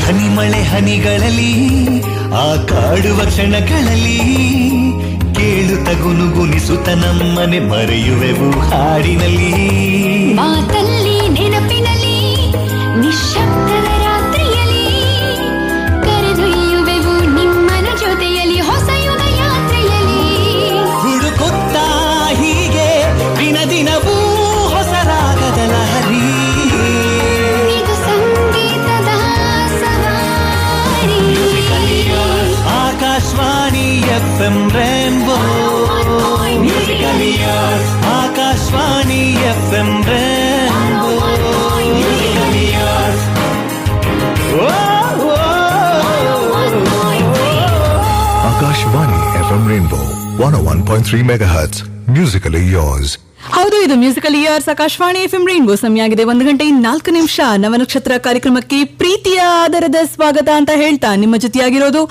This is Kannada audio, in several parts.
ಹನಿ ಮಳೆ ಹನಿಗಳಲ್ಲಿ ಆ ಕಾಡುವ ಕ್ಷಣಗಳಲ್ಲಿ ಕೇಳುತ್ತ ಗುನುಗುನಿಸುತ್ತ ನಮ್ಮನೆ ಮರೆಯುವೆವು ಹಾಡಿನಲ್ಲಿ. ಮಾತಲ್ಲಿ ನೆನಪಿನಲ್ಲಿ ನಿಶ್ಶಬ್ದದ ರಾತ್ರಿಯಲ್ಲಿ ಕರೆದೊಯ್ಯುವೆವು ನಿಮ್ಮನ ಜೊತೆಯಲ್ಲಿ ಹೊಸ ಯುಗ ಯಾತ್ರೆಯಲ್ಲಿ. ಹುಡುಕುತ್ತಾ ಹೀಗೆ ದಿನ ದಿನವೂ ಹೊಸ ರಾಗದ ಲಹರಿ. ಇದು ಸಂಗೀತದ ಸವಾರಿ. Akashvani FM rainbow. Akashvani FM rainbow. Akashvani FM Rainbow 101.3 MHz. Musically yours. ಹೌದು, ಇದು musical yours Akashvani FM rainbow. ಸಮಯ ಆಗಿದೆ 1:04 ನವನಕ್ಷತ್ರ ಕಾರ್ಯಕ್ರಮಕ್ಕೆ ಪ್ರೀತಿಯ ಆದರದ ಸ್ವಾಗತ ಅಂತ ಹೇಳ್ತಾ ನಿಮ್ಮ ಜೊತೆಯಾಗಿರೋದು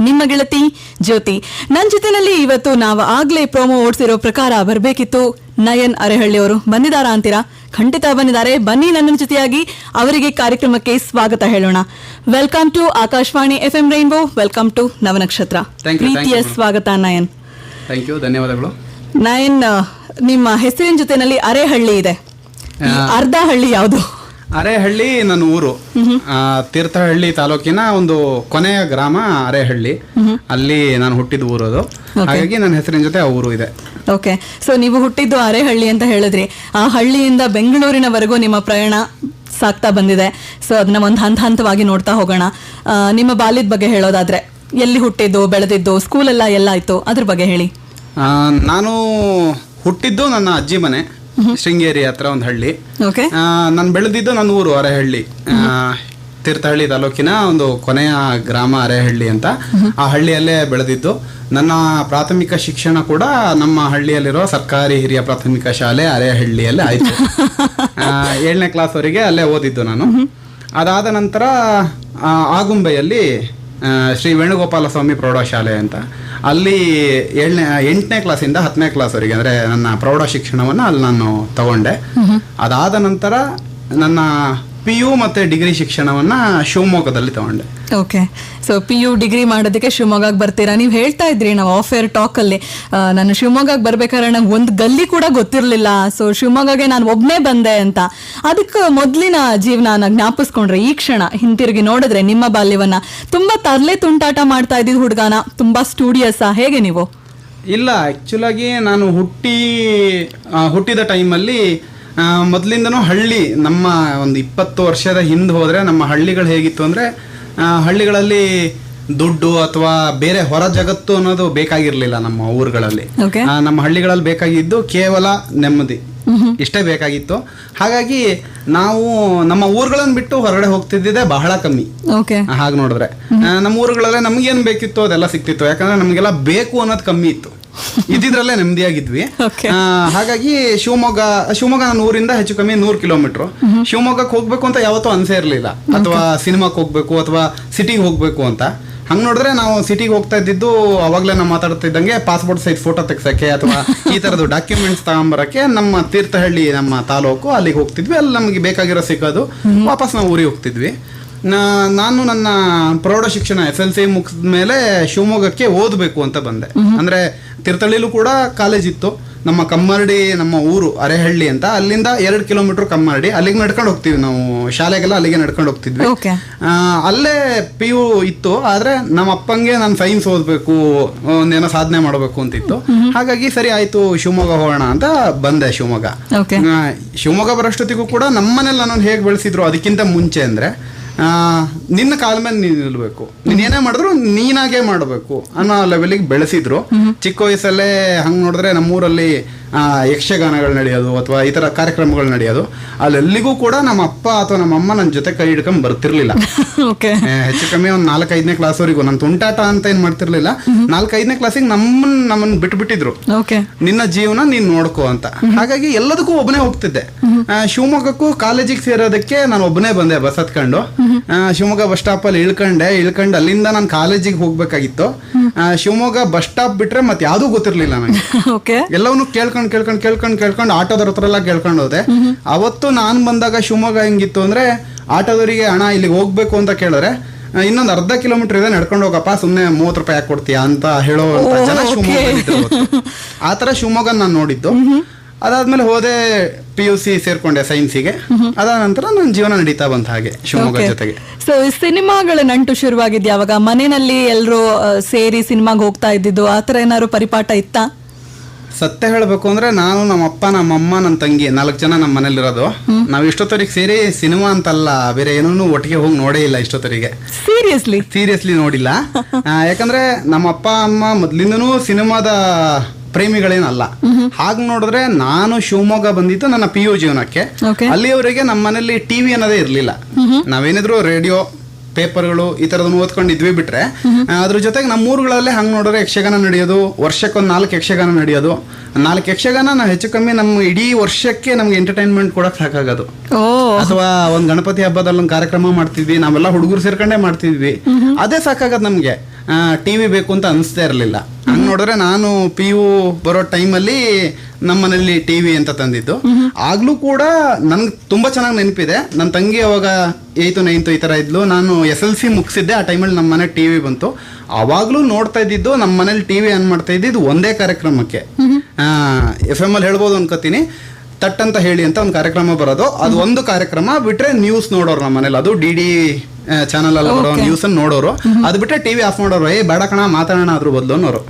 ನಿಮ್ಮ ಗೆಳತಿ ಜ್ಯೋತಿ. ನನ್ನ ಜೊತೆನಲ್ಲಿ ಇವತ್ತು ನಾವು ಆಗ್ಲೇ ಪ್ರೋಮೋ ಓಡಿಸಿರೋ ಪ್ರಕಾರ ಬರಬೇಕಿತ್ತು ನಯನ್ ಅರೆಹಳ್ಳಿ ಅವರು. ಬಂದಿದ್ದಾರಾ ಅಂತೀರಾ? ಖಂಡಿತ ಬಂದಿದ್ದಾರೆ. ಬನ್ನಿ ನನ್ನ ಜೊತೆಯಾಗಿ ಅವರಿಗೆ ಕಾರ್ಯಕ್ರಮಕ್ಕೆ ಸ್ವಾಗತ ಹೇಳೋಣ. Welcome to Akashvani FM rainbow. Welcome to Navanakshatra. ಪ್ರೀತಿಯ ಸ್ವಾಗತ ನಯನ್. ಥ್ಯಾಂಕ್ ಯು, ಧನ್ಯವಾದಗಳು. ನಯನ್, ನಿಮ್ಮ ಹೆಸರಿನ ಜೊತೆನಲ್ಲಿ ಅರೆಹಳ್ಳಿ ಇದೆ. ಅರ್ಧ ಹಳ್ಳಿ ಯಾವುದು? ಅರೆಹಳ್ಳಿ ನನ್ನ ಊರು. ತೀರ್ಥಹಳ್ಳಿ ತಾಲೂಕಿನ ಒಂದು ಕೊನೆಯ ಗ್ರಾಮ ಅರೆಹಳ್ಳಿ. ಅಲ್ಲಿ ನಾನು ಹುಟ್ಟಿದ ಊರದು. ಹಾಗಾಗಿ ನನ್ನ ಹೆಸರಿನ ಜೊತೆ ಆ ಊರು ಇದೆ. ಓಕೆ, ಸೊ ನೀವು ಹುಟ್ಟಿದ್ದು ಅರೆಹಳ್ಳಿ ಅಂತ ಹೇಳಿದ್ರಿ. ಆ ಹಳ್ಳಿಯಿಂದ ಬೆಂಗಳೂರಿನವರೆಗೂ ನಿಮ್ಮ ಪ್ರಯಾಣ ಸಾಗ್ತಾ ಬಂದಿದೆ. ಸೊ ಅದನ್ನ ಒಂದು ಹಂತವಾಗಿ ನೋಡ್ತಾ ಹೋಗೋಣ. ನಿಮ್ಮ ಬಾಲ್ಯದ ಬಗ್ಗೆ ಹೇಳೋದಾದ್ರೆ, ಎಲ್ಲಿ ಹುಟ್ಟಿದ್ದು, ಬೆಳೆದಿದ್ದು, ಸ್ಕೂಲೆಲ್ಲ ಎಲ್ಲ ಆಯ್ತು, ಅದ್ರ ಬಗ್ಗೆ ಹೇಳಿ. ನಾನು ಹುಟ್ಟಿದ್ದು ನನ್ನ ಅಜ್ಜಿ ಮನೆ, ಶೃಂಗೇರಿ ಹತ್ರ ಒಂದು ಹಳ್ಳಿ. ನಾನು ಬೆಳೆದಿದ್ದು ನನ್ನ ಊರು ಅರೆಹಳ್ಳಿ, ತೀರ್ಥಹಳ್ಳಿ ತಾಲೂಕಿನ ಒಂದು ಕೊನೆಯ ಗ್ರಾಮ ಅರೆಹಳ್ಳಿ ಅಂತ. ಆ ಹಳ್ಳಿಯಲ್ಲೇ ಬೆಳೆದಿದ್ದು. ನನ್ನ ಪ್ರಾಥಮಿಕ ಶಿಕ್ಷಣ ಕೂಡ ನಮ್ಮ ಹಳ್ಳಿಯಲ್ಲಿರೋ ಸರ್ಕಾರಿ ಹಿರಿಯ ಪ್ರಾಥಮಿಕ ಶಾಲೆ ಅರೆಹಳ್ಳಿಯಲ್ಲೇ ಆಯ್ತು. 7ನೇ ಕ್ಲಾಸ್ವರೆಗೆ ಅಲ್ಲೇ ಓದಿದ್ದು ನಾನು. ಅದಾದ ನಂತರ ಆಗುಂಬೆಯಲ್ಲಿ ಶ್ರೀ ವೇಣುಗೋಪಾಲ ಸ್ವಾಮಿ ಪ್ರೌಢಶಾಲೆ ಅಂತ, ಅಲ್ಲಿ 8ನೇ ಕ್ಲಾಸಿಂದ 10ನೇ ಕ್ಲಾಸ್ವರೆಗೆ ಅಂದರೆ ನನ್ನ ಪ್ರೌಢ ಶಿಕ್ಷಣವನ್ನು ಅಲ್ಲಿ ನಾನು ತಗೊಂಡೆ. ಅದಾದ ನಂತರ ನನ್ನ PU ಮತ್ತು ಡಿಗ್ರಿ ಶಿಕ್ಷಣವನ್ನು ಶಿವಮೊಗ್ಗದಲ್ಲಿ ತಗೊಂಡೆ. ಓಕೆ, ಸೊ PU ಡಿಗ್ರಿ ಮಾಡೋದಕ್ಕೆ ಶಿವಮೊಗ್ಗಕ್ಕೆ ಬರ್ತೀರಾ? ನೀವು ಹೇಳ್ತಾ ಇದ್ರಿ ನಾವು ಆಫ್ ಏರ್ ಟಾಕಲ್ಲಿ, ನಾನು ಶಿವಮೊಗ್ಗಕ್ಕೆ ಬರ್ಬೇಕಾದ್ರೆ ನಂಗೆ ಒಂದು ಗಲ್ಲಿ ಕೂಡ ಗೊತ್ತಿರಲಿಲ್ಲ, ಸೊ ಶಿವಮೊಗ್ಗಗೆ ನಾನು ಒಬ್ಬನೇ ಬಂದೆ ಅಂತ. ಅದಕ್ಕೆ ಮೊದಲಿನ ಜೀವನ ಜ್ಞಾಪಿಸ್ಕೊಂಡ್ರೆ ಈ ಕ್ಷಣ ಹಿಂತಿರುಗಿ ನೋಡಿದ್ರೆ ನಿಮ್ಮ ಬಾಲ್ಯವನ್ನ ತುಂಬಾ ತರ್ಲೆ ತುಂಟಾಟ ಮಾಡ್ತಾ ಇದ್ದಿದ್ದು ಹುಡುಗನ, ತುಂಬಾ ಸ್ಟೂಡಿಯಸ್ಸಾ, ಹೇಗೆ ನೀವು? ಇಲ್ಲ, ಆ್ಯಕ್ಚುಲಾಗಿ ನಾನು ಹುಟ್ಟಿದ ಟೈಮಲ್ಲಿ ಮೊದಲಿಂದನೂ ಹಳ್ಳಿ, ನಮ್ಮ ಒಂದು 20 ವರ್ಷದ ಹಿಂದೆ ಹೋದರೆ ನಮ್ಮ ಹಳ್ಳಿಗಳು ಹೇಗಿತ್ತು ಅಂದರೆ, ಹಳ್ಳಿಗಳಲ್ಲಿ ದುಡ್ಡು ಅಥವಾ ಬೇರೆ ಹೊರ ಜಗತ್ತು ಅನ್ನೋದು ಬೇಕಾಗಿರ್ಲಿಲ್ಲ ನಮ್ಮ ಊರುಗಳಲ್ಲಿ. ನಮ್ಮ ಹಳ್ಳಿಗಳಲ್ಲಿ ಬೇಕಾಗಿದ್ದು ಕೇವಲ ನೆಮ್ಮದಿ, ಇಷ್ಟೇ ಬೇಕಾಗಿತ್ತು. ಹಾಗಾಗಿ ನಾವು ನಮ್ಮ ಊರುಗಳನ್ನು ಬಿಟ್ಟು ಹೊರಗಡೆ ಹೋಗ್ತಿದ್ದಿದೆ ಬಹಳ ಕಮ್ಮಿ. ಹಾಗೆ ನೋಡಿದ್ರೆ ನಮ್ಮ ಊರುಗಳಲ್ಲೇ ನಮ್ಗೇನು ಬೇಕಿತ್ತು ಅದೆಲ್ಲ ಸಿಕ್ತಿತ್ತು. ಯಾಕಂದ್ರೆ ನಮಗೆಲ್ಲ ಬೇಕು ಅನ್ನೋದು ಕಮ್ಮಿ ಇತ್ತು, ಇದ್ದಿದ್ರಲ್ಲೇ ನೆಮ್ಮದಿಯಾಗಿದ್ವಿ. ಹಾಗಾಗಿ ಶಿವಮೊಗ್ಗ ನನ್ನ ಊರಿಂದ ಹೆಚ್ಚು ಕಮ್ಮಿ 100 ಕಿಲೋಮೀಟರ್. ಶಿವಮೊಗ್ಗಕ್ಕೆ ಹೋಗ್ಬೇಕು ಅಂತ ಯಾವತ್ತೂ ಅನ್ಸೇ ಇರಲಿಲ್ಲ, ಅಥವಾ ಸಿನಿಮಾಕ್ಕೆ ಹೋಗ್ಬೇಕು ಅಥವಾ ಸಿಟಿಗೆ ಹೋಗ್ಬೇಕು ಅಂತ. ಹಂಗೆ ನೋಡಿದ್ರೆ ನಾವು ಸಿಟಿಗೆ ಹೋಗ್ತಾ ಇದ್ದಿದ್ದು ಅವಾಗಲೇ ನಾವು ಮಾತಾಡ್ತಿದ್ದಂಗೆ ಪಾಸ್ಪೋರ್ಟ್ ಸೈಜ್ ಫೋಟೋ ತೆಗ್ಸಕ್ಕೆ ಅಥವಾ ಈ ಥರದ್ದು ಡಾಕ್ಯುಮೆಂಟ್ಸ್ ತಗೊಂಬರಕ್ಕೆ ನಮ್ಮ ತೀರ್ಥಹಳ್ಳಿ, ನಮ್ಮ ತಾಲೂಕು, ಅಲ್ಲಿಗೆ ಹೋಗ್ತಿದ್ವಿ. ಅಲ್ಲಿ ನಮಗೆ ಬೇಕಾಗಿರೋ ಸಿಗೋದು, ವಾಪಸ್ ನಾವು ಊರಿಗೆ ಹೋಗ್ತಿದ್ವಿ. ನಾನು ನನ್ನ ಪ್ರೌಢ ಶಿಕ್ಷಣ SLC ಮುಗಿದ ಮೇಲೆ ಶಿವಮೊಗ್ಗಕ್ಕೆ ಓದಬೇಕು ಅಂತ ಬಂದೆ. ಅಂದರೆ ತೀರ್ಥಹಳ್ಳಿಲೂ ಕೂಡ ಕಾಲೇಜ್ ಇತ್ತು. ನಮ್ಮ ಕಮ್ಮರಡಿ, ನಮ್ಮ ಊರು ಅರೆಹಳ್ಳಿ ಅಂತ, ಅಲ್ಲಿಂದ 2 ಕಿಲೋಮೀಟರ್ ಕಮ್ಮರಡಿ, ಅಲ್ಲಿಗೆ ನಡ್ಕೊಂಡು ಹೋಗ್ತೀವಿ ನಾವು ಶಾಲೆಗೆಲ್ಲ, ಅಲ್ಲಿಗೆ ನಡ್ಕೊಂಡು ಹೋಗ್ತಿದ್ವಿ. ಅಲ್ಲೇ PU ಇತ್ತು. ಆದರೆ ನಮ್ಮ ಅಪ್ಪಂಗೆ ನಾನು ಸೈನ್ಸ್ ಓದಬೇಕು, ಒಂದೇನೋ ಸಾಧನೆ ಮಾಡಬೇಕು ಅಂತಿತ್ತು. ಹಾಗಾಗಿ ಸರಿ ಆಯ್ತು ಶಿವಮೊಗ್ಗ ಹೋಗೋಣ ಅಂತ ಬಂದೆ. ಶಿವಮೊಗ್ಗ ಬರೋಷ್ಟೊತ್ತಿಗೂ ಕೂಡ ನಮ್ಮನೇಲಿ ನಾನು ಹೇಗೆ ಬೆಳೆಸಿದ್ರು ಅದಕ್ಕಿಂತ ಮುಂಚೆ ಅಂದರೆ, ನಿನ್ನ ಕಾಲ ಮೇಲೆ ನೀನು ನಿಲ್ಬೇಕು, ನೀನೇನೇ ಮಾಡಿದ್ರು ನೀನಾಗೆ ಮಾಡಬೇಕು ಅನ್ನೋ ಲೆವೆಲಿಗೆ ಬೆಳೆಸಿದ್ರು. ಚಿಕ್ಕ ವಯಸ್ಸಲ್ಲೇ ಹಂಗೆ ನೋಡಿದ್ರೆ ನಮ್ಮೂರಲ್ಲಿ ಯಕ್ಷಗಾನಗಳು ನಡೆಯೋದು ಅಥವಾ ಈ ಥರ ಕಾರ್ಯಕ್ರಮಗಳು ನಡೆಯೋದು, ಅಲ್ಲೆಲ್ಲಿಗೂ ಕೂಡ ನಮ್ಮ ಅಪ್ಪ ಅಥವಾ ನಮ್ಮ ಅಮ್ಮ ನನ್ನ ಜೊತೆ ಕೈ ಹಿಡ್ಕೊಂಡ್ ಬರ್ತಿರ್ಲಿಲ್ಲ. ಹೆಚ್ಚು ಕಮ್ಮಿ ಒಂದು 4-5ನೇ ಕ್ಲಾಸ್ವರೆಗೂ ನಾನು ತುಂಟಾಟ ಅಂತ ಏನ್ ಮಾಡ್ತಿರ್ಲಿಲ್ಲ. 4-5ನೇ ಕ್ಲಾಸಿಗೆ ನಮ್ಮನ್ನ ಬಿಟ್ಬಿಟ್ಟಿದ್ರು, ನಿನ್ನ ಜೀವನ ನೀನ್ ನೋಡ್ಕೋ ಅಂತ. ಹಾಗಾಗಿ ಎಲ್ಲದಕ್ಕೂ ಒಬ್ಬನೇ ಹೋಗ್ತಿದ್ದೆ. ಶಿವಮೊಗ್ಗಕ್ಕೂ ಕಾಲೇಜಿಗೆ ಸೇರೋದಕ್ಕೆ ನಾನು ಒಬ್ಬನೇ ಬಂದೆ ಬಸ್ ಹತ್ಕೊಂಡು. ಶಿವಮೊಗ್ಗ ಬಸ್ ಸ್ಟಾಪ್ ಅಲ್ಲಿ ಇಳ್ಕೊಂಡು ಅಲ್ಲಿಂದ ನಾನು ಕಾಲೇಜಿಗೆ ಹೋಗ್ಬೇಕಾಗಿತ್ತು. ಶಿವಮೊಗ್ಗ ಬಸ್ ಸ್ಟಾಪ್ ಬಿಟ್ರೆ ಮತ್ತೆ ಯಾವ್ದೂ ಗೊತ್ತಿರ್ಲಿಲ್ಲ ನನಗೆ. ಎಲ್ಲವನ್ನೂ ಕೇಳ್ಕೊಂಡು ಆಟೋದವ್ರ ಹತ್ರ ಎಲ್ಲ ಕೇಳ್ಕೊಂಡು ಹೋದೆ. ಅವತ್ತು ನಾನು ಬಂದಾಗ ಶಿವಮೊಗ್ಗ ಹೆಂಗಿತ್ತು ಅಂದ್ರೆ, ಆಟೋದವರಿಗೆ ಹಣ ಇಲ್ಲಿಗೆ ಹೋಗ್ಬೇಕು ಅಂತ ಕೇಳಿದ್ರೆ ಇನ್ನೊಂದು ಅರ್ಧ ಕಿಲೋಮೀಟರ್ ಇದೆ ನಡ್ಕೊಂಡು ಹೋಗಪ್ಪ, ಸುಮ್ಮನೆ 30 ರೂಪಾಯಿ ಯಾಕೆ ಕೊಡ್ತೀಯಾ ಅಂತ ಹೇಳೋ ಜನ ಶಿವಮೊಗ್ಗ. ಆ ಥರ ಶಿವಮೊಗ್ಗ ನಾನು ನೋಡಿದ್ದು. ಅದಾದ್ಮೇಲೆ ಹೋದೆ PUC ಸೇರ್ಕೊಂಡೆ ಸೈನ್ಸಿಗೆ. ಅದಾದ ನಂತರ ನನ್ನ ಜೀವನ ನಡೀತಾ ಬಂತ ಹಾಗೆ ಶಿವಮೊಗ್ಗ ಜೊತೆಗೆ. ಸೊ ಸಿನಿಮಾಗಳ ನಂಟು ಶುರುವಾಗಿದ್ದು ಯಾವಾಗ? ಮನೆಯಲ್ಲಿ ಎಲ್ಲರೂ ಸೇರಿ ಸಿನಿಮಾಗೆ ಹೋಗ್ತಾ ಇದ್ದಿದ್ದು ಆ ಥರ ಏನಾದ್ರು ಪರಿಪಾಠ ಇತ್ತಾ? ಸತ್ಯ ಹೇಳಬೇಕು ಅಂದ್ರೆ ನಾನು, ನಮ್ಮ ಅಪ್ಪ, ನಮ್ಮಮ್ಮ, ನನ್ನ ತಂಗಿ 4 ಜನ ನಮ್ಮ ಮನೇಲಿರೋದು. ನಾವು ಇಷ್ಟೊತ್ತರಿಗೆ ಸೇರಿ ಸಿನಿಮಾ ಅಂತಲ್ಲ ಬೇರೆ ಏನೂ ಒಟ್ಟಿಗೆ ಹೋಗಿ ನೋಡೇ ಇಲ್ಲ ಇಷ್ಟೊತ್ತರಿಗೆ. ಸೀರಿಯಸ್ಲಿ ನೋಡಿಲ್ಲ. ಯಾಕಂದ್ರೆ ನಮ್ಮ ಅಪ್ಪ ಅಮ್ಮ ಮೊದ್ಲಿಂದನೂ ಸಿನಿಮಾದ ಪ್ರೇಮಿಗಳೇನಲ್ಲ. ಹಾಗೆ ನೋಡಿದ್ರೆ ನಾನು ಶಿವಮೊಗ್ಗ ಬಂದಿದ್ದು ನನ್ನ PU ಜೀವನಕ್ಕೆ. ಅಲ್ಲಿಯವರೆಗೆ ನಮ್ಮ ಮನೇಲಿ ಟಿವಿ ಅನ್ನೋದೇ ಇರ್ಲಿಲ್ಲ. ನಾವೇನಿದ್ರು ರೇಡಿಯೋ, ಪೇಪರ್ಗಳು ಈ ತರದನ್ನು ಓದ್ಕೊಂಡಿದ್ವಿ ಬಿಟ್ರೆ, ಅದ್ರ ಜೊತೆಗೆ ನಮ್ಮ ಊರುಗಳಲ್ಲೇ ಹಂಗೆ ನೋಡಿದ್ರೆ ಯಕ್ಷಗಾನ ನಡೆಯೋದು, ವರ್ಷಕ್ಕೊಂದು 4 ಯಕ್ಷಗಾನ ನಡೆಯೋದು. 4 ಯಕ್ಷಗಾನ ನಾವು ಹೆಚ್ಚು ಕಮ್ಮಿ ನಮ್ಮ ಇಡೀ ವರ್ಷಕ್ಕೆ ನಮ್ಗೆ ಎಂಟರ್ಟೈನ್ಮೆಂಟ್ ಕೊಡಕ್ ಸಾಕಾಗೋದು. ಅಥವಾ ಒಂದು ಗಣಪತಿ ಹಬ್ಬದಲ್ಲಿ ಒಂದು ಕಾರ್ಯಕ್ರಮ ಮಾಡ್ತಿದ್ವಿ, ನಾವೆಲ್ಲ ಹುಡುಗರು ಸೇರ್ಕೊಂಡೇ ಮಾಡ್ತಿದ್ವಿ, ಅದೇ ಸಾಕಾಗದು ನಮ್ಗೆ. ಟಿವಿ ಬೇಕು ಅಂತ ಅನಿಸ್ತಾ ಇರಲಿಲ್ಲ. ಹಂಗೆ ನೋಡಿದ್ರೆ ನಾನು PU ಬರೋ ಟೈಮಲ್ಲಿ ನಮ್ಮ ಮನೇಲಿ ಟಿವಿ ಅಂತ ತಂದಿದ್ದು. ಆಗ್ಲೂ ಕೂಡ ನನ್ಗೆ ತುಂಬಾ ಚೆನ್ನಾಗಿ ನೆನಪಿದೆ. ನನ್ನ ತಂಗಿ ಅವಾಗ 8th 9th ಈ ತರ ಇದ್ಲು, ನಾನು SLC ಮುಗಿಸಿದ್ದೆ. ಆ ಟೈಮಲ್ಲಿ ನಮ್ಮ ಮನೆ ಟಿವಿ ಬಂತು. ಅವಾಗ್ಲೂ ನೋಡ್ತಾ ಇದ್ದಿದ್ದು, ನಮ್ಮ ಮನೇಲಿ ಟಿವಿ ಆನ್ ಮಾಡ್ತಾ ಇದ್ದಿದ್ದು ಒಂದೇ ಕಾರ್ಯಕ್ರಮಕ್ಕೆ. FM ಅಲ್ಲಿ ಹೇಳ್ಬೋದು ಅನ್ಕೋತೀನಿ, ತಟ್ ಅಂತ ಹೇಳಿ ಅಂತ ಒಂದು ಕಾರ್ಯಕ್ರಮ ಬರೋದು. ಅದು ಒಂದು ಕಾರ್ಯಕ್ರಮ ಬಿಟ್ರೆ ನ್ಯೂಸ್ ನೋಡೋರು ನಮ್ಮ ಮನೇಲಿ. ಅದು DD ಚಾನಲ್ ಅಲ್ಲಿ ಬರೋ ನ್ಯೂಸ್ ಅನ್ನು ನೋಡೋರು. ಅದು ಬಿಟ್ರೆ ಟಿವಿ ಆಫ್ ಮಾಡೋರು. ಬೇಡ ಕಣ, ಮಾತಾಡೋಣ ಅದ್ರ ಬದಲು ಅನ್ನೋರು.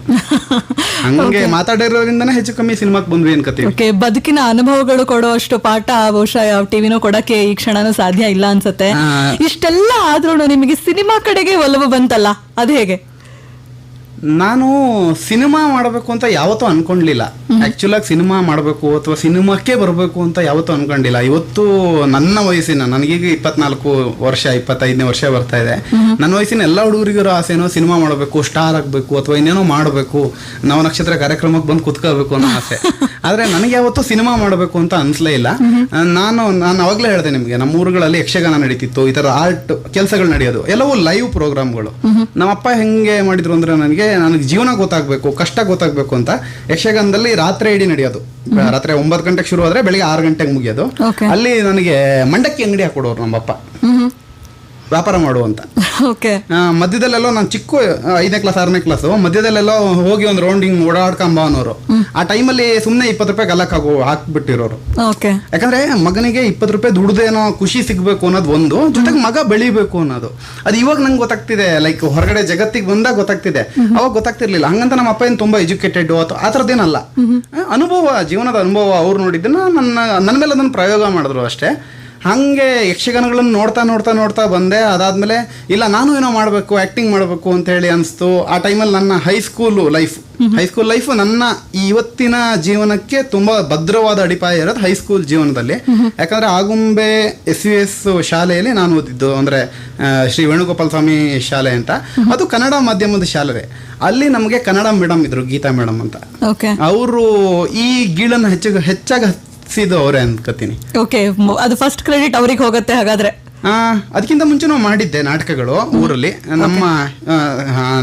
ಹಂಗೆ ಮಾತಾಡಿರೋದ್ರಿಂದನೇ ಹೆಚ್ಚು ಕಮ್ಮಿ ಸಿನಿಮಾಕ್ ಬಂದ್ವಿ ಅನ್ಕೋತೀವಿ. ಬದುಕಿನ ಅನುಭವಗಳು ಕೊಡೋ ಅಷ್ಟು ಪಾಠ ಬಹುಶಃ ಯಾವ ಟಿವಿನೂ ಕೊಡಕ್ಕೆ ಈ ಕ್ಷಣನೂ ಸಾಧ್ಯ ಇಲ್ಲ ಅನ್ಸುತ್ತೆ. ಇಷ್ಟೆಲ್ಲ ಆದ್ರೂ ನಿಮಗೆ ಸಿನಿಮಾ ಕಡೆಗೆ ಒಲವು ಬಂತಲ್ಲ, ಅದು ಹೇಗೆ? ನಾನು ಸಿನಿಮಾ ಮಾಡಬೇಕು ಅಂತ ಯಾವತ್ತೂ ಅನ್ಕೊಂಡ್ಲಿಲ್ಲ. ಆಕ್ಚುಲ್ ಆಗಿ ಸಿನಿಮಾ ಮಾಡಬೇಕು ಅಥವಾ ಸಿನಿಮಾಕ್ಕೆ ಬರಬೇಕು ಅಂತ ಯಾವತ್ತೂ ಅನ್ಕೊಂಡಿಲ್ಲ. ಇವತ್ತು ನನ್ನ ವಯಸ್ಸಿನ, ನನಗೀಗ 24 ವರ್ಷ, 25ನೇ ವರ್ಷ ಬರ್ತಾ ಇದೆ. ನನ್ನ ವಯಸ್ಸಿನ ಎಲ್ಲ ಹುಡುಗರಿಗಿರೋ ಆಸೆನೋ ಸಿನಿಮಾ ಮಾಡಬೇಕು, ಸ್ಟಾರ್ ಆಗಬೇಕು ಅಥವಾ ಇನ್ನೇನೋ ಮಾಡಬೇಕು, ನವನಕ್ಷತ್ರ ಕಾರ್ಯಕ್ರಮಕ್ಕೆ ಬಂದು ಕುತ್ಕೋಬೇಕು ಅನ್ನೋ ಆಸೆ. ಆದ್ರೆ ನನಗೆ ಯಾವತ್ತೂ ಸಿನಿಮಾ ಮಾಡಬೇಕು ಅಂತ ಅನ್ಸ್ಲೇ ಇಲ್ಲ. ನಾನು ಅವಾಗಲೇ ಹೇಳಿದೆ ನಿಮ್ಗೆ, ನಮ್ಮ ಊರುಗಳಲ್ಲಿ ಯಕ್ಷಗಾನ ನಡೀತಿತ್ತು, ಈ ತರ ಆರ್ಟ್ ಕೆಲಸಗಳು ನಡೆಯೋದು, ಎಲ್ಲವೂ ಲೈವ್ ಪ್ರೋಗ್ರಾಮ್ಗಳು. ನಮ್ಮಪ್ಪ ಹೆಂಗೆ ಮಾಡಿದ್ರು ಅಂದ್ರೆ, ನನಗೆ ಜೀವನ ಗೊತ್ತಾಗ್ಬೇಕು, ಕಷ್ಟ ಗೊತ್ತಾಗ್ಬೇಕು ಅಂತ ಯಕ್ಷಗಾನದಲ್ಲಿ ರಾತ್ರಿ ಇಡೀ ನಡೆಯೋದು. ರಾತ್ರಿ 9 ಗಂಟೆಗೆ ಶುರು ಆದ್ರೆ ಬೆಳಿಗ್ಗೆ 6 ಗಂಟೆಗೆ ಮುಗಿಯೋದು. ಅಲ್ಲಿ ನನಗೆ ಮಂಡಕ್ಕಿ ಅಂಗಡಿ ಹಾಕೊಡೋರು ನಮ್ಮಪ್ಪ, ವ್ಯಾಪಾರ ಮಾಡುವಂತ. ಮಧ್ಯದಲ್ಲೆಲ್ಲೋ ನಾನು ಚಿಕ್ಕ 5ನೇ ಕ್ಲಾಸ್ 6ನೇ ಕ್ಲಾಸ್, ಮಧ್ಯದಲ್ಲೆಲ್ಲೋ ಹೋಗಿ ಒಂದು ರೌಂಡಿಂಗ್ ಓಡಾಡ್ಕೊಂಬ ಅನ್ನೋರು. ಆ ಟೈಮಲ್ಲಿ ಸುಮ್ಮನೆ 20 ರೂಪಾಯಿ ಗಲ್ಲಕ್ ಹಾಕ್ಬಿಟ್ಟಿರೋರು. ಯಾಕಂದ್ರೆ ಮಗನಿಗೆ 20 ರೂಪಾಯಿ ದುಡ್ದೇನೋ ಖುಷಿ ಸಿಗ್ಬೇಕು ಅನ್ನೋದು ಒಂದು, ಜೊತೆಗೆ ಮಗ ಬೆಳಿಬೇಕು ಅನ್ನೋದು. ಅದು ಇವಾಗ ನಂಗೆ ಗೊತ್ತಾಗ್ತಿದೆ, ಲೈಕ್ ಹೊರಗಡೆ ಜಗತ್ತಿಗೆ ಬಂದಾಗ ಗೊತ್ತಾಗ್ತಿದೆ. ಅವಾಗ ಗೊತ್ತಾಗ್ತಿರ್ಲಿಲ್ಲ. ಹಂಗಂತ ನಮ್ಮ ಅಪ್ಪ ಏನು ತುಂಬಾ ಎಜುಕೇಟೆಡ್ ಅಥವಾ ಆ ಥರದ್ದೇನಲ್ಲ. ಅನುಭವ, ಜೀವನದ ಅನುಭವ. ಅವ್ರು ನೋಡಿದ್ದನ್ನ ನನ್ನ ಮೇಲೆ ಅದನ್ನು ಪ್ರಯೋಗ ಮಾಡಿದ್ರು ಅಷ್ಟೇ. ಹಂಗೆ ಯಕ್ಷಗಾನಗಳನ್ನು ನೋಡ್ತಾ ಬಂದೆ. ಅದಾದ್ಮೇಲೆ ಇಲ್ಲ, ನಾನು ಏನೋ ಮಾಡಬೇಕು, ಆಕ್ಟಿಂಗ್ ಮಾಡಬೇಕು ಅಂತ ಹೇಳಿ ಅನಿಸ್ತು. ಆ ಟೈಮಲ್ಲಿ ನನ್ನ ಹೈಸ್ಕೂಲ್ ಲೈಫ್ ನನ್ನ ಇವತ್ತಿನ ಜೀವನಕ್ಕೆ ತುಂಬಾ ಭದ್ರವಾದ ಅಡಿಪಾಯ ಇರೋದು ಹೈಸ್ಕೂಲ್ ಜೀವನದಲ್ಲಿ. ಯಾಕಂದ್ರೆ ಆಗುಂಬೆ SVS ಶಾಲೆಯಲ್ಲಿ ನಾನು ಓದಿದ್ದು, ಅಂದ್ರೆ ಶ್ರೀ ವೇಣುಗೋಪಾಲ ಸ್ವಾಮಿ ಶಾಲೆ ಅಂತ. ಅದು ಕನ್ನಡ ಮಾಧ್ಯಮದ ಶಾಲೆ. ಅಲ್ಲಿ ನಮಗೆ ಕನ್ನಡ ಮೇಡಮ್ ಇದ್ರು, ಗೀತಾ ಮೇಡಮ್ ಅಂತ. ಅವರು ಈ ಗೀಳನ್ನು ಹೆಚ್ಚಾಗಿ ಅವರೇ ಅನ್ಕೋತೀನಿ. ಅದು ಫಸ್ಟ್ ಕ್ರೆಡಿಟ್ ಅವ್ರಿಗೆ ಹೋಗುತ್ತೆ ಹಾಗಾದ್ರೆ. ಅದಕ್ಕಿಂತ ಮುಂಚೆ ನಾವು ಮಾಡಿದ್ದೆ ನಾಟಕಗಳು ಊರಲ್ಲಿ.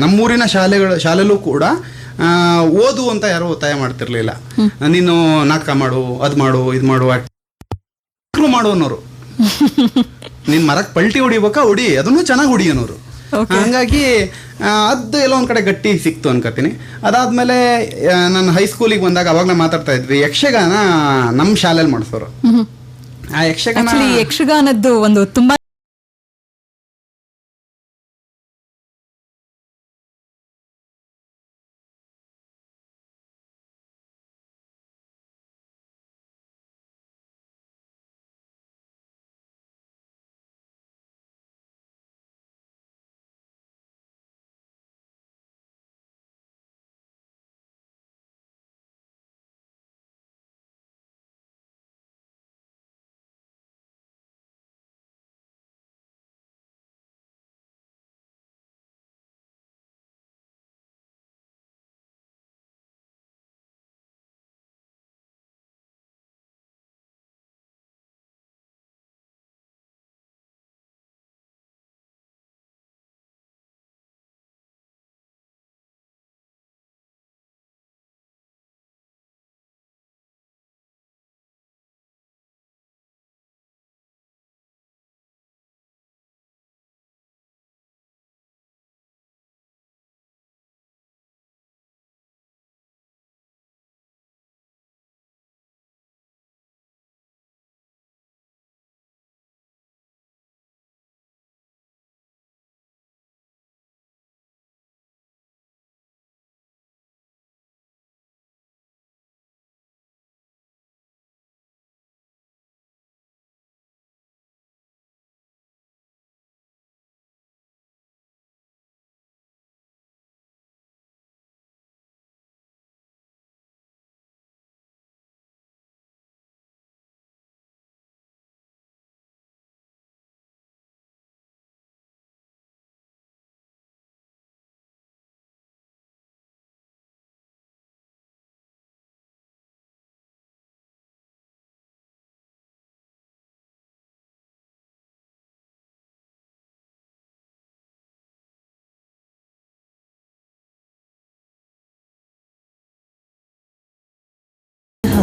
ನಮ್ಮೂರಿನ ಶಾಲೆಲೂ ಕೂಡ ಓದು ಅಂತ ಯಾರು ಒತ್ತಾಯ ಮಾಡ್ತಿರ್ಲಿಲ್ಲ. ನೀನು ನಾಟಕ ಮಾಡು, ಅದ್ ಮಾಡು, ಇದ್ ಮಾಡು, ಮಾಡು ಅನ್ನೋರು. ನೀನ್ ಮರಕ್ ಪಲ್ಟಿ ಹೊಡಿಬೇಕಾ, ಹೊಡಿ, ಅದನ್ನು ಚೆನ್ನಾಗಿ ಹೊಡಿ ಅನ್ನೋರು. ಹಂಗಾಗಿ ಅದು ಎಲ್ಲ ಒಂದ್ ಕಡೆ ಗಟ್ಟಿ ಸಿಕ್ತು ಅನ್ಕೋತೀನಿ. ಅದಾದ್ಮೇಲೆ ನಾನು ಹೈಸ್ಕೂಲಿಗೆ ಬಂದಾಗ ಅವಾಗ ನಾವು ಮಾತಾಡ್ತಾ ಇದ್ವಿ, ಯಕ್ಷಗಾನ ನಮ್ಮ ಶಾಲೆಯಲ್ಲಿ ಮಾಡಿಸೋರು. ಆ ಯಕ್ಷಗಾನದ್ದು ಒಂದು ತುಂಬಾ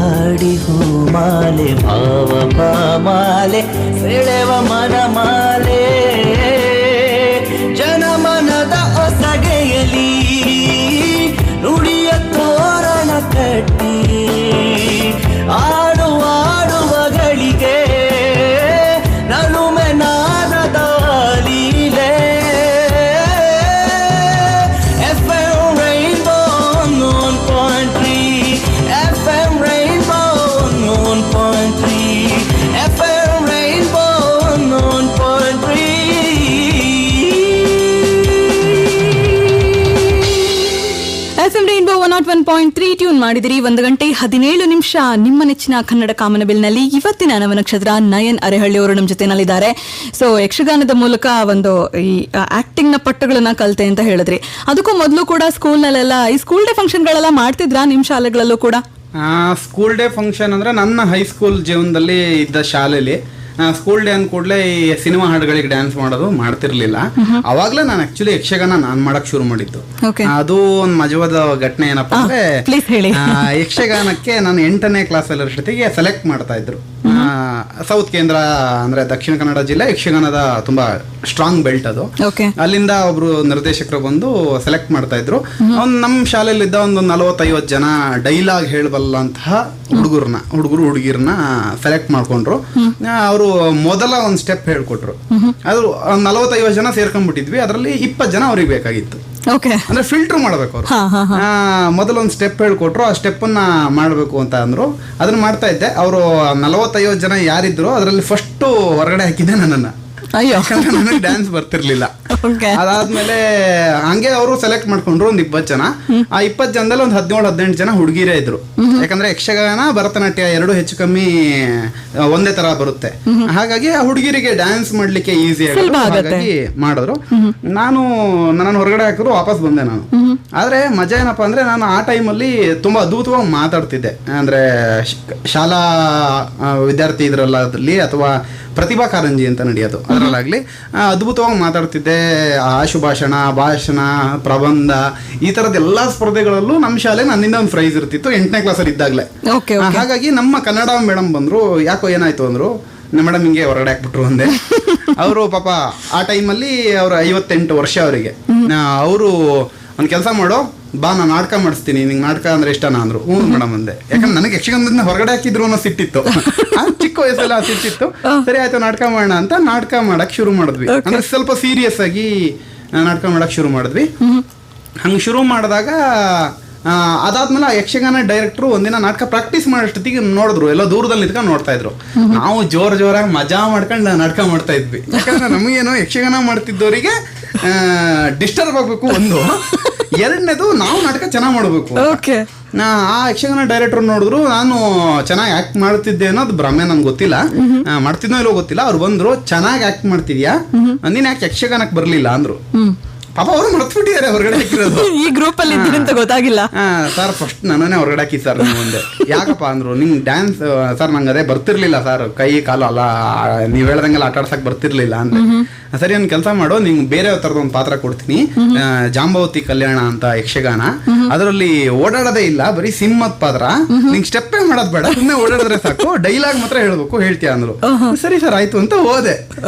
ಹಾಡಿ ಹೂಮಾಲೆ ಭಾವ ಮಾಲೆ ಸೆಳೆವ ಮನಮಾಲೆ ಜನಮನದ ಒಸಗೆಯಲಿ ನುಡಿಯ ತೋರಣ ಕಟ್ಟಿ ಆಡುವಾಡುವಗಳಿಗೆ ನಲುಮೆ ನಾದದ ಲೀಲೆ FM Rainbow 101.3 FM Rainbow 101.3 FM Rainbow 101.3 FM Rainbow 101.3 tune ಮಾಡಿದಿರಿ. 1:17 ನಿಮ್ಮ ನೆಚ್ಚಿನ ಕನ್ನಡ ಕಾಮನಬಿಲ್ನಲ್ಲಿ ಇವತ್ತಿನ ನವನಕ್ಷತ್ರ ನಯನ್ ಅರೆಹಳ್ಳಿ ಅವರು ನಮ್ಮ ಜೊತೆನಲ್ಲಿದ್ದಾರೆ. ಸೊ ಯಕ್ಷಗಾನದ ಮೂಲಕ ಒಂದು ಈ ಆಕ್ಟಿಂಗ್ ನ ಪಟ್ಟಗಳನ್ನ ಕಲಿತೆ ಅಂತ ಹೇಳಿದ್ರಿ. ಅದಕ್ಕೂ ಮೊದಲು ಕೂಡ ಸ್ಕೂಲ್ನಲ್ಲೆಲ್ಲ ಈ ಸ್ಕೂಲ್ ಡೇ ಫಂಕ್ಷನ್ಗಳೆಲ್ಲ ಮಾಡ್ತಿದ್ರಾ ನಿಮ್ಮ ಶಾಲೆಗಳಲ್ಲೂ ಕೂಡ? ಸ್ಕೂಲ್ ಡೇ ಫಂಕ್ಷನ್ ಅಂದ್ರೆ ನನ್ನ ಹೈಸ್ಕೂಲ್ ಜೀವನದಲ್ಲಿ ಇದ್ದ ಶಾಲೆಯಲ್ಲಿ ಸ್ಕೂಲ್ ಡೇ ಅಂದ ಕೂಡಲೇ ಈ ಸಿನಿಮಾ ಹಾಡುಗಳಿಗೆ ಡ್ಯಾನ್ಸ್ ಮಾಡೋದು ಮಾಡ್ತಿರ್ಲಿಲ್ಲ. ಅವಾಗ್ಲೇ ನಾನು ಆಕ್ಚುಲಿ ಯಕ್ಷಗಾನ ನಾನ್ ಮಾಡಕ್ ಶುರು ಮಾಡಿದ್ದು. ಅದು ಒಂದು ಮಜವಾದ ಘಟನೆ ಏನಪ್ಪಾ ಅಂದ್ರೆ, ಯಕ್ಷಗಾನಕ್ಕೆ ನಾನು 8ನೇ ಕ್ಲಾಸಲ್ಲಿ ಅಷ್ಟೊತ್ತಿಗೆ ಸೆಲೆಕ್ಟ್ ಮಾಡ್ತಾ ಇದ್ರು. ಸೌತ್ ಕೇಂದ್ರ ಅಂದ್ರೆ ದಕ್ಷಿಣ ಕನ್ನಡ ಜಿಲ್ಲೆ ಯಕ್ಷಗಾನದ ತುಂಬಾ ಸ್ಟ್ರಾಂಗ್ ಬೆಲ್ಟ್ ಅದು. ಅಲ್ಲಿಂದ ಒಬ್ರು ನಿರ್ದೇಶಕರು ಬಂದು ಸೆಲೆಕ್ಟ್ ಮಾಡ್ತಾ ಇದ್ರು. ನಮ್ಮ ಶಾಲೆಯಲ್ಲಿದ್ದ ಒಂದು 40-50 ಜನ ಡೈಲಾಗ್ ಹೇಳಬಲ್ಲಂತಹ ಹುಡುಗರು ಹುಡುಗಿರ್ನ ಸೆಲೆಕ್ಟ್ ಮಾಡ್ಕೊಂಡ್ರು. ಅವರು ಮೊದಲ ಒಂದು ಸ್ಟೆಪ್ ಹೇಳ್ಕೊಟ್ರು. ಅದು 40-50 ಜನ ಸೇರ್ಕೊಂಡ್ಬಿಟ್ಟಿದ್ವಿ. ಅದರಲ್ಲಿ 20 ಜನ ಅವ್ರಿಗೆ ಬೇಕಾಗಿತ್ತು. ಅಂದ್ರೆ ಫಿಲ್ಟರ್ ಮಾಡ್ಬೇಕು ಅವರು. ಮೊದಲೊಂದು ಸ್ಟೆಪ್ ಹೇಳ್ಕೊಟ್ರು. ಆ ಸ್ಟೆಪ್ ಅನ್ನ ಮಾಡ್ಬೇಕು ಅಂತ ಅಂದ್ರು. ಅದನ್ನ ಮಾಡ್ತಾ ಇದ್ದೆ. ಅವರು 40-50 ಜನ ಯಾರಿದ್ರು ಅದರಲ್ಲಿ ಫಸ್ಟ್ ಹೊರಗಡೆ ಹಾಕಿದ್ದೆ ನನ್ನನ್ನ. ನನಗೆ ಡ್ಯಾನ್ಸ್ ಬರ್ತಿರ್ಲಿಲ್ಲ. ಅದಾದ್ಮೇಲೆ ಹಂಗೆ ಅವರು ಸೆಲೆಕ್ಟ್ ಮಾಡ್ಕೊಂಡ್ರು ಒಂದು 20 ಜನ. ಆ 20 ಜನದಲ್ಲಿ ಒಂದು 17-18 ಜನ ಹುಡುಗಿರೇ ಇದ್ರು. ಯಾಕಂದ್ರೆ ಯಕ್ಷಗಾನ ಭರತನಾಟ್ಯ ಎರಡು ಹೆಚ್ಚು ಕಮ್ಮಿ ಒಂದೇ ತರ ಬರುತ್ತೆ. ಹಾಗಾಗಿ ಆ ಹುಡುಗಿರಿಗೆ ಡ್ಯಾನ್ಸ್ ಮಾಡ್ಲಿಕ್ಕೆ ಈಸಿ ಹಾಗಾಗಿ ಮಾಡಿದ್ರು. ನನ್ನನ್ನು ಹೊರಗಡೆ ಹಾಕಿದ್ರು, ವಾಪಸ್ ಬಂದೆ ನಾನು. ಆದ್ರೆ ಮಜಾ ಏನಪ್ಪಾ ಅಂದ್ರೆ, ನಾನು ಆ ಟೈಮಲ್ಲಿ ತುಂಬಾ ಅದ್ಭುತವಾಗಿ ಮಾತಾಡ್ತಿದ್ದೆ. ಅಂದ್ರೆ ಶಾಲಾ ವಿದ್ಯಾರ್ಥಿ ಇದ್ರಲ್ಲಾಗ್ಲಿ ಅಥವಾ ಪ್ರತಿಭಾ ಕಾರಂಜಿ ಅಂತ ನಡೆಯೋದು ಅದರಲ್ಲಾಗ್ಲಿ ಅದ್ಭುತವಾಗಿ ಮಾತಾಡ್ತಿದ್ದೆ. ಆಶುಭಾಷಣ, ಭಾಷಣ, ಪ್ರಬಂಧ ಈ ತರದ ಎಲ್ಲಾ ಸ್ಪರ್ಧೆಗಳಲ್ಲೂ ನಮ್ಮ ಶಾಲೆ ನನ್ನಿಂದ ಒಂದು ಪ್ರೈಸ್ ಇರ್ತಿತ್ತು 8ನೇ ಕ್ಲಾಸಲ್ಲಿ ಇದ್ದಾಗಲೇ. ಹಾಗಾಗಿ ನಮ್ಮ ಕನ್ನಡ ಮೇಡಮ್ ಬಂದ್ರು. ಯಾಕೋ ಏನಾಯ್ತು ಅಂದ್ರು, ಮೇಡಮ್ ಹಿಂಗೆ ಹೊರಗಡೆ ಹಾಕ್ಬಿಟ್ರು ಅಂದೆ. ಅವರು ಪಾಪ ಆ ಟೈಮಲ್ಲಿ ಅವ್ರು 58 ವರ್ಷ ಅವರಿಗೆ. ಅವರು ಒಂದು ಕೆಲಸ ಮಾಡೋ ಬಾ, ನಾನು ನಾಟಕ ಮಾಡಿಸ್ತೀನಿ, ನಿಂಗೆ ನಾಟಕ ಅಂದ್ರೆ ಇಷ್ಟನಾ ಅಂದ್ರು. ಹ್ಞೂ ಮೇಡಮ್ ಅಂದೆ. ಯಾಕಂದ್ರೆ ನನಗೆ ಯಕ್ಷಗಾನದಿಂದ ಹೊರಗಡೆ ಹಾಕಿದ್ರು ಅನ್ನೋ ಸಿಟ್ಟಿತ್ತು. ಚಿಕ್ಕ ವಯಸ್ಸೆಲ್ಲ ಸಿಟ್ಟಿತ್ತು. ಸರಿ ಆಯ್ತು ನಾಟಕ ಮಾಡೋಣ ಅಂತ ನಾಟಕ ಮಾಡಕ್ ಶುರು ಮಾಡಿದ್ವಿ. ಅಂದ್ರೆ ಸ್ವಲ್ಪ ಸೀರಿಯಸ್ ಆಗಿ ನಾಟಕ ಮಾಡಕ್ ಶುರು ಮಾಡಿದ್ವಿ. ಹಂಗೆ ಶುರು ಮಾಡಿದಾಗ ಅದಾದ್ಮೇಲೆ ಯಕ್ಷಗಾನ ಡೈರೆಕ್ಟ್ರು ಒಂದಿನ ನಾಟಕ ಪ್ರಾಕ್ಟೀಸ್ ಮಾಡೋಷ್ಟೊತ್ತಿಗೆ ನೋಡಿದ್ರು. ಎಲ್ಲ ದೂರದಲ್ಲಿ ನಿಂತ್ಕೊಂಡು ನೋಡ್ತಾ ಇದ್ರು. ನಾವು ಜೋರಾಗಿ ಮಜಾ ಮಾಡ್ಕೊಂಡು ನಾಟಕ ಮಾಡ್ತಾ ಇದ್ವಿ. ಯಾಕಂದ್ರೆ ನಮಗೇನೋ ಯಕ್ಷಗಾನ ಮಾಡ್ತಿದ್ದವರಿಗೆ ಡಿಸ್ಟರ್ಬ್ ಆಗ್ಬೇಕು ಒಂದು, ಎರಡನೇದು ನಾವು ನಾಟಕ ಚೆನ್ನಾಗಿ ಮಾಡಬೇಕು. ಆ ಯಕ್ಷಗಾನ ಡೈರೆಕ್ಟರ್ ನೋಡಿದ್ರು ನಾನು ಚೆನ್ನಾಗಿ ಆಕ್ಟ್ ಮಾಡ್ತಿದ್ದೆ ಅನ್ನೋದು ಭ್ರಮೆ ನನ್ಗೆ ಗೊತ್ತಿಲ್ಲ, ಮಾಡ್ತಿದ್ನೋ ಇಲ್ಲೋ ಗೊತ್ತಿಲ್ಲ. ಅವ್ರು ಬಂದ್ರು, ಚೆನ್ನಾಗಿ ಆಕ್ಟ್ ಮಾಡ್ತಿದ್ಯಾ, ನೀನ್ ಯಾಕೆ ಯಕ್ಷಗಾನಕ್ಕೆ ಬರ್ಲಿಲ್ಲ ಅಂದ್ರು. ಪಾಪ ಅವರು ಮರ್ತ್ಬಿಟ್ಟಿದ್ದಾರೆ ಹೊರಗಡೆ ಹಾಕಿರೋದು. ಈ ಗ್ರೂಪ್ ಅಲ್ಲಿ ಅಂತ ಗೊತ್ತಾಗಿಲ್ಲ. ಸರ್ ಫಸ್ಟ್ ನನ್ನೇ ಹೊರಗಡೆ ಹಾಕಿ ಸರ್ ಮುಂದೆ. ಯಾಕಪ್ಪ ಅಂದ್ರು, ನಿಂಗೆ ಡ್ಯಾನ್ಸ್ ಸರ್ ನಂಗೆ ಅದೇ ಬರ್ತಿರ್ಲಿಲ್ಲ ಸರ್, ಕೈ ಕಾಲು ಅಲ್ಲ ನೀವ್ ಹೇಳ್ದಂಗೆಲ್ಲ ಆಟ ಆಡ್ಸಕ್ ಬರ್ತಿರ್ಲಿಲ್ಲ ಅಂದ್ರೆ. ಸರಿ ಒಂದು ಕೆಲಸ ಮಾಡು, ನಿಂಗೆ ಬೇರೆ ತರದ ಒಂದು ಪಾತ್ರ ಕೊಡ್ತೀನಿ, ಜಾಂಬವತಿ ಕಲ್ಯಾಣ ಅಂತ ಯಕ್ಷಗಾನ. ಅದರಲ್ಲಿ ಓಡಾಡೋದೇ ಇಲ್ಲ, ಬರೀ ಸಿಂಹದ ಪಾತ್ರ, ನಿಂಗೆ ಸ್ಟೆಪ್ಪೇ ಮಾಡೋದ್ ಬೇಡ, ಸುಮ್ಮನೆ ಓಡಾಡಿದ್ರೆ ಸಾಕು, ಡೈಲಾಗ್ ಮಾತ್ರ ಹೇಳ್ಬೇಕು, ಹೇಳ್ತೀಯ ಅಂದ್ರು. ಸರಿ ಸರ್ ಆಯ್ತು ಅಂತ ಹೋದೆ.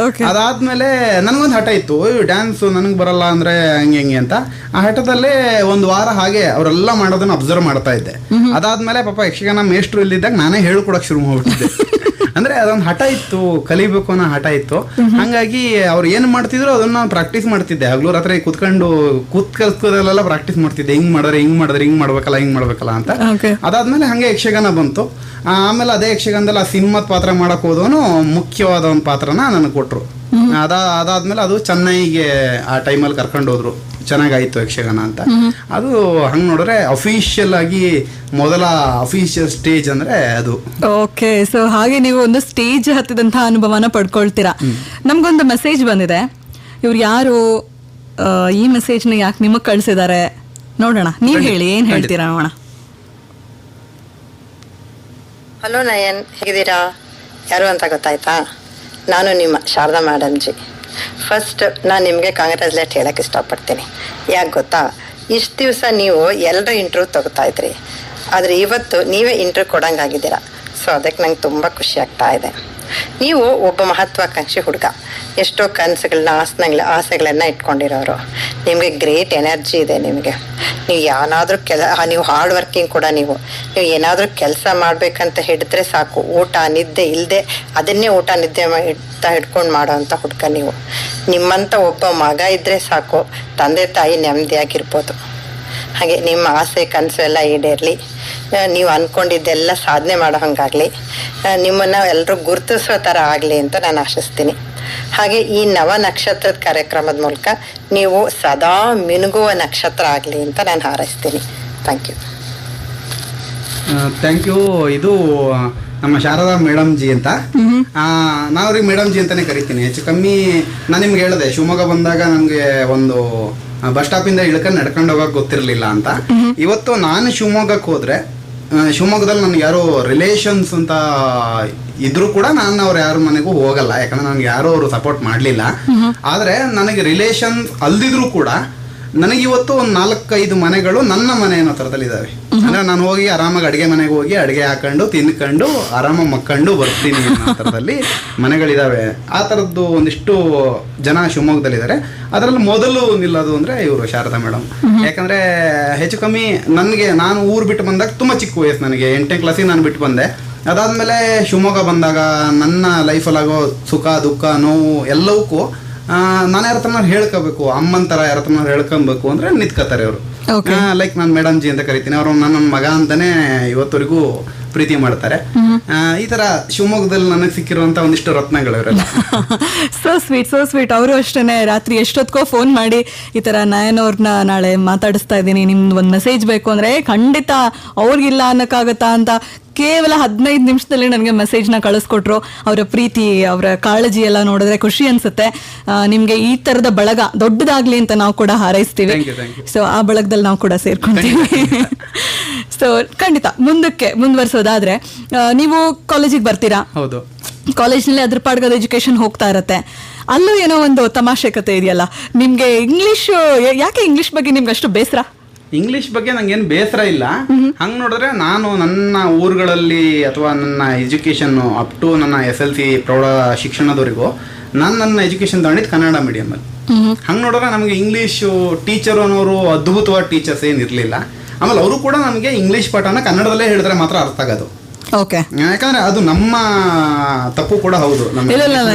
ಅದಾದ್ಮೇಲೆ ನನ್ಗೊಂದು ಹಠ ಇತ್ತು, ಡ್ಯಾನ್ಸ್ ನನಗ್ ಬರಲ್ಲ ಅಂದ್ರೆ ಹಂಗೆ ಅಂತ. ಆ ಹಠದಲ್ಲೇ ಒಂದು ವಾರ ಹಾಗೆ ಅವರೆಲ್ಲ ಮಾಡೋದನ್ನ ಅಬ್ಸರ್ವ್ ಮಾಡ್ತಾ ಇದ್ದೆ. ಅದಾದ್ಮೇಲೆ ಪಾಪ ಯಕ್ಷಗಾನ ಮೇಷ್ಟ್ರು ಇಲ್ಲಿದ್ದಾಗ ನಾನೇ ಹೇಳ್ಕೊಡಕ್ ಶುರು ಮಾಡ್ಬಿಟ್ಟಿದ್ದೆ. ಅಂದ್ರೆ ಅದೊಂದು ಹಠ ಇತ್ತು, ಕಲಿಬೇಕು ಅನ್ನೋ ಹಠ ಇತ್ತು. ಹಂಗಾಗಿ ಅವ್ರು ಏನ್ ಮಾಡ್ತಿದ್ರು ಅದನ್ನ ಪ್ರಾಕ್ಟೀಸ್ ಮಾಡ್ತಿದ್ದೆ. ಹಗಲು ರಾತ್ರಿ ಕೂತ್ಕಲ್ಸೋದೆಲ್ಲ ಪ್ರಾಕ್ಟೀಸ್ ಮಾಡ್ತಿದ್ದೆ. ಹಿಂಗ್ ಮಾಡ್ಬೇಕಲ್ಲ ಅಂತ. ಅದಾದ್ಮೇಲೆ ಹಂಗೆ ಯಕ್ಷಗಾನ ಬಂತು. ಆಮೇಲೆ ಅದೇ ಯಕ್ಷಗಾನದಲ್ಲಿ ಆ ಸಿಂಹದ ಪಾತ್ರ ಮಾಡಕ್ ಹೋದವನು ಮುಖ್ಯವಾದ ಒಂದು ಪಾತ್ರನ ನನಗೆ ಕೊಟ್ರು. ಅದಾದ್ಮೇಲೆ ಅದು ಚೆನ್ನೈಗೆ ಆ ಟೈಮಲ್ಲಿ ಕರ್ಕೊಂಡು ಹೋದ್ರು. ಚೆನ್ನಾಗಾಯ್ತು ಯಕ್ಷಗಾನ ಅಂತ. ಅದು ಹಂಗ್ ನೋಡಿದ್ರೆ ಅಫಿಷಿಯಲ್ ಆಗಿ ಮೊದಲ ಅಫಿಷಿಯಲ್ ಸ್ಟೇಜ್ ಅಂದ್ರೆ ಅದು. ಓಕೆ, ಸೊ ಹಾಗೆ ನೀವು ಒಂದು ಸ್ಟೇಜ್ ಹತ್ತಿದಂತಹ ಅನುಭವನ ಪಡ್ಕೊಳ್ತೀರಾ. ನಮ್ಗೊಂದು ಮೆಸೇಜ್ ಬಂದಿದೆ. ಇವ್ರು ಯಾರು, ಈ ಮೆಸೇಜ್ನ ಯಾಕೆ ನಿಮಗ್ ಕಳ್ಸಿದ್ದಾರೆ ನೋಡೋಣ. ನೀವ್ ಹೇಳಿ, ಏನ್ ಹೇಳ್ತೀರಾ ನೋಡೋಣ. ಹಲೋ ನಯನ್, ಹೇಗಿದ್ದೀರಾ? ಯಾರು ಅಂತ ಗೊತ್ತಾಯ್ತಾ? ನಾನು ನಿಮ್ಮ ಶಾರದಾ ಮೇಡಮ್ ಜಿ. ಫಸ್ಟ್ ನಾನು ನಿಮಗೆ ಕಾಂಗ್ರ್ಯಾಚುಲೇಟ್ ಹೇಳಕ್ಕೆ ಇಷ್ಟಪಡ್ತೀನಿ. ಯಾಕೆ ಗೊತ್ತಾ, ಇಷ್ಟು ದಿವಸ ನೀವು ಎಲ್ಲರ ಇಂಟರ್ವ್ಯೂ ತಗೋತಾ ಇದ್ರಿ. ಆದರೆ ಇವತ್ತು ನೀವೇ ಇಂಟರ್ವ್ಯೂ ಕೊಡೋಂಗಾಗಿದ್ದೀರಾ. ಸೊ ಅದಕ್ಕೆ ನಂಗೆ ತುಂಬ ಖುಷಿ ಆಗ್ತಾ ಇದೆ. ನೀವು ಒಬ್ಬ ಮಹತ್ವಾಕಾಂಕ್ಷಿ ಹುಡುಗ, ಎಷ್ಟೋ ಕನಸುಗಳನ್ನ ಆಸೆಗಳನ್ನು ಇಟ್ಕೊಂಡಿರೋರು. ನಿಮಗೆ ಗ್ರೇಟ್ ಎನರ್ಜಿ ಇದೆ. ನಿಮಗೆ ನೀವು ಏನಾದರೂ ನೀವು ಹಾರ್ಡ್ ವರ್ಕಿಂಗ್ ಕೂಡ. ನೀವು ಏನಾದರೂ ಕೆಲಸ ಮಾಡಬೇಕಂತ ಹಿಡಿದ್ರೆ ಸಾಕು, ಊಟ ನಿದ್ದೆ ಇಲ್ಲದೆ ಅದನ್ನೇ ಊಟ ನಿದ್ದೆ ಹಿಡ್ಕೊಂಡು ಮಾಡೋ ಅಂಥ ಹುಡುಗ ನೀವು. ನಿಮ್ಮಂಥ ಒಬ್ಬ ಮಗ ಇದ್ದರೆ ಸಾಕು, ತಂದೆ ತಾಯಿ ನೆಮ್ಮದಿಯಾಗಿರ್ಬೋದು. ಹಾಗೆ ನಿಮ್ಮ ಆಸೆ ಕನಸು ಎಲ್ಲ ಈಡೇರಲಿ, ನೀವು ಅಂದ್ಕೊಂಡಿದ್ದೆಲ್ಲ ಸಾಧನೆ ಮಾಡೋ ಹಂಗಾಗಲಿ, ನಿಮ್ಮನ್ನು ಎಲ್ಲರೂ ಗುರುತಿಸೋ ಥರ ಆಗಲಿ ಅಂತ ನಾನು ಆಶಿಸ್ತೀನಿ. ಹಾಗೆ ಈ ನವ ನಕ್ಷತ್ರದ ಕಾರ್ಯಕ್ರಮದ ಮೂಲಕ ನೀವು ಸದಾ ಮಿನುಗುವ ನಕ್ಷತ್ರ ಆಗಲಿ ಅಂತ ನಾನು ಹಾರೈಸ್ತೀನಿ. Thank you. Thank you. ಇದು ನಮ್ಮ ಶಾರದಾ ಮೇಡಮ್ ಜಿ ಅಂತ, ನಾವ್ರಿಗೆ ಮೇಡಮ್ ಜಿ ಅಂತಾನೆ ಕರಿತೀನಿ. ಹೆಚ್ಚು ಕಮ್ಮಿ ನಾನು ನಿಮ್ಗೆ ಹೇಳಿದೆ, ಶಿವಮೊಗ್ಗ ಬಂದಾಗ ನನಗೆ ಒಂದು ಬಸ್ ಸ್ಟಾಪಿಂದ ಇಳ್ಕೊಂಡು ನಡ್ಕೊಂಡು ಹೋಗಕ್ಕೆ ಗೊತ್ತಿರಲಿಲ್ಲ ಅಂತ. ಇವತ್ತು ನಾನು ಶಿವಮೊಗ್ಗಕ್ಕೆ ಹೋದ್ರೆ, ಶಿವಮೊಗ್ಗದಲ್ಲಿ ನನಗೆ ಯಾರೋ ರಿಲೇಷನ್ಸ್ ಅಂತ ಇದ್ರೂ ಕೂಡ ನಾನು ಅವ್ರು ಯಾರ ಮನೆಗೂ ಹೋಗಲ್ಲ, ಯಾಕಂದ್ರೆ ನನಗೆ ಯಾರೋ ಅವರು ಸಪೋರ್ಟ್ ಮಾಡಲಿಲ್ಲ. ಆದರೆ ನನಗೆ ರಿಲೇಷನ್ಸ್ ಅಲ್ದಿದ್ರು ಕೂಡ ನನಗಿವತ್ತು ಒಂದು 4-5 ಮನೆಗಳು ನನ್ನ ಮನೆ ಅನ್ನೋ ಥರದಲ್ಲಿ ಇದ್ದಾವೆ. ಅಂದ್ರೆ ನಾನು ಹೋಗಿ ಆರಾಮಾಗಿ ಅಡುಗೆ ಮನೆಗೆ ಹೋಗಿ ಅಡುಗೆ ಹಾಕೊಂಡು ತಿನ್ಕೊಂಡು ಆರಾಮಾಗಿ ಮಕ್ಕೊಂಡು ಬರ್ತೀನಿ ಅನ್ನೋ ಥರದಲ್ಲಿ ಮನೆಗಳಿದ್ದಾವೆ. ಆ ಥರದ್ದು ಒಂದಿಷ್ಟು ಜನ ಶಿವಮೊಗ್ಗದಲ್ಲಿದ್ದಾರೆ. ಅದರಲ್ಲಿ ಮೊದಲು ನಿಲ್ಲೋದು ಅಂದರೆ ಇವರು ಶಾರದಾ ಮೇಡಮ್. ಯಾಕಂದರೆ ಹೆಚ್ಚು ಕಮ್ಮಿ ನನಗೆ, ನಾನು ಊರು ಬಿಟ್ಟು ಬಂದಾಗ ತುಂಬ ಚಿಕ್ಕ ವಯಸ್ಸು, ನನಗೆ 8ನೇ ಕ್ಲಾಸಿಗೆ ನಾನು ಬಿಟ್ಟು ಬಂದೆ. ಅದಾದಮೇಲೆ ಶಿವಮೊಗ್ಗ ಬಂದಾಗ ನನ್ನ ಲೈಫಲ್ಲಾಗೋ ಸುಖ ದುಃಖ ನೋವು ಎಲ್ಲವಕ್ಕೂ ನಾನು ಯಾರ ಹತ್ರ ಹೇಳ್ಕೋಬೇಕು, ಅಮ್ಮನ ಥರ ಯಾರ ಹತ್ರ ಹೇಳ್ಕೊಬೇಕು ಅಂದರೆ ನಿಂತ್ಕೋತಾರೆ ಅವರು. ಲೈಕ್ ನಾನು ಮೇಡಮ್ ಜಿ ಅಂತ ಕರಿತೀನಿ. ಅವರು ನನ್ನ ಮಗ ಅಂತಾನೆ ಇವತ್ತವರೆಗೂ ಪ್ರೀತಿ ಮಾಡ್ತಾರೆ. ಈ ತರ ಶಿವಮೊಗ್ಗದಲ್ಲಿ ನನಗೆ ಸಿಕ್ಕಿರುವಂತ ಒಂದಿಷ್ಟು ರತ್ನಗಳು ಇವರೆಲ್ಲ. So sweet. ಅವರು ಅಷ್ಟೇನೆ ರಾತ್ರಿ ಎಷ್ಟೊತ್ಕೋ ಫೋನ್ ಮಾಡಿ ಈ ತರ ನಯನ್ ಅವ್ರನ್ನ ನಾಳೆ ಮಾತಾಡಿಸ್ತಾ ಇದ್ದೀನಿ, ನಿಮ್ದು ಒಂದು ಮೆಸೇಜ್ ಬೇಕು ಅಂದ್ರೆ ಖಂಡಿತ ಅವ್ರಿಗಿಲ್ಲ ಅನ್ನಕ್ಕಾಗತ್ತಾ ಅಂತ ಕೇವಲ 15 ನಿಮಿಷದಲ್ಲಿ ನನಗೆ ಮೆಸೇಜ್ನ ಕಳಿಸ್ಕೊಟ್ರು. ಅವರ ಪ್ರೀತಿ, ಅವರ ಕಾಳಜಿ ಎಲ್ಲ ನೋಡಿದ್ರೆ ಖುಷಿ ಅನ್ಸುತ್ತೆ. ನಿಮ್ಗೆ ಈ ತರದ ಬಳಗ ದೊಡ್ಡದಾಗ್ಲಿ ಅಂತ ನಾವು ಕೂಡ ಹಾರೈಸ್ತೀವಿ. ಸೊ ಆ ಬಳಗದಲ್ಲಿ ನಾವು ಕೂಡ ಸೇರ್ಕೊಂತೀವಿ. ಸೊ ಖಂಡಿತ ಮುಂದುವರಿಸೋದಾದ್ರೆ, ನೀವು ಕಾಲೇಜಿಗೆ ಬರ್ತೀರಾ. ಹೌದು. ಕಾಲೇಜ್ನಲ್ಲಿ ಅದ್ರ ಪಾಡ್ಗದ ಎಜುಕೇಶನ್ ಹೋಗ್ತಾ ಇರತ್ತೆ. ಅಲ್ಲೂ ಏನೋ ಒಂದು ತಮಾಷೆ ಕತೆ ಇದೆಯಲ್ಲ, ನಿಮ್ಗೆ ಯಾಕೆ ಇಂಗ್ಲಿಷ್ ಬಗ್ಗೆ ನಿಮ್ಗೆ ಅಷ್ಟು ಬೇಸರ? ಇಂಗ್ಲಿಷ್ ಬಗ್ಗೆ ನಂಗೇನು ಬೇಸರ ಇಲ್ಲ. ಹಂಗೆ ನೋಡಿದ್ರೆ ನಾನು ನನ್ನ ಊರುಗಳಲ್ಲಿ ಅಥವಾ ನನ್ನ ಎಜುಕೇಷನ್ ಅಪ್ ಟು ನನ್ನ SLC ಪ್ರೌಢ ಶಿಕ್ಷಣದವರೆಗೂ ನನ್ನ ಎಜುಕೇಷನ್ ತಗೊಂಡಿದ್ದು ಕನ್ನಡ ಮೀಡಿಯಮಲ್ಲಿ. ಹಂಗೆ ನೋಡಿದ್ರೆ ನಮಗೆ ಇಂಗ್ಲೀಷು ಟೀಚರ್ ಅನ್ನೋರು ಅದ್ಭುತವಾದ ಟೀಚರ್ಸ್ ಏನಿರಲಿಲ್ಲ. ಆಮೇಲೆ ಅವರು ಕೂಡ ನಮಗೆ ಇಂಗ್ಲೀಷ್ ಪಾಠನ ಕನ್ನಡದಲ್ಲೇ ಹೇಳಿದ್ರೆ ಮಾತ್ರ ಅರ್ಥ ಆಗೋದು. ಓಕೆ, ಯಾಕಂದ್ರೆ ಅದು ನಮ್ಮ ತಪ್ಪು ಕೂಡ ಹೌದು.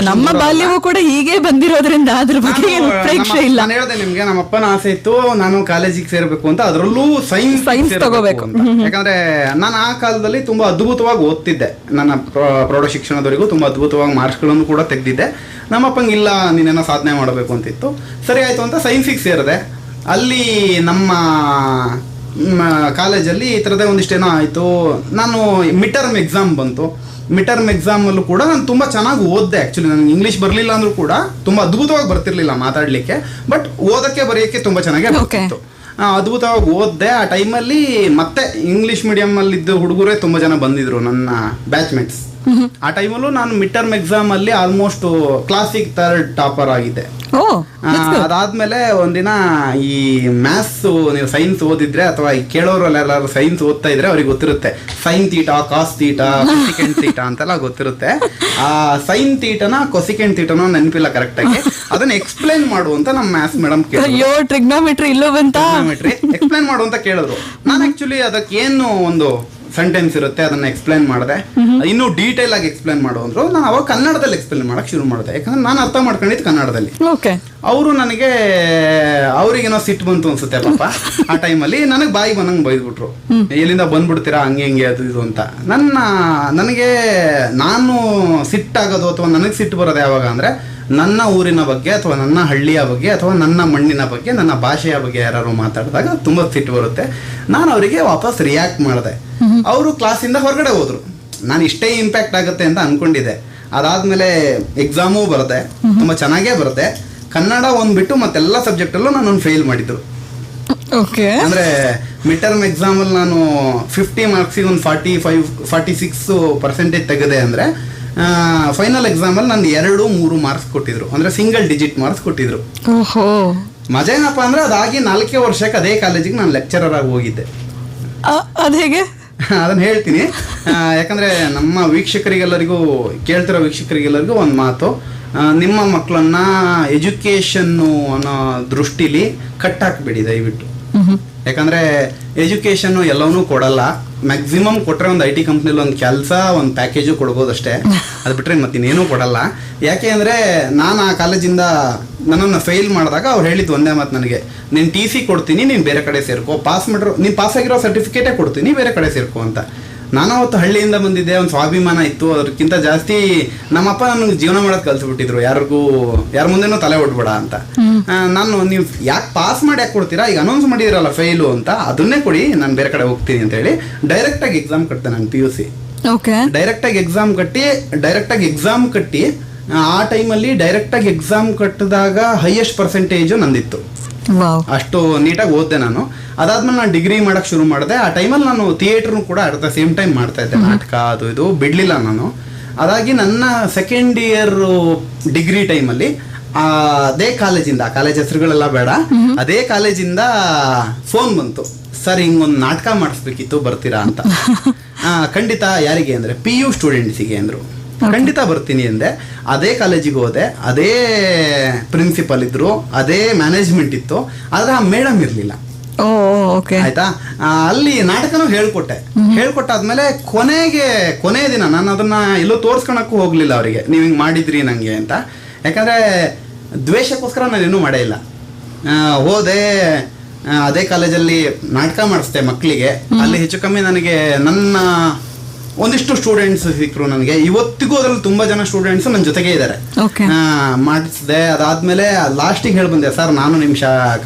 ನಮ್ಮ ಬಾಲ್ಯವೂ ಕೂಡ ಹೀಗೆ ಬಂದಿರೋದ್ರಿಂದ ಅದ್ರ ಬಗ್ಗೆ ಪ್ರೇಕ್ಷೆ ಇಲ್ಲ. ನಾನು ಹೇಳಿದೆ ನಿಮ್ಗೆ, ನಮ್ಮ ಅಪ್ಪನ ಆಸೆ ಇತ್ತು ನಾನು ಕಾಲೇಜಿಗೆ ಸೇರ್ಬೇಕು ಅಂತ, ಅದರಲ್ಲೂ ಸೈನ್ಸ್ ತಗೋಬೇಕು ಅಂತ. ಯಾಕಂದ್ರೆ ನಾನು ಆ ಕಾಲದಲ್ಲಿ ತುಂಬಾ ಅದ್ಭುತವಾಗಿ ಓದ್ತಿದ್ದೆ. ನನ್ನ ಪ್ರೌಢ ಶಿಕ್ಷಣದವರೆಗೂ ತುಂಬಾ ಅದ್ಭುತವಾಗಿ ಮಾರ್ಕ್ಸ್ಗಳನ್ನು ಕೂಡ ತೆಗೆದಿದ್ದೆ. ನಮ್ಮಪ್ಪಂಗೆ ಇಲ್ಲ, ನೀನೇನೋ ಸಾಧನೆ ಮಾಡಬೇಕು ಅಂತಿತ್ತು. ಸರಿ ಆಯ್ತು ಅಂತ ಸೈನ್ಸಿಗೆ ಸೇರಿದೆ. ಅಲ್ಲಿ ನಮ್ಮ ಕಾಲೇಜಲ್ಲಿ ಈ ಥರದೇ ಒಂದಿಷ್ಟೇನೋ ಆಯಿತು. ನಾನು ಮಿಡ್ ಟರ್ಮ್ ಎಕ್ಸಾಮ್ ಬಂತು. ಮಿಡ್ ಟರ್ಮ್ ಎಕ್ಸಾಮಲ್ಲೂ ಕೂಡ ನಾನು ತುಂಬ ಚೆನ್ನಾಗಿ ಓದಿದೆ. ಆ್ಯಕ್ಚುಲಿ ನನಗೆ ಇಂಗ್ಲೀಷ್ ಬರಲಿಲ್ಲ ಅಂದರೂ ಕೂಡ ತುಂಬ ಅದ್ಭುತವಾಗಿ ಬರ್ತಿರ್ಲಿಲ್ಲ ಮಾತಾಡಲಿಕ್ಕೆ, ಬಟ್ ಓದೋಕ್ಕೆ ಬರೆಯೋಕ್ಕೆ ತುಂಬ ಚೆನ್ನಾಗೇ ಬರ್ತಿತ್ತು. ಅದ್ಭುತವಾಗಿ ಓದಿದೆ. ಆ ಟೈಮಲ್ಲಿ ಮತ್ತೆ ಇಂಗ್ಲೀಷ್ ಮೀಡಿಯಮಲ್ಲಿದ್ದ ಹುಡುಗರೇ ತುಂಬ ಜನ ಬಂದಿದ್ರು, ನನ್ನ ಬ್ಯಾಚ್ಮೇಟ್ಸ್. ಆ ಟೈಮಲ್ಲೂ ನಾನು ಮಿಡ್ ಟರ್ಮ್ ಎಕ್ಸಾಮಲ್ಲಿ ಆಲ್ಮೋಸ್ಟ್ ಕ್ಲಾಸಿಗೆ 3rd ಟಾಪರ್ ಆಗಿದ್ದೆ. ಅದಾದ್ಮೇಲೆ ಒಂದಿನ ಈ ಮ್ಯಾಥ್ಸ್, ನೀವು ಸೈನ್ಸ್ ಓದಿದ್ರೆ ಅಥವಾ ಈ ಕೇಳೋರೆಲ್ಲರೂ ಸೈನ್ಸ್ ಓದ್ತಾ ಇದ್ರೆ ಅವ್ರಿಗೆ ಗೊತ್ತಿರುತ್ತೆ, sine theta, cos theta, cosecant theta ಅಂತೆಲ್ಲ ಗೊತ್ತಿರುತ್ತೆ. ಆ ಸೈನ್ ತೀಟನ ಕೊಸಿಕೆಂಟ್ ತೀಟನೋ ನೆನಪಿಲ್ಲ ಕರೆಕ್ಟಾಗಿ, ಅದನ್ನ ಎಕ್ಸ್ಪ್ಲೈನ್ ಮಾಡುವಂತ ನಮ್ಮ ಮ್ಯಾಥ್ಸ್ ಮೇಡಮ್ ಕೇಳಿದ್ರು. ಟ್ರಿಗ್ನೋಮೆಟ್ರಿ ಇಲ್ಲೋ ಬಂತ, ಎಕ್ಸ್ಪ್ಲೈನ್ ಮಾಡುವಂತ ಕೇಳಿದ್ರು. ನಾನು ಆಕ್ಚುಲಿ ಅದಕ್ಕೆ ಏನು ಒಂದು ಸೆಂಟೆನ್ಸ್ ಇರುತ್ತೆ ಅದನ್ನ ಎಕ್ಸ್ಪ್ಲೈನ್ ಮಾಡಿದೆ. ಇನ್ನೂ ಡೀಟೇಲ್ ಆಗಿ ಎಕ್ಸ್ಪ್ಲೈನ್ ಮಾಡು ಅಂದ್ರು. ನಾನು ಅವಾಗ ಕನ್ನಡದಲ್ಲಿ ಎಕ್ಸ್ಪ್ಲೈನ್ ಮಾಡಕ್ ಶುರು ಮಾಡಿದೆ, ಯಾಕಂದ್ರೆ ನಾನು ಅರ್ಥ ಮಾಡ್ಕೊಂಡಿದ್ದು ಕನ್ನಡದಲ್ಲಿ. ಅವರು ನನಗೆ, ಅವ್ರಿಗೇನೋ ಸಿಟ್ಟು ಬಂತು ಅನ್ಸುತ್ತೆ ಪಾಪ. ಆ ಟೈಮಲ್ಲಿ ನನಗೆ ಬಾಯಿ ಬಂದಂಗೆ ಬೈದ್ಬಿಟ್ರು, ಎಲ್ಲಿಂದ ಬಂದ್ಬಿಡ್ತೀರಾ ಹಂಗೆ ಹಿಂಗೆ ಅದು ಇದು ಅಂತ. ನನಗೆ ನಾನು ಸಿಟ್ಟಾಗೋದು ಅಥವಾ ನನಗೆ ಸಿಟ್ಟು ಬರೋದು ಯಾವಾಗ ಅಂದ್ರೆ, ನನ್ನ ಊರಿನ ಬಗ್ಗೆ ಅಥವಾ ನನ್ನ ಹಳ್ಳಿಯ ಬಗ್ಗೆ ಅಥವಾ ನನ್ನ ಮಣ್ಣಿನ ಬಗ್ಗೆ, ನನ್ನ ಭಾಷೆಯ ಬಗ್ಗೆ ಯಾರು ಮಾತಾಡಿದಾಗ ತುಂಬ ಸಿಟ್ಟು ಬರುತ್ತೆ. ನಾನು ಅವರಿಗೆ ವಾಪಸ್ ರಿಯಾಕ್ಟ್ ಮಾಡಿದೆ. ಅವರು ಕ್ಲಾಸಿಂದ ಹೊರಗಡೆ ಹೋದ್ರು. ನಾನು ಇಷ್ಟೇ ಇಂಪ್ಯಾಕ್ಟ್ ಆಗುತ್ತೆ ಅಂತ ಅನ್ಕೊಂಡಿದ್ದೆ. ಅದಾದ್ಮೇಲೆ ಎಕ್ಸಾಮು ಬರುತ್ತೆ, ತುಂಬ ಚೆನ್ನಾಗೇ ಬರುತ್ತೆ. ಕನ್ನಡ ಒಂದ್ಬಿಟ್ಟು ಮತ್ತೆಲ್ಲ ಸಬ್ಜೆಕ್ಟಲ್ಲೂ ನಾನು ಫೇಲ್ ಮಾಡಿದ್ರು. ಅಂದ್ರೆ ಮಿಡ್ ಟರ್ಮ್ ಎಕ್ಸಾಮಲ್ಲಿ ನಾನು 50 ಮಾರ್ಕ್ಸಿಗೆ ಒಂದು 46% ತೆಗೆದೆ. ಅಂದ್ರೆ ಫೈನಲ್ ಎಕ್ಸಾಮಲ್ಲಿ ನಾನು 2-3 ಮಾರ್ಕ್ಸ್ ಕೊಟ್ಟಿದ್ರು, ಅಂದ್ರೆ ಸಿಂಗಲ್ ಡಿಜಿಟ್ ಮಾರ್ಕ್ಸ್ ಕೊಟ್ಟಿದ್ರು. ಮಜಾ ಏನಪ್ಪ ಅಂದ್ರೆ, ಅದಾಗಿ 4 ವರ್ಷಕ್ಕೆ ಅದೇ ಕಾಲೇಜಿಗೆ ನಾನು ಲೆಕ್ಚರರ್ ಆಗಿ ಹೋಗಿದ್ದೆ. ಅದೇಗೆ ಅದನ್ನು ಹೇಳ್ತೀನಿ. ಯಾಕಂದರೆ ನಮ್ಮ ವೀಕ್ಷಕರಿಗೆಲ್ಲರಿಗೂ, ಕೇಳ್ತಿರೋ ವೀಕ್ಷಕರಿಗೆಲ್ಲರಿಗೂ ಒಂದು ಮಾತು, ನಿಮ್ಮ ಮಕ್ಕಳನ್ನ ಎಜುಕೇಷನ್ನು ಅನ್ನೋ ದೃಷ್ಟಿಲಿ ಕಟ್ಟಾಕಬೇಡಿ ದಯವಿಟ್ಟು. ಯಾಕಂದರೆ ಎಜುಕೇಷನ್ನು ಎಲ್ಲವನ್ನೂ ಕೊಡಲ್ಲ. ಮ್ಯಾಕ್ಸಿಮಮ್ ಕೊಟ್ಟರೆ ಒಂದು IT ಕಂಪ್ನಿಲಿ ಒಂದು ಕೆಲಸ, ಒಂದು ಪ್ಯಾಕೇಜು ಕೊಡ್ಬೋದಷ್ಟೇ. ಅದು ಬಿಟ್ಟರೆ ಮತ್ತಿನ್ನೇನೂ ಕೊಡಲ್ಲ. ಯಾಕೆ ಅಂದರೆ ನಾನು ಆ ಕಾಲೇಜಿಂದ ನನ್ನನ್ನು ಫೇಲ್ ಮಾಡಿದಾಗ ಅವ್ರು ಹೇಳಿದ್ದು ಒಂದೇ ಮಾತು ನನಗೆ, ನೀನು TC ಕೊಡ್ತೀನಿ, ನೀನು ಬೇರೆ ಕಡೆ ಸೇರ್ಕೋ, ನೀನು ಪಾಸ್ ಆಗಿರೋ ಸರ್ಟಿಫಿಕೇಟೇ ಕೊಡ್ತೀನಿ, ಬೇರೆ ಕಡೆ ಸೇರ್ಕೋ ಅಂತ. ನಾನು ಅವತ್ತು ಹಳ್ಳಿಯಿಂದ ಬಂದಿದ್ದೆ, ಒಂದು ಸ್ವಾಭಿಮಾನ ಇತ್ತು. ಅದಕ್ಕಿಂತ ಜಾಸ್ತಿ ನಮ್ಮಪ್ಪ ನನಗೆ ಜೀವನ ಮಾಡೋದು ಕಲಿಸ್ಬಿಟ್ಟಿದ್ರು, ಯಾರ ಮುಂದೆನೂ ತಲೆ ಒಡ್ಬೇಡ ಅಂತ. ನೀವು ಯಾಕೆ ಪಾಸ್ ಮಾಡಿ ಯಾಕೆ ಕೊಡ್ತೀರಾ, ಈಗ ಅನೌನ್ಸ್ ಮಾಡಿದಿರಲ್ಲ ಫೇಲು ಅಂತ, ಅದನ್ನೇ ಕೊಡಿ, ನಾನು ಬೇರೆ ಕಡೆ ಹೋಗ್ತೀನಿ ಅಂತ ಹೇಳಿ ಡೈರೆಕ್ಟಾಗಿ ಎಕ್ಸಾಮ್ ಕಟ್ಟಿದೆ ನಾನು PUC. ಡೈರೆಕ್ಟಾಗಿ ಎಕ್ಸಾಮ್ ಕಟ್ಟಿ ಆ ಟೈಮಲ್ಲಿ ಡೈರೆಕ್ಟಾಗಿ ಎಕ್ಸಾಮ್ ಕಟ್ಟಿದಾಗ ಹೈಯೆಸ್ಟ್ ಪರ್ಸೆಂಟೇಜು ನಂದಿತ್ತು. ಅಷ್ಟು ನೀಟಾಗಿ ಓದಿದೆ ನಾನು. ಅದಾದ್ಮೇಲೆ ನಾನು ಡಿಗ್ರಿ ಮಾಡಕ್ ಶುರು ಮಾಡಿದೆ. ಆ ಟೈಮಲ್ಲಿ ನಾನು ಥಿಯೇಟರ್ನು ಕೂಡ ಅಟ್ ದ ಸೇಮ್ ಟೈಮ್ ಮಾಡ್ತಾ ಇದ್ದೆ, ನಾಟಕ ಅದು ಇದು ಬಿಡ್ಲಿಲ್ಲ ನಾನು. ಅದಾಗಿ ನನ್ನ ಸೆಕೆಂಡ್ ಇಯರ್ ಡಿಗ್ರಿ ಟೈಮಲ್ಲಿ ಅದೇ ಕಾಲೇಜಿಂದ, ಕಾಲೇಜ್ ಹೆಸರುಗಳೆಲ್ಲ ಬೇಡ, ಅದೇ ಕಾಲೇಜಿಂದ ಫೋನ್ ಬಂತು, ಸರ್ ಹಿಂಗೊಂದು ನಾಟಕ ಮಾಡಿಸ್ಬೇಕಿತ್ತು, ಬರ್ತೀರಾ ಅಂತ. ಖಂಡಿತ. ಯಾರಿಗೆ ಅಂದರೆ PU ಸ್ಟೂಡೆಂಟ್ಸಿಗೆ ಅಂದರು. ಖಂಡಿತ ಬರ್ತೀನಿ ಅಂದೆ. ಅದೇ ಕಾಲೇಜಿಗೆ ಹೋದೆ, ಅದೇ ಪ್ರಿನ್ಸಿಪಲ್ ಇದ್ರು, ಅದೇ ಮ್ಯಾನೇಜ್ಮೆಂಟ್ ಇತ್ತು, ಆದ್ರೆ ಆ ಮೇಡಮ್ ಇರಲಿಲ್ಲ. ಆಯ್ತಾ. ಅಲ್ಲಿ ನಾಟಕನೂ ಹೇಳ್ಕೊಟ್ಟಾದ್ಮೇಲೆ ಕೊನೆಯ ದಿನ ನಾನು ಅದನ್ನ ಎಲ್ಲೋ ತೋರ್ಸ್ಕೊಳಕ್ಕೂ ಹೋಗ್ಲಿಲ್ಲ ಅವರಿಗೆ, ನೀವು ಹಿಂಗೆ ಮಾಡಿದ್ರಿ ನಂಗೆ ಅಂತ. ಯಾಕಂದ್ರೆ ದ್ವೇಷಕ್ಕೋಸ್ಕರ ನಾನು ಏನೂ ಮಾಡೇ ಇಲ್ಲ. ಹೋದೆ, ಅದೇ ಕಾಲೇಜಲ್ಲಿ ನಾಟಕ ಮಾಡಿಸ್ದೆ ಮಕ್ಕಳಿಗೆ. ಅಲ್ಲಿ ಹೆಚ್ಚು ಕಮ್ಮಿ ನನಗೆ ನನ್ನ ಒಂದಿಷ್ಟು ಸ್ಟೂಡೆಂಟ್ಸ್ ಸಿಕ್ಕರು ನನಗೆ. ಇವತ್ತಿಗೂ ಅದ್ರಲ್ಲಿ ತುಂಬಾ ಜನ ಸ್ಟೂಡೆಂಟ್ಸ್ ನನ್ನ ಜೊತೆಗೆ ಇದ್ದಾರೆ. ಮಾಡಿಸಿದೆ. ಅದಾದ್ಮೇಲೆ ಲಾಸ್ಟಿಗೆ ಹೇಳಿ ಬಂದೆ, ಸರ್ ನಾನು ನಿಮ್ಮ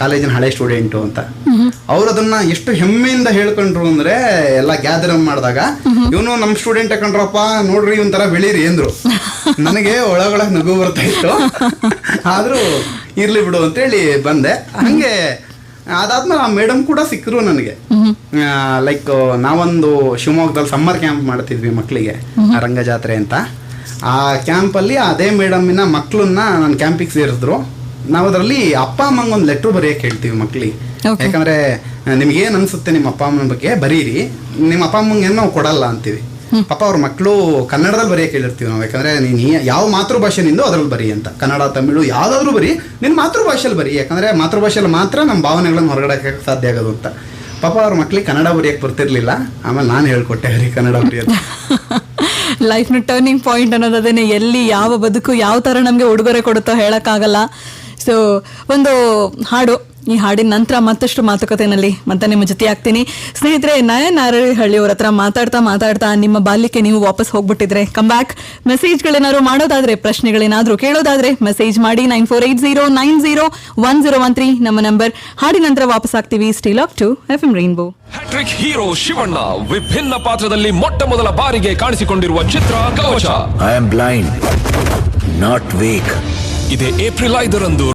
ಕಾಲೇಜಿನ ಹಳೆ ಸ್ಟೂಡೆಂಟು ಅಂತ. ಅವ್ರು ಅದನ್ನ ಎಷ್ಟು ಹೆಮ್ಮೆಯಿಂದ ಹೇಳ್ಕೊಂಡ್ರು ಅಂದ್ರೆ, ಎಲ್ಲ ಗ್ಯಾದರ್ ಮಾಡಿದಾಗ, ಇವನು ನಮ್ಮ ಸ್ಟೂಡೆಂಟ್ ಕಂಡ್ರಪ್ಪ, ನೋಡ್ರಿ ಇವನ್ ತರ ಬೆಳೀರಿ ಅಂದ್ರು. ನನಗೆ ಒಳಗೊಳಗೆ ನಗು ಬರ್ತಾ ಇತ್ತು. ಆದ್ರೂ ಇರ್ಲಿ ಬಿಡು ಅಂತೇಳಿ ಬಂದೆ. ಹಂಗೆ ಅದಾದ್ಮೇಲೆ ಆ ಮೇಡಮ್ ಕೂಡ ಸಿಕ್ಕರು ನನಗೆ. ಲೈಕ್ ನಾವೊಂದು ಶಿವಮೊಗ್ಗದಲ್ಲಿ ಸಮ್ಮರ್ ಕ್ಯಾಂಪ್ ಮಾಡ್ತಿದ್ವಿ ಮಕ್ಕಳಿಗೆ, ರಂಗಜಾತ್ರೆ ಅಂತ. ಆ ಕ್ಯಾಂಪಲ್ಲಿ ಅದೇ ಮೇಡಮಿನ ಮಕ್ಕಳನ್ನ ನನ್ನ ಕ್ಯಾಂಪಿಗೆ ಸೇರಿಸಿದ್ರು. ನಾವು ಅದರಲ್ಲಿ ಅಪ್ಪ ಅಮ್ಮಂಗೆ ಒಂದು ಲೆಟ್ರ್ ಬರೆಯಕ್ಕೆ ಹೇಳ್ತೀವಿ ಮಕ್ಕಳಿಗೆ. ಯಾಕಂದ್ರೆ ನಿಮ್ಗೇನು ಅನ್ಸುತ್ತೆ ನಿಮ್ಮ ಅಪ್ಪ ಅಮ್ಮನ ಬಗ್ಗೆ ಬರೀರಿ, ನಿಮ್ಮ ಅಪ್ಪ ಅಮ್ಮಂಗೆ ನಾವು ಕೊಡಲ್ಲ ಅಂತೀವಿ. ಪಾಪ ಅವ್ರ ಮಕ್ಕಳು ಕನ್ನಡದಲ್ಲಿ ಬರೆಯಕ್ಕೆ ಹೇಳಿರ್ತೀವಿ ನಾವು. ಯಾಕಂದ್ರೆ ನೀನು ಯಾವ ಮಾತೃಭಾಷೆ ನಿಂದು ಅದ್ರಲ್ಲಿ ಬರೀ ಅಂತ. ಕನ್ನಡ, ತಮಿಳು ಯಾವುದಾದ್ರೂ ಬರೀ, ನಿನ್ನ ಮಾತೃಭಾಷೆಯಲ್ಲಿ ಬರೀ. ಯಾಕಂದ್ರೆ ಮಾತೃಭಾಷೆಯಲ್ಲಿ ಮಾತ್ರ ನಮ್ಮ ಭಾವನೆಗಳನ್ನು ಹೊರಗಡೆ ಸಾಧ್ಯ ಆಗೋದು ಅಂತ. ಪಾಪ ಅವ್ರ ಮಕ್ಳಿಗೆ ಕನ್ನಡ ಬರೆಯಕ್ಕೆ ಬರ್ತಿರ್ಲಿಲ್ಲ. ಆಮೇಲೆ ನಾನು ಹೇಳ್ಕೊಟ್ಟೆ ಅವ್ರಿಗೆ ಕನ್ನಡ ಬರೆಯೋದು. ಲೈಫ್ನ ಟರ್ನಿಂಗ್ ಪಾಯಿಂಟ್ ಅನ್ನೋದನ್ನೇ, ಎಲ್ಲಿ ಯಾವ ಬದುಕು ಯಾವ ಥರ ನಮಗೆ ಉಡುಗೊರೆ ಕೊಡುತ್ತೋ ಹೇಳೋಕ್ಕಾಗಲ್ಲ. ಸೊ ಒಂದು ಹಾಡು, ಈ ಹಾಡಿನ ನಂತರ ಮತ್ತಷ್ಟು ಮಾತುಕತೆನಲ್ಲಿ ಮತ್ತೆ ನಿಮ್ಮ ಜೊತೆ ಆಗ್ತೀನಿ. ಸ್ನೇಹಿತರೆ, ನಯನ್ ನಾರಹಳ್ಳಿ ಅವ್ರ ಹತ್ರ ಮಾತಾಡ್ತಾ ನಿಮ್ಮ ಬಾಲ್ಯಕ್ಕೆ ನೀವು ವಾಪಸ್ ಹೋಗ್ಬಿಟ್ಟಿದ್ರೆ ಕಮ್ ಬ್ಯಾಕ್. ಮೆಸೇಜ್ಗಳೇನಾದ್ರು ಮಾಡೋದಾದ್ರೆ, ಪ್ರಶ್ನೆಗಳೇನಾದ್ರೂ ಕೇಳೋದಾದ್ರೆ ಮೆಸೇಜ್ ಮಾಡಿ 9480901013 ನಮ್ಮ ನಂಬರ್. ಹಾಡಿನ ನಂತರ ವಾಪಸ್ ಆಗ್ತೀವಿ. Still up to FM rainbow. Hat trick hero Shivanna ವಿಭಿನ್ನ ಪಾತ್ರದಲ್ಲಿ ಮೊಟ್ಟ ಮೊದಲ ಬಾರಿಗೆ ಕಾಣಿಸಿಕೊಂಡಿರುವ ಚಿತ್ರ Kavacha. I am blind, not weak. ಇದೇ ಏಪ್ರಿಲ್ 5ರಂದು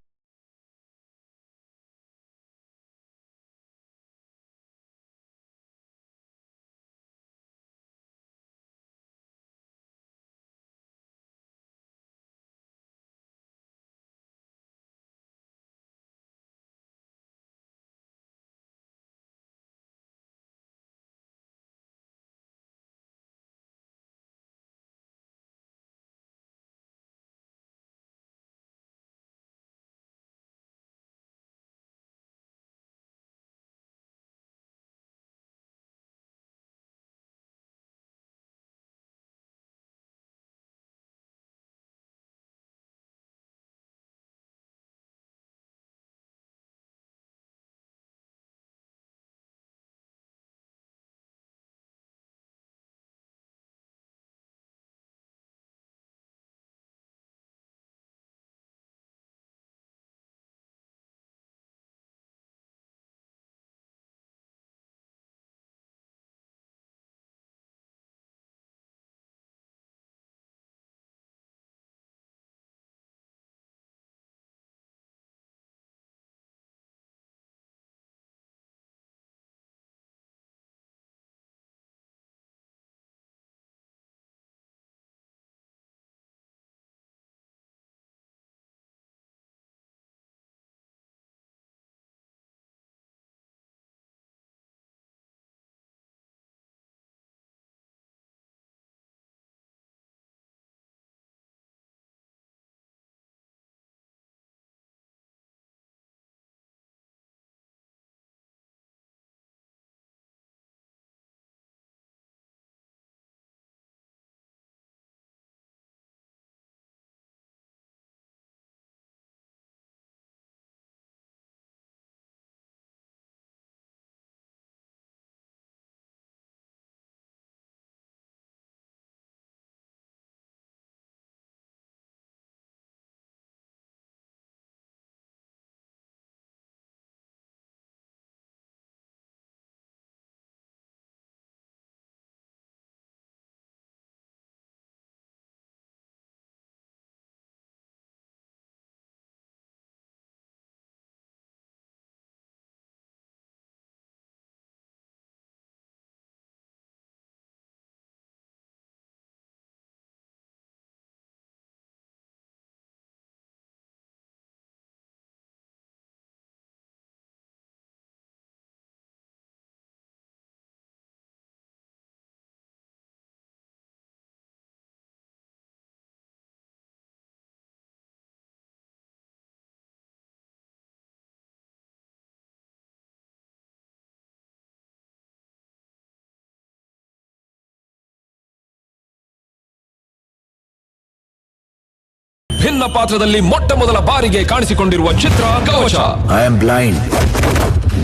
ವಿಭಿನ್ನ ಪಾತ್ರದಲ್ಲಿ ಮೊಟ್ಟ ಮೊದಲ ಬಾರಿಗೆ ಕಾಣಿಸಿಕೊಂಡಿರುವ ಚಿತ್ರ ಕವಚ. I am blind,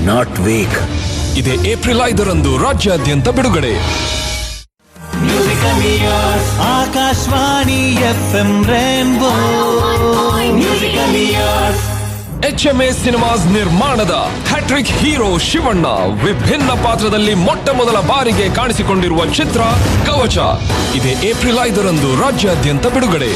not weak. ಇದೇ ಏಪ್ರಿಲ್ 5ರಂದು ರಾಜ್ಯಾದ್ಯಂತ ಬಿಡುಗಡೆ. Akashvani FM rainbow musically years. HMA cinemas ನಿರ್ಮಾಣದ ಹ್ಯಾಟ್ರಿಕ್ ಹೀರೋ ಶಿವಣ್ಣ ವಿಭಿನ್ನ ಪಾತ್ರದಲ್ಲಿ ಮೊಟ್ಟ ಮೊದಲ ಬಾರಿಗೆ ಕಾಣಿಸಿಕೊಂಡಿರುವ ಚಿತ್ರ ಕವಚ. ಇದೇ ಏಪ್ರಿಲ್ 5ರಂದು ರಾಜ್ಯಾದ್ಯಂತ ಬಿಡುಗಡೆ.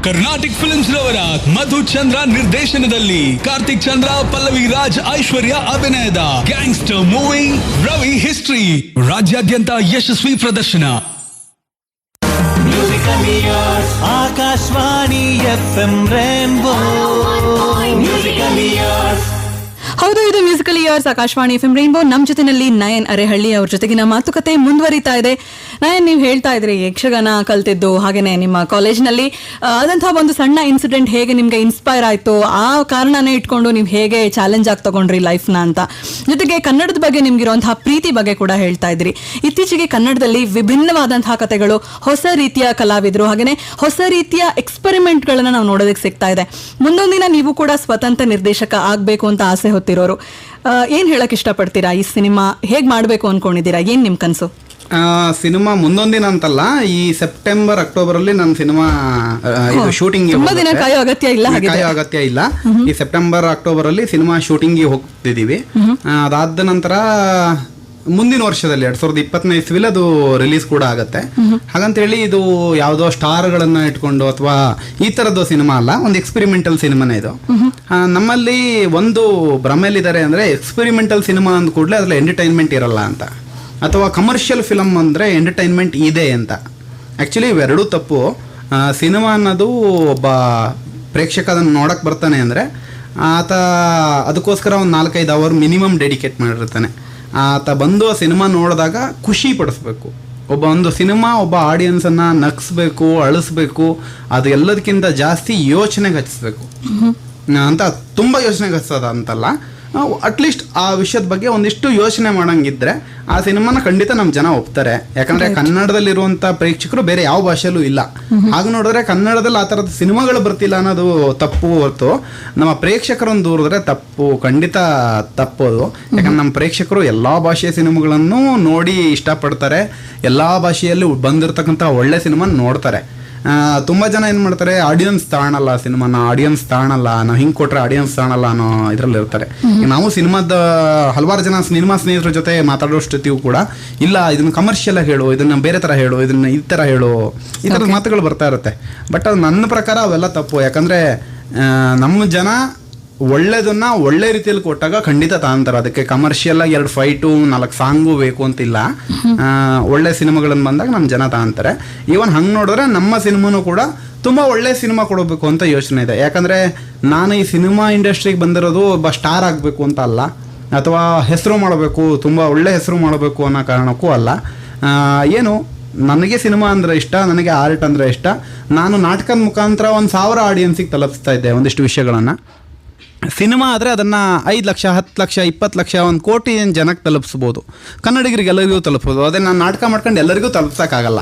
ಕರ್ನಾಟಿಕ್ ಫಿಲ್ಮ್ಸ್ ರವರ ಮಧು ಚಂದ್ರ ನಿರ್ದೇಶನದಲ್ಲಿ ಕಾರ್ತಿಕ್ ಚಂದ್ರ, ಪಲ್ಲವಿ ರಾಜ್, ಐಶ್ವರ್ಯ ಅಭಿನಯದ ಗ್ಯಾಂಗ್ಸ್ಟರ್ ಮೂವಿ ರವಿ ಹಿಸ್ಟ್ರಿ ರಾಜ್ಯಾದ್ಯಂತ ಯಶಸ್ವಿ ಪ್ರದರ್ಶನ. Akashvani FM rainbow musically years. ಹೌದು, ಇದು musical yours Akashvani FM rainbow. ನಮ್ಮ ಜೊತೆನಲ್ಲಿ ನಯನ್ ಅರೆಹಳ್ಳಿ ಅವ್ರ ಜೊತೆಗಿನ ಮಾತುಕತೆ ಮುಂದುವರಿತಾ ಇದೆ. ನಯನ್, ನೀವು ಹೇಳ್ತಾ ಇದ್ರಿ ಯಕ್ಷಗಾನ ಕಲ್ತಿದ್ದು, ಹಾಗೇನೆ ನಿಮ್ಮ ಕಾಲೇಜ್ನಲ್ಲಿ ಆದಂತಹ ಒಂದು ಸಣ್ಣ ಇನ್ಸಿಡೆಂಟ್ ಹೇಗೆ ನಿಮ್ಗೆ ಇನ್ಸ್ಪೈರ್ ಆಯ್ತು, ಆ ಕಾರಣನೇ ಇಟ್ಕೊಂಡು ನೀವು ಹೇಗೆ ಚಾಲೆಂಜ್ ಆಗಿ ತಗೊಂಡ್ರಿ ಲೈಫ್ನ ಅಂತ. ಜೊತೆಗೆ ಕನ್ನಡದ ಬಗ್ಗೆ ನಿಮ್ಗಿರುವಂತಹ ಪ್ರೀತಿ ಬಗ್ಗೆ ಕೂಡ ಹೇಳ್ತಾ ಇದ್ರಿ. ಇತ್ತೀಚೆಗೆ ಕನ್ನಡದಲ್ಲಿ ವಿಭಿನ್ನವಾದಂತಹ ಕಥೆಗಳು, ಹೊಸ ರೀತಿಯ ಕಲಾವಿದರು, ಹಾಗೇನೆ ಹೊಸ ರೀತಿಯ ಎಕ್ಸ್ಪೆರಿಮೆಂಟ್ಗಳನ್ನ ನಾವು ನೋಡೋದಕ್ಕೆ ಸಿಗ್ತಾ ಇದೆ. ಮುಂದೊಂದಿನ ನೀವು ಕೂಡ ಸ್ವತಂತ್ರ ನಿರ್ದೇಶಕ ಆಗ್ಬೇಕು ಅಂತ ಆಸೆ ಹೊತ್ತಿರೋರು. ಏನ್ ಹೇಳಕ್ ಇಷ್ಟಪಡ್ತೀರಾ? ಈ ಸಿನಿಮಾ ಹೇಗ್ ಮಾಡ್ಬೇಕು ಅನ್ಕೊಂಡಿದ್ದೀರಾ? ಏನ್ ನಿಮ್ ಕನ್ಸು? ಸಿನಿಮಾ ಮುಂದೊಂದಿನ ಅಂತಲ್ಲ, ಈ ಸೆಪ್ಟೆಂಬರ್ ಅಕ್ಟೋಬರ್ ಅಲ್ಲಿ ನನ್ನ ಸಿನಿಮಾ ಶೂಟಿಂಗ್ ತುಂಬಾ ದಿನ ಕಾಯೋ ಅಗತ್ಯ ಇಲ್ಲ. ಈ ಸೆಪ್ಟೆಂಬರ್ ಅಕ್ಟೋಬರ್ ಅಲ್ಲಿ ಸಿನಿಮಾ ಶೂಟಿಂಗ್ ಹೋಗ್ತಿದೀವಿ. ಅದಾದ ನಂತರ ಮುಂದಿನ ವರ್ಷದಲ್ಲಿ 2020ನೇ ಇಸ್ವಿಲಿ ಅದು ರಿಲೀಸ್ ಕೂಡ ಆಗತ್ತೆ. ಹಾಗಂತೇಳಿ ಇದು ಯಾವುದೋ ಸ್ಟಾರ್ಗಳನ್ನ ಇಟ್ಕೊಂಡು ಅಥವಾ ಈ ತರದ್ದು ಸಿನಿಮಾ ಅಲ್ಲ, ಒಂದು ಎಕ್ಸ್ಪೆರಿಮೆಂಟಲ್ ಸಿನಿಮಾನೇ ಇದು. ನಮ್ಮಲ್ಲಿ ಒಂದು ಭ್ರಮೆಯಲ್ಲಿದ್ದಾರೆ ಅಂದ್ರೆ ಎಕ್ಸ್ಪೆರಿಮೆಂಟಲ್ ಸಿನಿಮಾ ಅಂದ ಕೂಡಲೇ ಅದ್ರಲ್ಲಿ ಎಂಟರ್ಟೈನ್ಮೆಂಟ್ ಇರಲ್ಲ ಅಂತ, ಅಥವಾ ಕಮರ್ಷಿಯಲ್ ಫಿಲಮ್ ಅಂದರೆ ಎಂಟರ್ಟೈನ್ಮೆಂಟ್ ಇದೆ ಅಂತ. ಆ್ಯಕ್ಚುಲಿ ಇವೆರಡೂ ತಪ್ಪು. ಸಿನಿಮಾ ಅನ್ನೋದು ಒಬ್ಬ ಪ್ರೇಕ್ಷಕ ಅದನ್ನು ನೋಡಕ್ಕೆ ಬರ್ತಾನೆ ಅಂದರೆ ಆತ ಅದಕ್ಕೋಸ್ಕರ ಒಂದು 4-5 ಅವರ್ ಮಿನಿಮಮ್ ಡೆಡಿಕೇಟ್ ಮಾಡಿರ್ತಾನೆ. ಆತ ಬಂದು ಆ ಸಿನಿಮಾ ನೋಡಿದಾಗ ಖುಷಿ ಪಡಿಸ್ಬೇಕು. ಒಂದು ಸಿನಿಮಾ ಒಬ್ಬ ಆಡಿಯನ್ಸನ್ನು ನಗಿಸ್ಬೇಕು, ಅಳಿಸ್ಬೇಕು, ಅದು ಎಲ್ಲದಕ್ಕಿಂತ ಜಾಸ್ತಿ ಯೋಚನೆಗೆ ಹಚ್ಚಿಸ್ಬೇಕು ಅಂತ. ತುಂಬ ಯೋಚನೆಗೆ ಹಚ್ಚೋದ ಅಂತಲ್ಲ, ಅಟ್ಲೀಸ್ಟ್ ಆ ವಿಷಯದ ಬಗ್ಗೆ ಒಂದಿಷ್ಟು ಯೋಚನೆ ಮಾಡಂಗಿದ್ರೆ ಆ ಸಿನಿಮಾನ ಖಂಡಿತ ನಮ್ಮ ಜನ ಒಪ್ತಾರೆ. ಯಾಕಂದ್ರೆ ಕನ್ನಡದಲ್ಲಿರುವಂತ ಪ್ರೇಕ್ಷಕರು ಬೇರೆ ಯಾವ ಭಾಷೆಯಲ್ಲೂ ಇಲ್ಲ. ಹಾಗೆ ನೋಡಿದ್ರೆ ಕನ್ನಡದಲ್ಲಿ ಆ ಥರದ ಸಿನಿಮಾಗಳು ಬರ್ತಿಲ್ಲ ಅನ್ನೋದು ತಪ್ಪು ಹೊರತು ನಮ್ಮ ಪ್ರೇಕ್ಷಕರನ್ನು ದೂರಿದ್ರೆ ತಪ್ಪು, ಖಂಡಿತ ತಪ್ಪೋದು. ಯಾಕಂದ್ರೆ ನಮ್ಮ ಪ್ರೇಕ್ಷಕರು ಎಲ್ಲ ಭಾಷೆಯ ಸಿನಿಮಾಗಳನ್ನು ನೋಡಿ ಇಷ್ಟಪಡ್ತಾರೆ, ಎಲ್ಲ ಭಾಷೆಯಲ್ಲಿ ಬಂದಿರತಕ್ಕಂಥ ಒಳ್ಳೆ ಸಿನಿಮಾ ನೋಡ್ತಾರೆ. ತುಂಬ ಜನ ಏನು ಮಾಡ್ತಾರೆ, ಆಡಿಯನ್ಸ್ ತಾಣಲ್ಲ ಸಿನಿಮಾನ, ನಾವು ಹಿಂಗೆ ಕೊಟ್ರೆ ಆಡಿಯನ್ಸ್ ತಾಣಲ್ಲ ಅನ್ನೋ ಇದರಲ್ಲಿ ಇರ್ತಾರೆ. ನಾವು ಸಿನಿಮಾದ ಹಲವಾರು ಜನ ಸಿನಿಮಾ ಸ್ನೇಹಿತರ ಜೊತೆ ಮಾತಾಡೋಷ್ಟಿಗೂ ಕೂಡ ಇಲ್ಲ, ಇದನ್ನ ಕಮರ್ಷಿಯಲ್ ಆಗಿ ಹೇಳು, ಇದನ್ನ ಬೇರೆ ಥರ ಹೇಳು, ಇದನ್ನ ಈ ಥರ ಹೇಳು, ಈ ಥರದ ಮಾತುಗಳು ಬರ್ತಾ ಇರುತ್ತೆ. ಬಟ್ ಅದು ನನ್ನ ಪ್ರಕಾರ ಅವೆಲ್ಲ ತಪ್ಪು. ಯಾಕಂದರೆ ನಮ್ಮ ಜನ ಒಳ್ಳೆದನ್ನ ಒಳ್ಳೆ ರೀತಿಯಲ್ಲಿ ಕೊಟ್ಟಾಗ ಖಂಡಿತ ತಾಂತಾರೆ. ಅದಕ್ಕೆ ಕಮರ್ಷಿಯಲ್ ಆಗಿ 2 ಫೈಟು 4 ಸಾಂಗು ಬೇಕು ಅಂತಿಲ್ಲ. ಒಳ್ಳೆ ಸಿನಿಮಾಗಳನ್ನು ಬಂದಾಗ ನಮ್ಮ ಜನ ತಾಂತಾರೆ. ಈವನ್ ಹಂಗೆ ನೋಡಿದ್ರೆ ನಮ್ಮ ಸಿನಿಮಾನು ಕೂಡ ತುಂಬ ಒಳ್ಳೆ ಸಿನಿಮಾ ಕೊಡಬೇಕು ಅಂತ ಯೋಚನೆ ಇದೆ. ಯಾಕಂದರೆ ನಾನು ಈ ಸಿನಿಮಾ ಇಂಡಸ್ಟ್ರಿಗೆ ಬಂದಿರೋದು ಒಬ್ಬ ಸ್ಟಾರ್ ಆಗಬೇಕು ಅಂತ ಅಲ್ಲ, ಅಥವಾ ಹೆಸರು ಮಾಡಬೇಕು, ತುಂಬ ಒಳ್ಳೆ ಹೆಸರು ಮಾಡಬೇಕು ಅನ್ನೋ ಕಾರಣಕ್ಕೂ ಅಲ್ಲ. ಏನು, ನನಗೆ ಸಿನಿಮಾ ಅಂದರೆ ಇಷ್ಟ, ನನಗೆ ಆರ್ಟ್ ಅಂದರೆ ಇಷ್ಟ. ನಾನು ನಾಟಕದ ಮುಖಾಂತರ 1000 ಆಡಿಯನ್ಸಿಗೆ ತಲುಪಿಸ್ತಾ ಇದ್ದೆ ಒಂದಿಷ್ಟು ವಿಷಯಗಳನ್ನು. ಸಿನಿಮಾ ಆದರೆ ಅದನ್ನು 5 ಲಕ್ಷ 10 ಲಕ್ಷ 20 ಲಕ್ಷ 1 ಕೋಟಿ ಜನಕ್ಕೆ ತಲುಪಿಸ್ಬೋದು, ಕನ್ನಡಿಗರಿಗೆ ಎಲ್ಲರಿಗೂ ತಲುಪಿಸ್ಬೋದು. ಅದೇ ನಾನು ನಾಟಕ ಮಾಡ್ಕೊಂಡು ಎಲ್ಲರಿಗೂ ತಲುಪ್ಸೋಕ್ಕಾಗಲ್ಲ.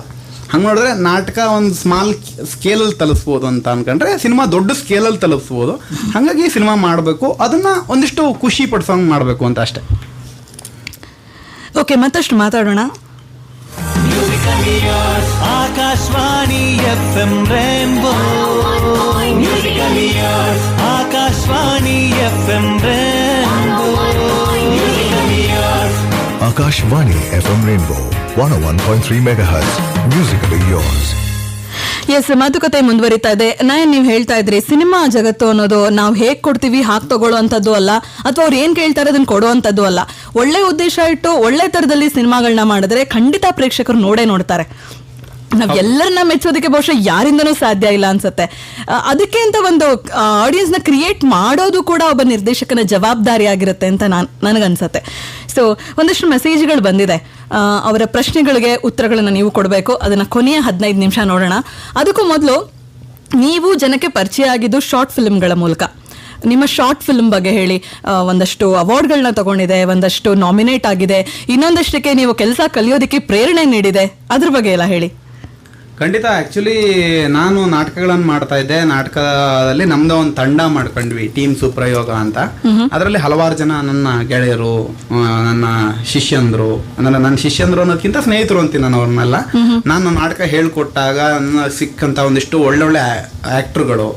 ಹಂಗೆ ನೋಡಿದ್ರೆ ನಾಟಕ ಒಂದು ಸ್ಮಾಲ್ ಸ್ಕೇಲಲ್ಲಿ ತಲುಪಿಸ್ಬೋದು ಅಂತ ಅಂದ್ಕೊಂಡ್ರೆ ಸಿನಿಮಾ ದೊಡ್ಡ ಸ್ಕೇಲಲ್ಲಿ ತಲುಪಿಸ್ಬೋದು. ಹಾಗಾಗಿ ಸಿನಿಮಾ ಮಾಡಬೇಕು, ಅದನ್ನು ಒಂದಿಷ್ಟು ಖುಷಿ ಪಡಿಸೋಂಗೆ ಮಾಡಬೇಕು ಅಂತ ಅಷ್ಟೇ. ಓಕೆ, ಮತ್ತಷ್ಟು ಮಾತಾಡೋಣ. Akashvani FM rainbow musically yours. Akashvani FM rainbow musically yours. Akashvani FM Rainbow 101.3 MHz. Musically yours. Yes, ಮಾತುಕತೆ ಮುಂದುವರಿತಾ ಇದೆ. ನೀವು ಹೇಳ್ತಾ ಇದ್ರಿ ಸಿನಿಮಾ ಜಗತ್ತು ಅನ್ನೋದು ನಾವು ಹೇಗ್ ಕೊಡ್ತೀವಿ ಹಾಗೆ ತಗೊಳ್ಳೋವಂಥದ್ದು ಅಲ್ಲ, ಅಥವಾ ಅವ್ರು ಏನ್ ಕೇಳ್ತಾರೆ ಅದನ್ನ ಕೊಡುವಂಥದ್ದು ಅಲ್ಲ. ಒಳ್ಳೆ ಉದ್ದೇಶ ಇಟ್ಟು ಒಳ್ಳೆ ತರದಲ್ಲಿ ಸಿನಿಮಾಗಳನ್ನ ಮಾಡಿದ್ರೆ ಖಂಡಿತ ಪ್ರೇಕ್ಷಕರು ನೋಡ್ತಾರೆ. ನಾವ್ ಎಲ್ಲರನ್ನ ಮೆಚ್ಚೋದಕ್ಕೆ ಬಹುಶಃ ಯಾರಿಂದನೂ ಸಾಧ್ಯ ಇಲ್ಲ ಅನ್ಸುತ್ತೆ. ಅದಕ್ಕೆ ಅಂತ ಒಂದು ಆಡಿಯನ್ಸ್ ನ ಕ್ರಿಯೇಟ್ ಮಾಡೋದು ಕೂಡ ಒಬ್ಬ ನಿರ್ದೇಶಕನ ಜವಾಬ್ದಾರಿ ಆಗಿರುತ್ತೆ ಅಂತ ನನಗನ್ಸತ್ತೆ. ಸೊ ಒಂದಷ್ಟು ಮೆಸೇಜ್ಗಳು ಬಂದಿದೆ. ಅವರ ಪ್ರಶ್ನೆಗಳಿಗೆ ಉತ್ತರಗಳನ್ನ ನೀವು ಕೊಡಬೇಕು. ಅದನ್ನ ಕೊನೆಯ 15 ನಿಮಿಷ ನೋಡೋಣ. ಅದಕ್ಕೂ ಮೊದಲು, ನೀವು ಜನಕ್ಕೆ ಪರಿಚಯ ಆಗಿದ್ದು ಶಾರ್ಟ್ ಫಿಲ್ಮ್ಗಳ ಮೂಲಕ. ನಿಮ್ಮ ಶಾರ್ಟ್ ಫಿಲ್ಮ್ ಬಗ್ಗೆ ಹೇಳಿ. ಒಂದಷ್ಟು ಅವಾರ್ಡ್ಗಳನ್ನ ತಗೊಂಡಿದೆ, ಒಂದಷ್ಟು ನಾಮಿನೇಟ್ ಆಗಿದೆ, ಇನ್ನೊಂದಷ್ಟಕ್ಕೆ ನೀವು ಕೆಲಸ ಕಲಿಯೋದಕ್ಕೆ ಪ್ರೇರಣೆ ನೀಡಿದೆ, ಅದ್ರ ಬಗ್ಗೆ ಎಲ್ಲ ಹೇಳಿ. ಖಂಡಿತ. ಆಕ್ಚುಲಿ ನಾನು ನಾಟಕಗಳನ್ನು ಮಾಡ್ತಾ ಇದ್ದೆ. ನಾಟಕದಲ್ಲಿ ನಮ್ದು ಒಂದು ತಂಡ ಮಾಡ್ಕೊಂಡ್ವಿ, ಟೀಮ್ ಸುಪ್ರಯೋಗ ಅಂತ. ಅದರಲ್ಲಿ ಹಲವಾರು ಜನ ನನ್ನ ಗೆಳೆಯರು, ನನ್ನ ಶಿಷ್ಯಂದ್ರು, ನನ್ನ ಶಿಷ್ಯಂದ್ರು ಅನ್ನೋದಕ್ಕಿಂತ ಸ್ನೇಹಿತರು ಅಂತೀನಿ ನಾನು ಅವ್ರನ್ನೆಲ್ಲ. ನಾನು ನಾಟಕ ಹೇಳ್ಕೊಟ್ಟಾಗ ನನ್ನ ಸಿಕ್ಕಂತ ಒಂದಿಷ್ಟು ಒಳ್ಳೊಳ್ಳೆ ಆಕ್ಟರ್ಗಳು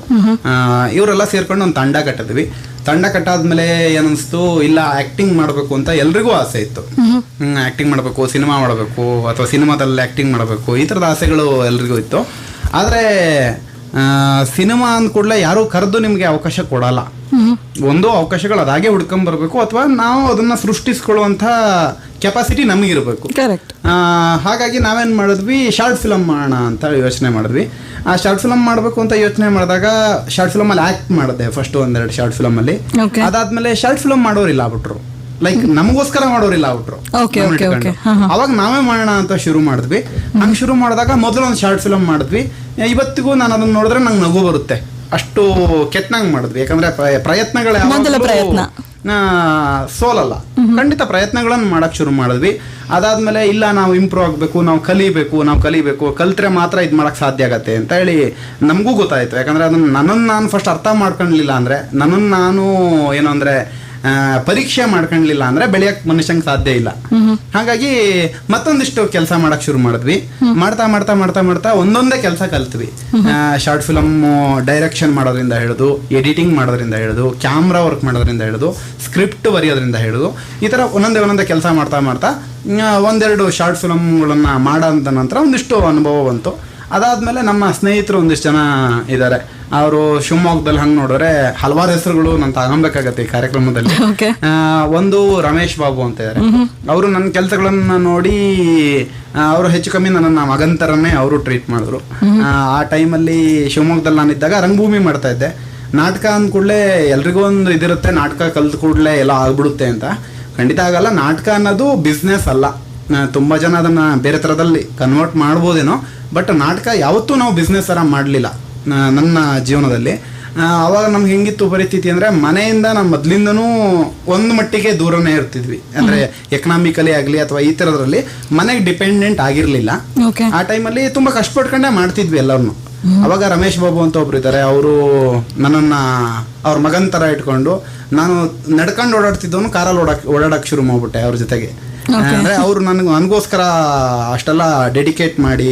ಇವರೆಲ್ಲ ಸೇರ್ಕೊಂಡು ಒಂದು ತಂಡ ಕಟ್ಟಿದ್ವಿ. ತಂಡ ಕಟ್ಟಾದ್ಮೇಲೆ ಏನನ್ಸ್ತು, ಇಲ್ಲ ಆಕ್ಟಿಂಗ್ ಮಾಡಬೇಕು ಅಂತ ಎಲ್ರಿಗೂ ಆಸೆ ಇತ್ತು. ಆಕ್ಟಿಂಗ್ ಮಾಡಬೇಕು, ಸಿನಿಮಾ ಮಾಡಬೇಕು, ಅಥವಾ ಸಿನಿಮಾದಲ್ಲಿ ಆಕ್ಟಿಂಗ್ ಮಾಡಬೇಕು, ಈ ಥರದ ಆಸೆಗಳು ಎಲ್ರಿಗೂ ಇತ್ತು. ಆದರೆ ಸಿನಿಮಾ ಅಂದ ಕೂಡಲೇ ಯಾರು ಕರೆದು ನಿಮಗೆ ಅವಕಾಶ ಕೊಡಲ್ಲ. ಒಂದು ಅವಕಾಶಗಳು ಅದಾಗೆ ಹುಡ್ಕೊಂಡ್ ಬರಬೇಕು, ಅಥವಾ ನಾವು ಅದನ್ನ ಸೃಷ್ಟಿಸ್ಕೊಳ್ಳುವಂಥ ಕೆಪಾಸಿಟಿ ನಮಗಿರಬೇಕು. ಹಾಗಾಗಿ ನಾವೇನ್ ಮಾಡಿದ್ವಿ, ಶಾರ್ಟ್ ಫಿಲಮ್ ಮಾಡೋಣ ಅಂತ ಯೋಚನೆ ಮಾಡಿದ್ವಿ. ಆ ಶಾರ್ಟ್ ಫಿಲಮ್ ಮಾಡಬೇಕು ಅಂತ ಯೋಚನೆ ಮಾಡಿದಾಗ ಶಾರ್ಟ್ ಫಿಲಮ್ ಅಲ್ಲಿ ಆಕ್ಟ್ ಮಾಡಿದೆ ಫಸ್ಟ್ ಒಂದೆರಡು ಶಾರ್ಟ್ ಫಿಲಮ್ ಅಲ್ಲಿ. ಅದಾದ್ಮೇಲೆ ಶಾರ್ಟ್ ಫಿಲಮ್ ಮಾಡೋರಿಲ್ಲ ಆಗ್ಬಿಟ್ರು, ಲೈಕ್ ನಮಗೋಸ್ಕರ ಮಾಡೋರಿಲ್ಲ ಆಗ್ಬಿಟ್ರು. ಅವಾಗ ನಾವೇ ಮಾಡೋಣ ಅಂತ ಶುರು ಮಾಡಿದ್ವಿ. ಹಂಗೆ ಶುರು ಮಾಡಿದಾಗ ಮೊದಲು ಒಂದು ಶಾರ್ಟ್ ಫಿಲಮ್ ಮಾಡಿದ್ವಿ. ಇವತ್ತಿಗೂ ನಾನು ಅದನ್ನ ನೋಡಿದ್ರೆ ನಂಗೆ ನಗು ಬರುತ್ತೆ, ಅಷ್ಟು ಕೆಟ್ಟನಾಗಿ ಮಾಡಿದ್ವಿ. ಯಾಕಂದ್ರೆ ಪ್ರಯತ್ನಗಳ ಸೋಲಲ್ಲ, ಖಂಡಿತ ಪ್ರಯತ್ನಗಳನ್ನು ಮಾಡಕ್ ಶುರು ಮಾಡಿದ್ವಿ. ಅದಾದ್ಮೇಲೆ ಇಲ್ಲ, ನಾವು ಇಂಪ್ರೂವ್ ಆಗಬೇಕು, ನಾವು ಕಲಿಬೇಕು, ಕಲ್ತ್ರೆ ಮಾತ್ರ ಇದು ಮಾಡಕ್ ಸಾಧ್ಯ ಆಗತ್ತೆ ಅಂತ ಹೇಳಿ ನಮಗೂ ಗೊತ್ತಾಯ್ತು. ಯಾಕಂದ್ರೆ ಅದನ್ನ ನನ್ನನ್ನು ನಾನು ಫಸ್ಟ್ ಅರ್ಥ ಮಾಡ್ಕೊಳ್ಳಿಲ್ಲ ಅಂದ್ರೆ, ನನ್ನನ್ನು ನಾನು ಏನು ಅಂದ್ರೆ ಪರೀಕ್ಷೆ ಮಾಡ್ಕೊಳ್ಳಿಲ್ಲ ಅಂದ್ರೆ ಬೆಳೆಯಕ್ ಮನುಷ್ಯಂಗೆ ಸಾಧ್ಯ ಇಲ್ಲ. ಹಾಗಾಗಿ ಮತ್ತೊಂದಿಷ್ಟು ಕೆಲಸ ಮಾಡಕ್ ಶುರು ಮಾಡಿದ್ವಿ. ಮಾಡ್ತಾ ಒಂದೊಂದೇ ಕೆಲಸ ಕಲ್ತ್ವಿ. ಶಾರ್ಟ್ ಫಿಲಮ್ ಡೈರೆಕ್ಷನ್ ಮಾಡೋದ್ರಿಂದ ಹಿಡಿದು, ಎಡಿಟಿಂಗ್ ಮಾಡೋದ್ರಿಂದ ಹಿಡಿದು, ಕ್ಯಾಮ್ರಾ ವರ್ಕ್ ಮಾಡೋದ್ರಿಂದ ಹಿಡಿದು, ಸ್ಕ್ರಿಪ್ಟ್ ಬರೆಯೋದ್ರಿಂದ ಹಿಡಿದು, ಈ ತರ ಒಂದೊಂದೇ ಕೆಲಸ ಮಾಡ್ತಾ ಒಂದೆರಡು ಶಾರ್ಟ್ ಫಿಲಮ್ಗಳನ್ನ ಮಾಡೋಂಥ ನಂತರ ಒಂದಿಷ್ಟು ಅನುಭವ ಬಂತು. ಅದಾದ್ಮೇಲೆ ನಮ್ಮ ಸ್ನೇಹಿತರು ಒಂದಿಷ್ಟು ಜನ ಇದ್ದಾರೆ. ಅವರು ಶಿವಮೊಗ್ಗದಲ್ಲಿ ಹಂಗೆ ನೋಡಿದ್ರೆ ಹಲವಾರು ಹೆಸರುಗಳು ನಾನು ತಗೊಬೇಕಾಗತ್ತೆ ಈ ಕಾರ್ಯಕ್ರಮದಲ್ಲಿ. ಒಂದು ರಮೇಶ್ ಬಾಬು ಅಂತ ಇದ್ದಾರೆ. ಅವರು ನನ್ನ ಕೆಲಸಗಳನ್ನ ನೋಡಿ ಅವರು ಹೆಚ್ಚು ಕಮ್ಮಿ ನನ್ನ ಮಗನ್ ಥರನೇ ಅವರು ಟ್ರೀಟ್ ಮಾಡಿದ್ರು. ಆ ಟೈಮಲ್ಲಿ ಶಿವಮೊಗ್ಗದಲ್ಲಿ ನಾನಿದ್ದಾಗ ರಂಗಭೂಮಿ ಮಾಡ್ತಾ ಇದ್ದೆ. ನಾಟಕ ಅಂದ ಕೂಡಲೇ ಎಲ್ರಿಗೂ ಒಂದು ಇದಿರುತ್ತೆ, ನಾಟಕ ಕಲ್ತ ಕೂಡಲೇ ಎಲ್ಲ ಆಗ್ಬಿಡುತ್ತೆ ಅಂತ. ಖಂಡಿತ ಆಗಲ್ಲ. ನಾಟಕ ಅನ್ನೋದು ಬಿಸ್ನೆಸ್ ಅಲ್ಲ. ತುಂಬ ಜನ ಅದನ್ನ ಬೇರೆ ಥರದಲ್ಲಿ ಕನ್ವರ್ಟ್ ಮಾಡ್ಬೋದೇನೋ, ಬಟ್ ನಾಟಕ ಯಾವತ್ತೂ ನಾವು ಬಿಸ್ನೆಸ್ ಥರ ಮಾಡಲಿಲ್ಲ ನನ್ನ ಜೀವನದಲ್ಲಿ. ಅವಾಗ ನಮ್ಗೆ ಹೆಂಗಿತ್ತು ಪರಿಸ್ಥಿತಿ ಅಂದರೆ, ಮನೆಯಿಂದ ನಾವು ಮೊದಲಿಂದನೂ ಒಂದು ಮಟ್ಟಿಗೆ ದೂರನೇ ಇರ್ತಿದ್ವಿ. ಅಂದರೆ ಎಕನಾಮಿಕಲಿ ಆಗಲಿ ಅಥವಾ ಈ ಥರದ್ರಲ್ಲಿ ಮನೆಗೆ ಡಿಪೆಂಡೆಂಟ್ ಆಗಿರಲಿಲ್ಲ. ಆ ಟೈಮಲ್ಲಿ ತುಂಬ ಕಷ್ಟಪಟ್ಕೊಂಡೇ ಮಾಡ್ತಿದ್ವಿ ಎಲ್ಲರನ್ನು. ಅವಾಗ ರಮೇಶ್ ಬಾಬು ಅಂತ ಒಬ್ರು ಇದ್ದಾರೆ. ಅವರು ನನ್ನನ್ನು ಅವ್ರ ಮಗನ ಥರ ಇಟ್ಕೊಂಡು, ನಾನು ನಡ್ಕೊಂಡು ಓಡಾಡ್ತಿದ್ದವನು ಕಾರಲ್ಲಿ ಓಡಾಡಕ್ಕೆ ಶುರು ಮಾಡ್ಬಿಟ್ಟೆ ಅವ್ರ ಜೊತೆಗೆ. ಅಂದ್ರೆ ಅವರು ನನಗೋಸ್ಕರ ಅಷ್ಟೆಲ್ಲ ಡೆಡಿಕೇಟ್ ಮಾಡಿ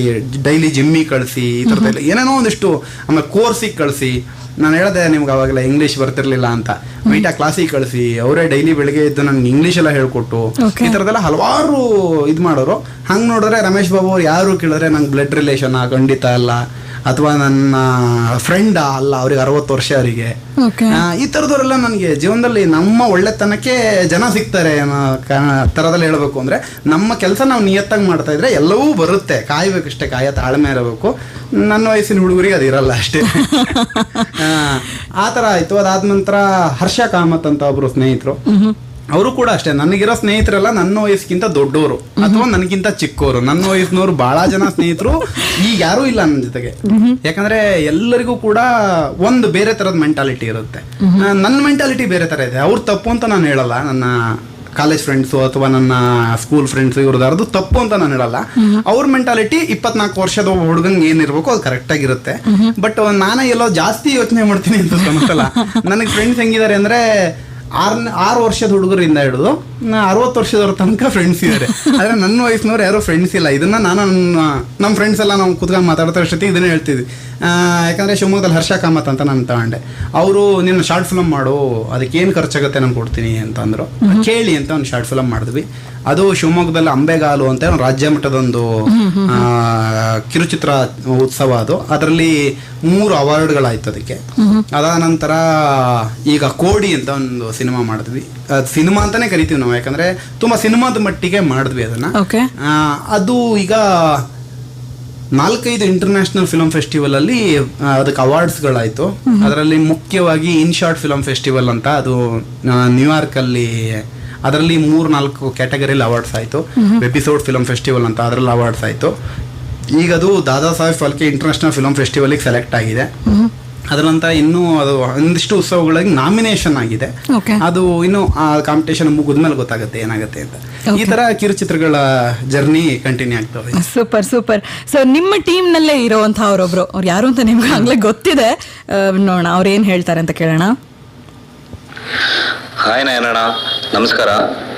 ಡೈಲಿ ಜಿಮ್ಮಿಗೆ ಕಳಿಸಿ, ಈ ಥರದ್ದೆಲ್ಲ ಏನೇನೋ ಒಂದಿಷ್ಟು, ಆಮೇಲೆ ಕೋರ್ಸಿಗೆ ಕಳಿಸಿ. ನಾನು ಹೇಳಿದೆ ನಿಮ್ಗೆ ಅವಾಗೆಲ್ಲ ಇಂಗ್ಲೀಷ್ ಬರ್ತಿರ್ಲಿಲ್ಲ ಅಂತ, ಮೀಟಾ ಕ್ಲಾಸಿಗೆ ಕಳಿಸಿ ಅವರೇ ಡೈಲಿ ಬೆಳಿಗ್ಗೆ ಇದ್ದು ನನಗೆ ಇಂಗ್ಲೀಷ್ ಎಲ್ಲ ಹೇಳ್ಕೊಟ್ಟು, ಈ ಥರದ್ದೆಲ್ಲ ಹಲವಾರು ಇದು ಮಾಡೋರು. ಹಂಗೆ ನೋಡಿದ್ರೆ ರಮೇಶ್ ಬಾಬು ಅವ್ರು ಯಾರು ಕೇಳಿದ್ರೆ ನಂಗೆ ಬ್ಲಡ್ ರಿಲೇಷನ್ ಖಂಡಿತ ಅಲ್ಲ, ಅಥವಾ ನನ್ನ ಫ್ರೆಂಡ್ ಅಲ್ಲ, ಅವ್ರಿಗೆ 60 ವರ್ಷ ಅವರಿಗೆ. ಈ ಥರದವರೆಲ್ಲ ನನಗೆ ಜೀವನದಲ್ಲಿ ನಮ್ಮ ಒಳ್ಳೆತನಕ್ಕೆ ಜನ ಸಿಗ್ತಾರೆ ಅನ್ನೋ ಥರದಲ್ಲಿ ಹೇಳಬೇಕು ಅಂದರೆ, ನಮ್ಮ ಕೆಲಸ ನಾವು ನಿಯತ್ತಾಗಿ ಮಾಡ್ತಾ ಇದ್ರೆ ಎಲ್ಲವೂ ಬರುತ್ತೆ. ಕಾಯ್ಬೇಕಷ್ಟೇ, ತಾಳ್ಮೆ ಇರಬೇಕು. ನನ್ನ ವಯಸ್ಸಿನ ಹುಡುಗರಿಗೆ ಅದು ಇರಲ್ಲ ಅಷ್ಟೇ. ಆ ಥರ ಆಯಿತು. ಅದಾದ ನಂತರ ಹರ್ಷ ಕಾಮತ್ ಅಂತ ಒಬ್ರು ಸ್ನೇಹಿತರು, ಅವರು ಕೂಡ ಅಷ್ಟೇ. ನನಗಿರೋ ಸ್ನೇಹಿತರೆಲ್ಲ ನನ್ನ ವಯಸ್ಸಿಗಿಂತ ದೊಡ್ಡವರು ಅಥವಾ ನನಗಿಂತ ಚಿಕ್ಕವರು. ನನ್ನ ವಯಸ್ಸಿನವರು ಬಹಳ ಜನ ಸ್ನೇಹಿತರು ಈಗ ಯಾರೂ ಇಲ್ಲ ನನ್ನ ಜೊತೆಗೆ. ಯಾಕಂದ್ರೆ ಎಲ್ಲರಿಗೂ ಕೂಡ ಒಂದು ಬೇರೆ ತರದ ಮೆಂಟಾಲಿಟಿ ಇರುತ್ತೆ. ನನ್ನ ಮೆಂಟಾಲಿಟಿ ಬೇರೆ ತರ ಇದೆ. ಅವ್ರು ತಪ್ಪು ಅಂತ ನಾನು ಹೇಳಲ್ಲ. ನನ್ನ ಕಾಲೇಜ್ ಫ್ರೆಂಡ್ಸು ಅಥವಾ ನನ್ನ ಸ್ಕೂಲ್ ಫ್ರೆಂಡ್ಸು ಇವ್ರದ್ದು ತಪ್ಪು ಅಂತ ನಾನು ಹೇಳಲ್ಲ. ಅವ್ರ ಮೆಂಟಾಲಿಟಿ 24 ವರ್ಷದ ಒಬ್ಬ ಹುಡುಗಂಗೆ ಏನಿರ್ಬೇಕು ಅದು ಕರೆಕ್ಟ್ ಆಗಿರುತ್ತೆ. ಬಟ್ ನಾನೇ ಎಲ್ಲೋ ಜಾಸ್ತಿ ಯೋಚನೆ ಮಾಡ್ತೀನಿ ಅಂತ ಅನ್ಸಲ್ಲ. ನನಗೆ ಫ್ರೆಂಡ್ಸ್ ಹೆಂಗಿದ್ದಾರೆ ಅಂದ್ರೆ, 6 ವರ್ಷದ ಹುಡುಗರಿಂದ ಹಿಡಿದು 60 ವರ್ಷದವ್ರ ತನಕ ಫ್ರೆಂಡ್ಸ್ ಇದ್ದಾರೆ. ಆದರೆ ನನ್ನ ವಯಸ್ಸಿನವ್ರು ಯಾರು ಫ್ರೆಂಡ್ಸ್ ಇಲ್ಲ. ಇದನ್ನ ನಾನು ನಮ್ಮ ಫ್ರೆಂಡ್ಸ್ ಎಲ್ಲ ನಾವು ಕೂತ್ಕೊಂಡು ಮಾತಾಡ್ತಾ ಅಷ್ಟೊತ್ತಿಗೆ ಇದನ್ನೇ ಹೇಳ್ತಿದ್ವಿ. ಯಾಕಂದರೆ ಶಿವಮೊಗ್ಗದಲ್ಲಿ ಹರ್ಷ ಕಾಮತ್ ಅಂತ ನಾನು ತಗೊಂಡೆ. ಅವರು ನಿನ್ನ ಶಾರ್ಟ್ ಫಿಲಮ್ ಮಾಡು, ಅದಕ್ಕೇನು ಖರ್ಚಾಗುತ್ತೆ ನಾನು ಕೊಡ್ತೀನಿ ಅಂತಂದರು. ಕೇಳಿ ಅಂತ ಒಂದು ಶಾರ್ಟ್ ಫಿಲಮ್ ಮಾಡಿದ್ವಿ. ಅದು ಶಿವಮೊಗ್ಗದಲ್ಲಿ ಅಂಬೆಗಾಲು ಅಂತ ಒಂದು ರಾಜ್ಯ ಮಟ್ಟದೊಂದು ಕಿರುಚಿತ್ರ ಉತ್ಸವ. ಅದರಲ್ಲಿ 3 ಅವಾರ್ಡ್ಗಳಾಯ್ತು ಅದಕ್ಕೆ. ಅದಾದ ನಂತರ ಈಗ ಕೋಡಿ ಅಂತ ಒಂದು ಸಿನಿಮಾ ಮಾಡಿದ್ವಿ. ಸಿನಿಮಾ ಅಂತಾನೆ ಕರಿತೀವಿ ನಾವು, ಯಾಕಂದ್ರೆ ತುಂಬಾ ಸಿನಿಮಾದ ಮಟ್ಟಿಗೆ ಮಾಡಿದ್ವಿ ಅದನ್ನ. ಅದು ಈಗ 4-5 ಇಂಟರ್ನ್ಯಾಷನಲ್ ಫಿಲಂ ಫೆಸ್ಟಿವಲ್ ಅಲ್ಲಿ ಅದಕ್ಕೆ ಅವಾರ್ಡ್ಸ್ಗಳಾಯ್ತು. ಅದರಲ್ಲಿ ಮುಖ್ಯವಾಗಿ ಇನ್ ಶಾರ್ಟ್ ಫಿಲಂ ಫೆಸ್ಟಿವಲ್ ಅಂತ, ಅದು ನ್ಯೂಯಾರ್ಕ್ ಅಲ್ಲಿ, ಅದರಲ್ಲಿ 3-4 ಕ್ಯಾಟಗರಿಲಿ ಅವಾರ್ಡ್ಸ್ ಆಯಿತು. ಎಪಿಸೋಡ್ ಫಿಲಂ ಫೆಸ್ಟಿವಲ್ ಅಂತ ಅದರಲ್ಲಿ ಅವಾರ್ಡ್ಸ್ ಆಯಿತು. ಈಗ ಅದು ದಾದಾ ಸಾಹೇಬ್ ಫಾಲ್ಕೆ ಇಂಟರ್ನ್ಯಾಷನಲ್ ಫಿಲಂ ಫೆಸ್ಟಿವಲ್ಗೆ ಸೆಲೆಕ್ಟ್ ಆಗಿದೆ. ಅದರ ನಂತರ ಇನ್ನೂ ಅದು ಒಂದಿಷ್ಟು ಉತ್ಸವಗಳಿಗೆ ನಾಮಿನೇಷನ್ ಆಗಿದೆ. ಅದು ಇನ್ನು ಆ ಕಾಂಪಿಟೇಷನ್ ಮುಗಿದ್ಮೇಲೆ ಗೊತ್ತಾಗುತ್ತೆ ಏನಾಗುತ್ತೆ ಅಂತ. ಈ ತರ ಕಿರುಚಿತ್ರಗಳ ಜರ್ನಿ ಕಂಟಿನ್ಯೂ ಆಗ್ತವೆ. Super super. ಸೊ ನಿಮ್ಮ ಟೀಮ್ ನಲ್ಲೇ ಇರೋವಂತಹವ್ರೊಬ್ರು, ಅವ್ರು ಯಾರು ಅಂತ ನಿಮ್ಗೆ ಆಗ್ಲೇ ಗೊತ್ತಿದೆ, ನೋಡೋಣ ಅವ್ರು ಏನ್ ಹೇಳ್ತಾರೆ ಅಂತ ಕೇಳೋಣ. ಹಾಯ್ ನಯನಣ್ಣ, ನಮಸ್ಕಾರ.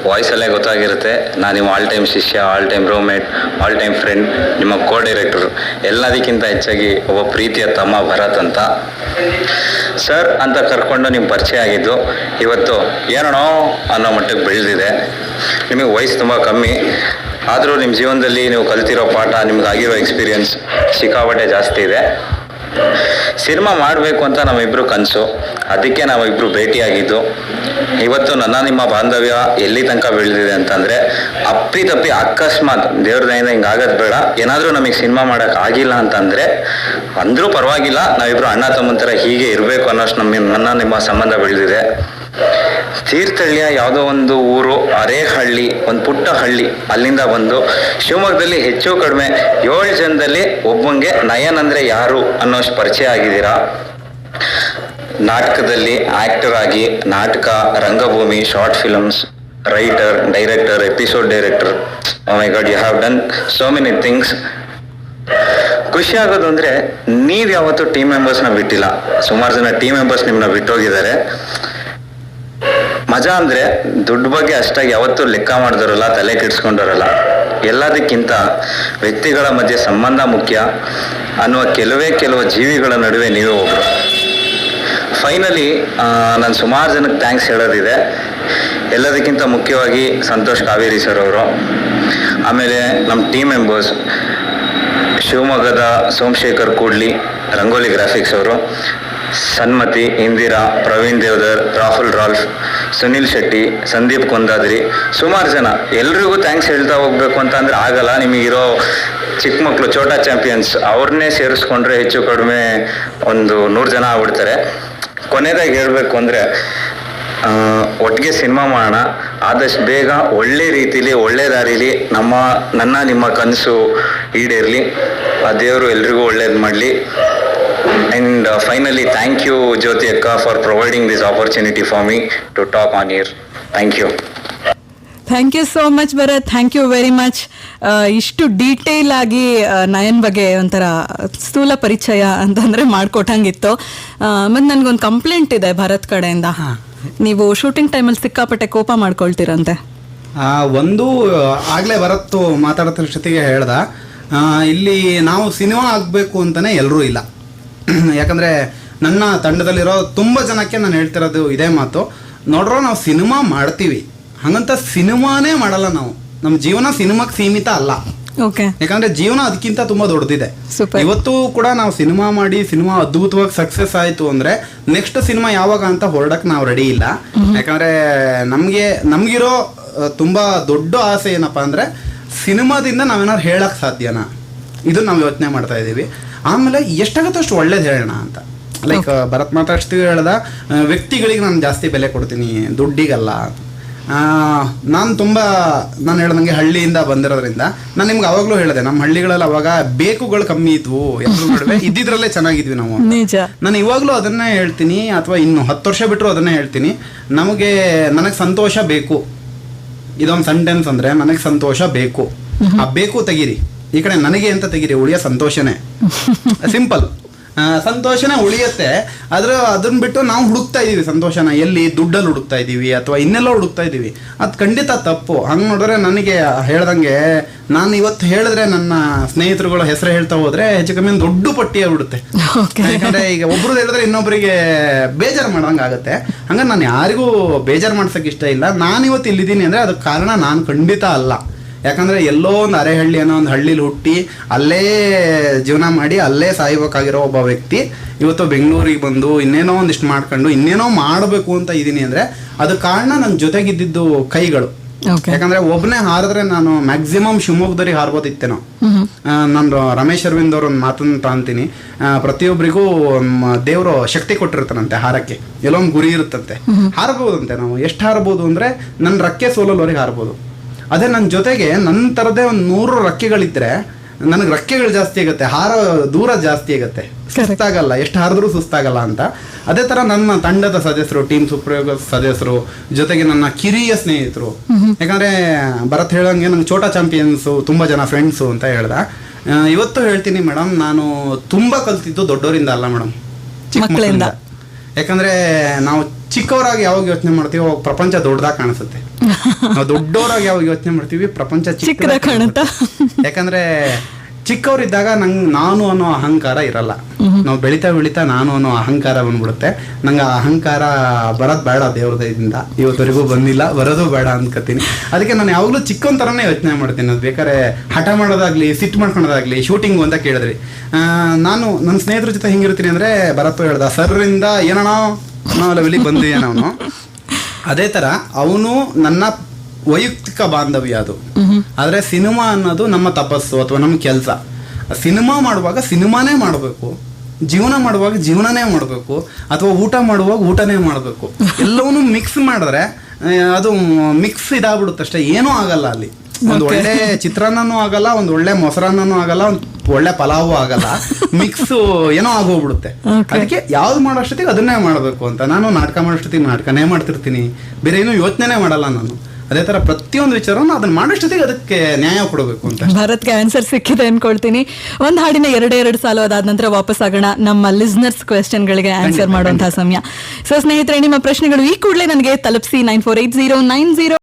ವಾಯ್ಸಲ್ಲೇ ಗೊತ್ತಾಗಿರುತ್ತೆ ನಾನು ನಿಮ್ಮ ಆಲ್ ಟೈಮ್ ಶಿಷ್ಯ, all time roommate, all time friend, ನಿಮ್ಮ ಕೋ ಡೈರೆಕ್ಟರ್, ಎಲ್ಲದಕ್ಕಿಂತ ಹೆಚ್ಚಾಗಿ ಒಬ್ಬ ಪ್ರೀತಿಯ ತಮ್ಮ ಭರತ್ ಅಂತ. ಸರ್ ಅಂತ ಕರ್ಕೊಂಡು ನಿಮ್ಮ ಪರಿಚಯ ಆಗಿದ್ದು ಇವತ್ತು ಏನೋ ಅನ್ನೋ ಮಟ್ಟಕ್ಕೆ ಬೆಳೆದಿದೆ. ನಿಮಗೆ ವಯಸ್ಸು ತುಂಬ ಕಮ್ಮಿ, ಆದರೂ ನಿಮ್ಮ ಜೀವನದಲ್ಲಿ ನೀವು ಕಲ್ತಿರೋ ಪಾಠ, ನಿಮ್ಗಾಗಿರೋ ಎಕ್ಸ್ಪೀರಿಯನ್ಸ್ ಸಿಕ್ಕಾಪಟ್ಟೆ ಜಾಸ್ತಿ ಇದೆ. ಸಿನಿಮಾ ಮಾಡಬೇಕು ಅಂತ ನಮ್ಮಿಬ್ರು ಕನಸು, ಅದಕ್ಕೆ ನಾವಿಬ್ರು ಭೇಟಿಯಾಗಿದ್ದು. ಇವತ್ತು ನನ್ನ ನಿಮ್ಮ ಬಾಂಧವ್ಯ ಎಲ್ಲಿ ತನಕ ಬೆಳೆದಿದೆ ಅಂತಂದರೆ, ಅಪ್ಪಿತಪ್ಪಿ ಅಕಸ್ಮಾತ್ ದೇವ್ರ ದಯಿಂದ ಹಿಂಗೆ ಆಗೋದು ಬೇಡ, ಏನಾದರೂ ನಮಗೆ ಸಿನಿಮಾ ಮಾಡೋಕ್ಕೆ ಆಗಿಲ್ಲ ಅಂತಂದರೆ ಅಂದರೂ ಪರವಾಗಿಲ್ಲ, ನಾವಿಬ್ರು ಅಣ್ಣ ತಮ್ಮನ ಥರ ಹೀಗೆ ಇರಬೇಕು ಅನ್ನೋಷ್ಟು ನನ್ನ ನಿಮ್ಮ ಸಂಬಂಧ ಬೆಳೆದಿದೆ. ತೀರ್ಥಹಳ್ಳಿಯ ಯಾವುದೋ ಒಂದು ಊರು, ಅರೇಹಳ್ಳಿ, ಒಂದು ಪುಟ್ಟ ಹಳ್ಳಿ, ಅಲ್ಲಿಂದ ಬಂದು ಶಿವಮೊಗ್ಗದಲ್ಲಿ ಹೆಚ್ಚು ಕಡಿಮೆ 7 ಜನದಲ್ಲಿ ಒಬ್ಬಂಗೆ ನಯನ್ ಅಂದರೆ ಯಾರು ಅನ್ನೋಷ್ಟು ಪರಿಚಯ ಆಗಿದ್ದೀರಾ. ನಾಟಕದಲ್ಲಿ ಆ್ಯಕ್ಟರ್ ಆಗಿ, ನಾಟಕ, ರಂಗಭೂಮಿ, short films, writer, director, episode director, oh my God, you have done so many things. ಖುಷಿ ಆಗೋದು ಅಂದರೆ ನೀವು ಯಾವತ್ತೂ ಟೀಮ್ ಮೆಂಬರ್ಸ್ನ ಬಿಟ್ಟಿಲ್ಲ. ಸುಮಾರು ಜನ ಟೀಮ್ ಮೆಂಬರ್ಸ್ ನಿಮ್ಮನ್ನ ಬಿಟ್ಟೋಗಿದ್ದಾರೆ. ಮಜಾ ಅಂದರೆ ದುಡ್ಡು ಬಗ್ಗೆ ಅಷ್ಟಾಗಿ ಯಾವತ್ತೂ ಲೆಕ್ಕ ಮಾಡಿದವರಲ್ಲ, ತಲೆ ಕೆಡಿಸ್ಕೊಂಡವರಲ್ಲ. ಎಲ್ಲದಕ್ಕಿಂತ ವ್ಯಕ್ತಿಗಳ ಮಧ್ಯೆ ಸಂಬಂಧ ಮುಖ್ಯ ಅನ್ನುವ ಕೆಲವು ಜೀವಿಗಳ ನಡುವೆ ನೀವೇ ಒಬ್ಬರು. ಫೈನಲಿ ನಾನು ಸುಮಾರು ಜನಕ್ಕೆ ಥ್ಯಾಂಕ್ಸ್ ಹೇಳೋದಿದೆ. ಎಲ್ಲದಕ್ಕಿಂತ ಮುಖ್ಯವಾಗಿ ಸಂತೋಷ್ ಕಾವೇರಿ ಸರ್ ಅವರು, ಆಮೇಲೆ ನಮ್ಮ ಟೀಮ್ ಮೆಂಬರ್ಸ್ ಶಿವಮೊಗ್ಗದ ಸೋಮಶೇಖರ್ ಕೂಡ್ಲಿ, ರಂಗೋಲಿ ಗ್ರಾಫಿಕ್ಸ್ ಅವರು, ಸನ್ಮತಿ, ಇಂದಿರಾ, ಪ್ರವೀಣ್ ದೇವದರ್, ರಾಹುಲ್ ರಾಲ್ಫ್, ಸುನಿಲ್ ಶೆಟ್ಟಿ, ಸಂದೀಪ್ ಕೊಂದಾದ್ರಿ, ಸುಮಾರು ಜನ. ಎಲ್ರಿಗೂ ಥ್ಯಾಂಕ್ಸ್ ಹೇಳ್ತಾ ಹೋಗ್ಬೇಕು ಅಂತ ಅಂದ್ರೆ ಆಗಲ್ಲ. ನಿಮಗಿರೋ ಚಿಕ್ಕ ಮಕ್ಕಳು ಛೋಟಾ ಚಾಂಪಿಯನ್ಸ್ ಅವ್ರನ್ನೇ ಸೇರಿಸ್ಕೊಂಡ್ರೆ ಹೆಚ್ಚು ಕಡಿಮೆ ಒಂದು 100 ಜನ ಆಗ್ಬಿಡ್ತಾರೆ. ಕೊನೆಯದಾಗಿ ಹೇಳಬೇಕು ಅಂದರೆ, ಒಟ್ಟಿಗೆ ಸಿನಿಮಾ ಮಾಡೋಣ, ಆದಷ್ಟು ಬೇಗ ಒಳ್ಳೆ ರೀತಿಲಿ, ಒಳ್ಳೆ ದಾರಿಲಿ ನನ್ನ ನಿಮ್ಮ ಕನಸು ಈಡೇರಲಿ. ಆ ದೇವರು ಎಲ್ರಿಗೂ ಒಳ್ಳೇದು ಮಾಡಲಿ. And finally, thank you, Jyoti Akka, for providing this opportunity for me to talk on here. Thank you. Thank you so much Bharat, thank you very much. ಇಷ್ಟು ಡೀಟೇಲ್ ಆಗಿ ನಯನ್ ಬಗ್ಗೆ ಒಂಥರ ಸ್ಥೂಲ ಪರಿಚಯ ಅಂತಂದ್ರೆ ಮಾಡ್ಕೊಟ್ಟಂಗಿತ್ತು. ಮತ್ತು ನನಗೊಂದು ಕಂಪ್ಲೇಂಟ್ ಇದೆ ಭರತ್ ಕಡೆಯಿಂದ. ನೀವು ಶೂಟಿಂಗ್ ಟೈಮಲ್ಲಿ ಸಿಕ್ಕಾಪಟ್ಟೆ ಕೋಪ ಮಾಡ್ಕೊಳ್ತೀರಂತೆ. ಒಂದು ಆಗ್ಲೇ ಭರತ್ ಮಾತಾಡೋ ಜೊತೆಗೆ ಹೇಳ್ದ, ಇಲ್ಲಿ ನಾವು ಸಿನಿಮಾ ಆಗಬೇಕು ಅಂತಾನೆ ಎಲ್ಲರೂ ಇಲ್ಲ. ಯಾಕಂದರೆ ನನ್ನ ತಂಡದಲ್ಲಿರೋ ತುಂಬ ಜನಕ್ಕೆ ನಾನು ಹೇಳ್ತಿರೋದು ಇದೇ ಮಾತು, ನೋಡ್ರೋ ನಾವು ಸಿನಿಮಾ ಮಾಡ್ತೀವಿ, ಹಾಗಂತ ಸಿನಿಮಾನೇ ಮಾಡಲ್ಲ ನಾವು. ನಮ್ಮ ಜೀವನ ಸಿನಿಮಾಕ್ಕೆ ಸೀಮಿತ ಅಲ್ಲ. ಯಾಕಂದ್ರೆ ಜೀವನ ಅದಕ್ಕಿಂತ ತುಂಬಾ ದೊಡ್ಡದಿದೆ. ಇವತ್ತು ಕೂಡ ನಾವು ಸಿನಿಮಾ ಮಾಡಿ ಸಿನಿಮಾ ಅದ್ಭುತವಾಗಿ ಸಕ್ಸಸ್ ಆಯ್ತು ಅಂದ್ರೆ ನೆಕ್ಸ್ಟ್ ಸಿನಿಮಾ ಯಾವಾಗ ಅಂತ ಹೊರಡಕ್ ನಾವು ರೆಡಿ ಇಲ್ಲ. ಯಾಕಂದ್ರೆ ನಮ್ಗಿರೋ ತುಂಬಾ ದೊಡ್ಡ ಆಸೆ ಏನಪ್ಪಾ ಅಂದ್ರೆ ಸಿನಿಮಾದಿಂದ ನಾವೇನಾದ್ರು ಹೇಳಕ್ ಸಾಧ್ಯನಾ, ಇದು ನಾವು ಯೋಚನೆ ಮಾಡ್ತಾ ಇದೀವಿ. ಆಮೇಲೆ ಎಷ್ಟಾಗತ್ತೋ ಅಷ್ಟು ಒಳ್ಳೇದು ಹೇಳೋಣ ಅಂತ. ಲೈಕ್ ಭರತ್ ಮಾತಾಡ್ಸ್ತೀವಿ ಹೇಳ್ದ, ವ್ಯಕ್ತಿಗಳಿಗೆ ನಾನು ಜಾಸ್ತಿ ಬೆಲೆ ಕೊಡ್ತೀನಿ, ದುಡ್ಡಿಗಲ್ಲ. ನಾನು ಹೇಳ್ದಂಗೆ ಹಳ್ಳಿಯಿಂದ ಬಂದಿರೋದ್ರಿಂದ ನಾನು ನಿಮ್ಗೆ ಅವಾಗ್ಲೂ ಹೇಳಿದೆ, ನಮ್ಮ ಹಳ್ಳಿಗಳಲ್ಲಿ ಅವಾಗ ಬೇಕುಗಳು ಕಮ್ಮಿ ಇದ್ವು, ಎಲ್ಲರೂ ನಡುವೆ ಇದ್ದಿದ್ರಲ್ಲೇ ಚೆನ್ನಾಗಿದ್ವಿ ನಾವು. ನಾನು ಇವಾಗ್ಲೂ ಅದನ್ನೇ ಹೇಳ್ತೀನಿ, ಅಥವಾ ಇನ್ನು 10 ವರ್ಷ ಬಿಟ್ಟರು ಅದನ್ನೇ ಹೇಳ್ತೀನಿ. ನನಗೆ ಸಂತೋಷ ಬೇಕು, ಇದೊಂದು ಸೆಂಟೆನ್ಸ್ ಅಂದ್ರೆ ನನಗೆ ಸಂತೋಷ ಬೇಕು. ಆ ಬೇಕು ತೆಗೀರಿ, ಈ ಕಡೆ ನನಗೆ ಅಂತ ತೆಗೀರಿ, ಉಳಿಯೋ ಸಂತೋಷನೇ. ಸಿಂಪಲ್, ಸಂತೋಷನೇ ಉಳಿಯುತ್ತೆ. ಅದನ್ನ ಬಿಟ್ಟು ನಾವು ಹುಡುಕ್ತಾ ಇದೀವಿ ಸಂತೋಷನ, ಎಲ್ಲಿ ದುಡ್ಡಲ್ಲಿ ಹುಡುಕ್ತಾ ಇದೀವಿ ಅಥವಾ ಇನ್ನೆಲ್ಲ ಹುಡುಕ್ತಾ ಇದೀವಿ. ಅದು ಖಂಡಿತ ತಪ್ಪು. ಹಂಗೆ ನೋಡಿದ್ರೆ ನನಗೆ ಹೇಳ್ದಂಗೆ, ನಾನು ಇವತ್ತು ಹೇಳಿದ್ರೆ ನನ್ನ ಸ್ನೇಹಿತರುಗಳ ಹೆಸರು ಹೇಳ್ತಾ ಹೋದ್ರೆ ಹೆಚ್ಚು ಕಮ್ಮಿ ದೊಡ್ಡ ಪಟ್ಟಿ ಆಗ್ಬಿಡುತ್ತೆ. ಯಾಕಂದ್ರೆ ಈಗ ಒಬ್ರು ಹೇಳಿದ್ರೆ ಇನ್ನೊಬ್ಬರಿಗೆ ಬೇಜಾರು ಮಾಡೋಂಗೆ ಆಗುತ್ತೆ. ಹಂಗ ನಾನು ಯಾರಿಗೂ ಬೇಜಾರು ಮಾಡ್ಸಕ್ ಇಷ್ಟ ಇಲ್ಲ. ನಾನು ಇವತ್ತು ಇಲ್ಲಿದ್ದೀನಿ ಅಂದ್ರೆ ಅದಕ್ಕೆ ಕಾರಣ ನಾನು ಖಂಡಿತ ಅಲ್ಲ. ಯಾಕಂದ್ರೆ ಎಲ್ಲೋ ಒಂದು ಅರೆಹಳ್ಳಿ ಅನ್ನೋ ಒಂದು ಹಳ್ಳಿಲಿ ಹುಟ್ಟಿ ಅಲ್ಲೇ ಜೀವನ ಮಾಡಿ ಅಲ್ಲೇ ಸಾಯ್ಬೇಕಾಗಿರೋ ಒಬ್ಬ ವ್ಯಕ್ತಿ ಇವತ್ತು ಬೆಂಗಳೂರಿಗೆ ಬಂದು ಇನ್ನೇನೋ ಒಂದಿಷ್ಟು ಮಾಡ್ಕೊಂಡು ಇನ್ನೇನೋ ಮಾಡಬೇಕು ಅಂತ ಇದೀನಿ ಅಂದ್ರೆ ಅದು ಕಾರಣ ನನ್ನ ಜೊತೆಗಿದ್ದಿದ್ದು ಕೈಗಳು. ಯಾಕಂದ್ರೆ ಒಬ್ಬನೇ ಹಾರಿದ್ರೆ ನಾನು ಮ್ಯಾಕ್ಸಿಮಮ್ ಶಿವಮೊಗ್ಗದವ್ರಿಗೆ ಹಾರ್ಬೋದಿತ್ತೇನೋ. ನಾನು ರಮೇಶ್ ಅರವಿಂದ್ ಅವ್ರ ಒಂದು ಮಾತನ್ನು ತಾಂತೀನಿ, ಪ್ರತಿಯೊಬ್ಬರಿಗೂ ದೇವರು ಶಕ್ತಿ ಕೊಟ್ಟಿರ್ತಾನಂತೆ ಹಾರಕ್ಕೆ, ಎಲ್ಲೋ ಒಂದು ಗುರಿ ಇರುತ್ತಂತೆ, ಹಾರಬಹುದಂತೆ. ನಾವು ಎಷ್ಟು ಹಾರಬಹುದು ಅಂದ್ರೆ ನನ್ನ ರಕ್ಕೆ ಸೋಲಲ್ವರೆಗೆ ಹಾರ್ಬೋದು. ಅದೇ ನನ್ನ ಜೊತೆಗೆ ನನ್ನ ಥರದೇ ಒಂದು 100 ರೆಕ್ಕೆಗಳಿದ್ರೆ ನನಗೆ ರೆಕ್ಕೆಗಳು ಜಾಸ್ತಿ ಆಗುತ್ತೆ, ಹಾರ ದೂರ ಜಾಸ್ತಿ ಆಗುತ್ತೆ, ಸುಸ್ತಾಗಲ್ಲ, ಎಷ್ಟು ಹಾರಿದ್ರೂ ಸುಸ್ತಾಗಲ್ಲ ಅಂತ. ಅದೇ ಥರ ನನ್ನ ತಂಡದ ಸದಸ್ಯರು, ಟೀಮ್ ಸುಪ್ರಯೋಗ ಸದಸ್ಯರು, ಜೊತೆಗೆ ನನ್ನ ಕಿರಿಯ ಸ್ನೇಹಿತರು, ಯಾಕಂದರೆ ಭರತ್ ಹೇಳಂಗೆ ನಂಗೆ ಛೋಟಾ ಚಾಂಪಿಯನ್ಸು ತುಂಬ ಜನ ಫ್ರೆಂಡ್ಸು ಅಂತ ಹೇಳ್ದ. ಇವತ್ತು ಹೇಳ್ತೀನಿ ಮೇಡಮ್, ನಾನು ತುಂಬ ಕಲ್ತಿದ್ದು ದೊಡ್ಡವರಿಂದ ಅಲ್ಲ ಮೇಡಮ್, ಚಿಕ್ಕ ಮಕ್ಕಳಿಂದ. ಯಾಕಂದರೆ ನಾವು ಚಿಕ್ಕವರಾಗಿ ಯಾವಾಗ ಯೋಚನೆ ಮಾಡ್ತೀವಿ ಅವಾಗ ಪ್ರಪಂಚ ದೊಡ್ಡದಾಗಿ ಕಾಣಿಸುತ್ತೆ. ನಾವು ದೊಡ್ಡವರಾಗಿ ಯಾವಾಗ ಯೋಚನೆ ಮಾಡ್ತೀವಿ ಪ್ರಪಂಚ ಚಿಕ್ಕದಾಗಿ ಕಾಣುತ್ತೆ. ಯಾಕಂದ್ರೆ ಚಿಕ್ಕವರಿದ್ದಾಗ ನಾನು ಅನ್ನೋ ಅಹಂಕಾರ ಇರಲ್ಲ. ನಾವು ಬೆಳಿತಾ ಬೆಳಿತಾ ನಾನು ಅನ್ನೋ ಅಹಂಕಾರ ಬಂದ್ಬಿಡುತ್ತೆ. ನಂಗೆ ಆ ಅಹಂಕಾರ ಬರೋದು ಬೇಡ, ದೇವ್ರದಿಂದ ಇವತ್ತವರೆಗೂ ಬಂದಿಲ್ಲ, ಬರೋದು ಬೇಡ ಅನ್ಕೋತೀನಿ. ಅದಕ್ಕೆ ನಾನು ಯಾವಾಗಲೂ ಚಿಕ್ಕವನ್ ಥರನೇ ಯೋಚನೆ ಮಾಡ್ತೀನಿ. ಅದು ಬೇಕಾದ್ರೆ ಹಠ ಮಾಡೋದಾಗ್ಲಿ, ಸಿಟ್ಟು ಮಾಡ್ಕೊಳೋದಾಗ್ಲಿ, ಶೂಟಿಂಗು ಅಂತ ಕೇಳಿದ್ರಿ, ನಾನು ನನ್ನ ಸ್ನೇಹಿತರ ಜೊತೆ ಹೆಂಗಿರ್ತೀನಿ ಅಂದರೆ, ಭರತ್ ಹೇಳ್ದ ಸರ್ರಿಂದ ಏನೋ ನಾವು ಲೆವೆಲಿಗೆ ಬಂದಿದ್ದೇನೆ ಅವನು. ಅದೇ ಥರ ಅವನು ನನ್ನ ವೈಯಕ್ತಿಕ ಬಾಂಧವ್ಯ ಅದು. ಆದರೆ ಸಿನಿಮಾ ಅನ್ನೋದು ನಮ್ಮ ತಪಸ್ಸು ಅಥವಾ ನಮ್ಮ ಕೆಲಸ. ಸಿನಿಮಾ ಮಾಡುವಾಗ ಸಿನಿಮಾನೇ ಮಾಡಬೇಕು, ಜೀವನ ಮಾಡುವಾಗ ಜೀವನನೇ ಮಾಡಬೇಕು, ಅಥವಾ ಊಟ ಮಾಡುವಾಗ ಊಟನೇ ಮಾಡಬೇಕು. ಎಲ್ಲವನ್ನೂ ಮಿಕ್ಸ್ ಮಾಡಿದ್ರೆ ಅದು ಮಿಕ್ಸ್ ಇದಾಗ್ಬಿಡುತ್ತೆ ಅಷ್ಟೇ, ಏನೂ ಆಗಲ್ಲ ಅಲ್ಲಿ. ಒಂದು ಒಳ್ಳೆ ಚಿತ್ರಾನ್ನನೂ ಆಗಲ್ಲ, ಒಂದು ಒಳ್ಳೆ ಮೊಸರನ್ನನೂ ಆಗಲ್ಲ, ಒಂದು ಒಳ್ಳೆ ಪಲಾವು ಆಗಲ್ಲ, ಮಿಕ್ಸ್ ಏನೋ ಆಗೋಗ್ಬಿಡುತ್ತೆ. ಅದಕ್ಕೆ ಯಾವ್ದು ಮಾಡೋ ಅಷ್ಟೊತ್ತಿಗೆ ಅದನ್ನೇ ಮಾಡಬೇಕು ಅಂತ. ನಾನು ನಾಟಕ ಮಾಡೋಷ್ಟೊತ್ತಿಗೆ ನಾಟಕನೇ ಮಾಡ್ತಿರ್ತೀನಿ, ಬೇರೆ ಏನೂ ಯೋಚನೆ ಮಾಡಲ್ಲ ನಾನು. ಅದೇ ತರ ಪ್ರತಿಯೊಂದು ವಿಚಾರವನ್ನು ಅದನ್ನ ಮಾಡೋಷ್ಟೊತ್ತಿಗೆ ಅದಕ್ಕೆ ನ್ಯಾಯ ಕೊಡಬೇಕು ಅಂತ. ಭಾರತ್ಗೆ ಆನ್ಸರ್ ಸಿಕ್ಕಿದೆ ಅನ್ಕೊಳ್ತೀನಿ. ಒಂದು ಹಾಡಿನ ಎರಡು ಸಾಲು ಅದಾದ ನಂತರ ವಾಪಸ್ ಆಗೋಣ ನಮ್ಮ ಲಿಸ್ನರ್ಸ್ ಕ್ವೆಶ್ಚನ್ಗಳಿಗೆ ಆನ್ಸರ್ ಮಾಡುವಂತಹ ಸಮಯ. ಸೊ ಸ್ನೇಹಿತರೆ, ನಿಮ್ಮ ಪ್ರಶ್ನೆಗಳು ಈ ಕೂಡಲೇ ನನಗೆ ತಲುಪಿಸಿ 948090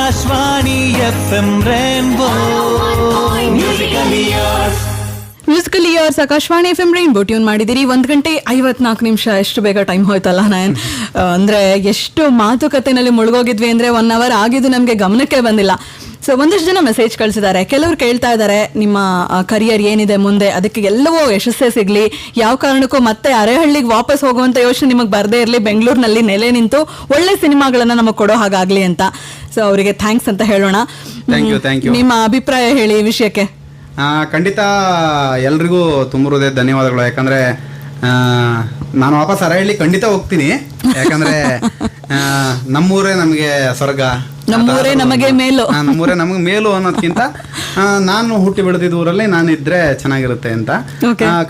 Akashvani FM Rainbow Musical Years. Musical yours Akashvani FM rainbow tune ಮಾಡಿದಿರಿ. 1:54 ಎಷ್ಟು ಬೇಗ ಟೈಮ್ ಹೋಯ್ತಲ್ಲ. ಅಂದ್ರೆ ಎಷ್ಟು ಮಾತುಕತೆನಲ್ಲಿ ಮುಳುಗೋಗಿದ್ವಿ ಅಂದ್ರೆ 1 hour ಆಗಿದ್ದು ನಮ್ಗೆ ಗಮನಕ್ಕೆ ಬಂದಿಲ್ಲ. ಸೊ ಒಂದಷ್ಟು ಜನ ಮೆಸೇಜ್ ಕಳಿಸಿದ್ದಾರೆ, ಕೆಲವರು ಕೇಳ್ತಾ ಇದ್ದಾರೆ ನಿಮ್ಮ ಕರಿಯರ್ ಏನಿದೆ ಮುಂದೆ, ಅದಕ್ಕೆ ಎಲ್ಲವೂ ಯಶಸ್ಸೇ ಸಿಗ್ಲಿ, ಯಾವ ಕಾರಣಕ್ಕೂ ಮತ್ತೆ ಅರೆಹಳ್ಳಿಗೆ ವಾಪಸ್ ಹೋಗುವಂತ ಯೋಚನೆ ನಿಮಗೆ ಬರದೇ ಇರಲಿ, ಬೆಂಗಳೂರಿನಲ್ಲಿ ನೆಲೆ ನಿಂತು ಒಳ್ಳೆ ಸಿನಿಮಾಗಳನ್ನ ನಮಗೆ ಕೊಡೋ ಹಾಗಾಗ್ಲಿ ಅಂತ. ಸೊ ಅವರಿಗೆ ಥ್ಯಾಂಕ್ಸ್ ಅಂತ ಹೇಳೋಣ. ನಿಮ್ಮ ಅಭಿಪ್ರಾಯ ಹೇಳಿ ಈ ವಿಷಯಕ್ಕೆ. ಖಂಡಿತ ಎಲ್ರಿಗೂ ತುಂಬ ಹೃದಯ ಧನ್ಯವಾದಗಳು. ಯಾಕಂದ್ರೆ ನಾನು ವಾಪಸ್ ಅರಹಳ್ಳಿ ಖಂಡಿತ ಹೋಗ್ತೀನಿ. ಯಾಕಂದ್ರೆ ನಮ್ಮೂರೇ ನಮಗೆ ಸ್ವರ್ಗ, ನಮ್ಮೂರೇ ನಮಗೆ ಮೇಲು, ನಮ್ಮೂರೇ ನಮಗೆ ಮೇಲು ಅನ್ನೋದಕ್ಕಿಂತ ನಾನು ಹುಟ್ಟಿ ಬೆಳೆದಿದ್ದ ಊರಲ್ಲಿ ನಾನು ಇದ್ರೆ ಚೆನ್ನಾಗಿರುತ್ತೆ ಅಂತ.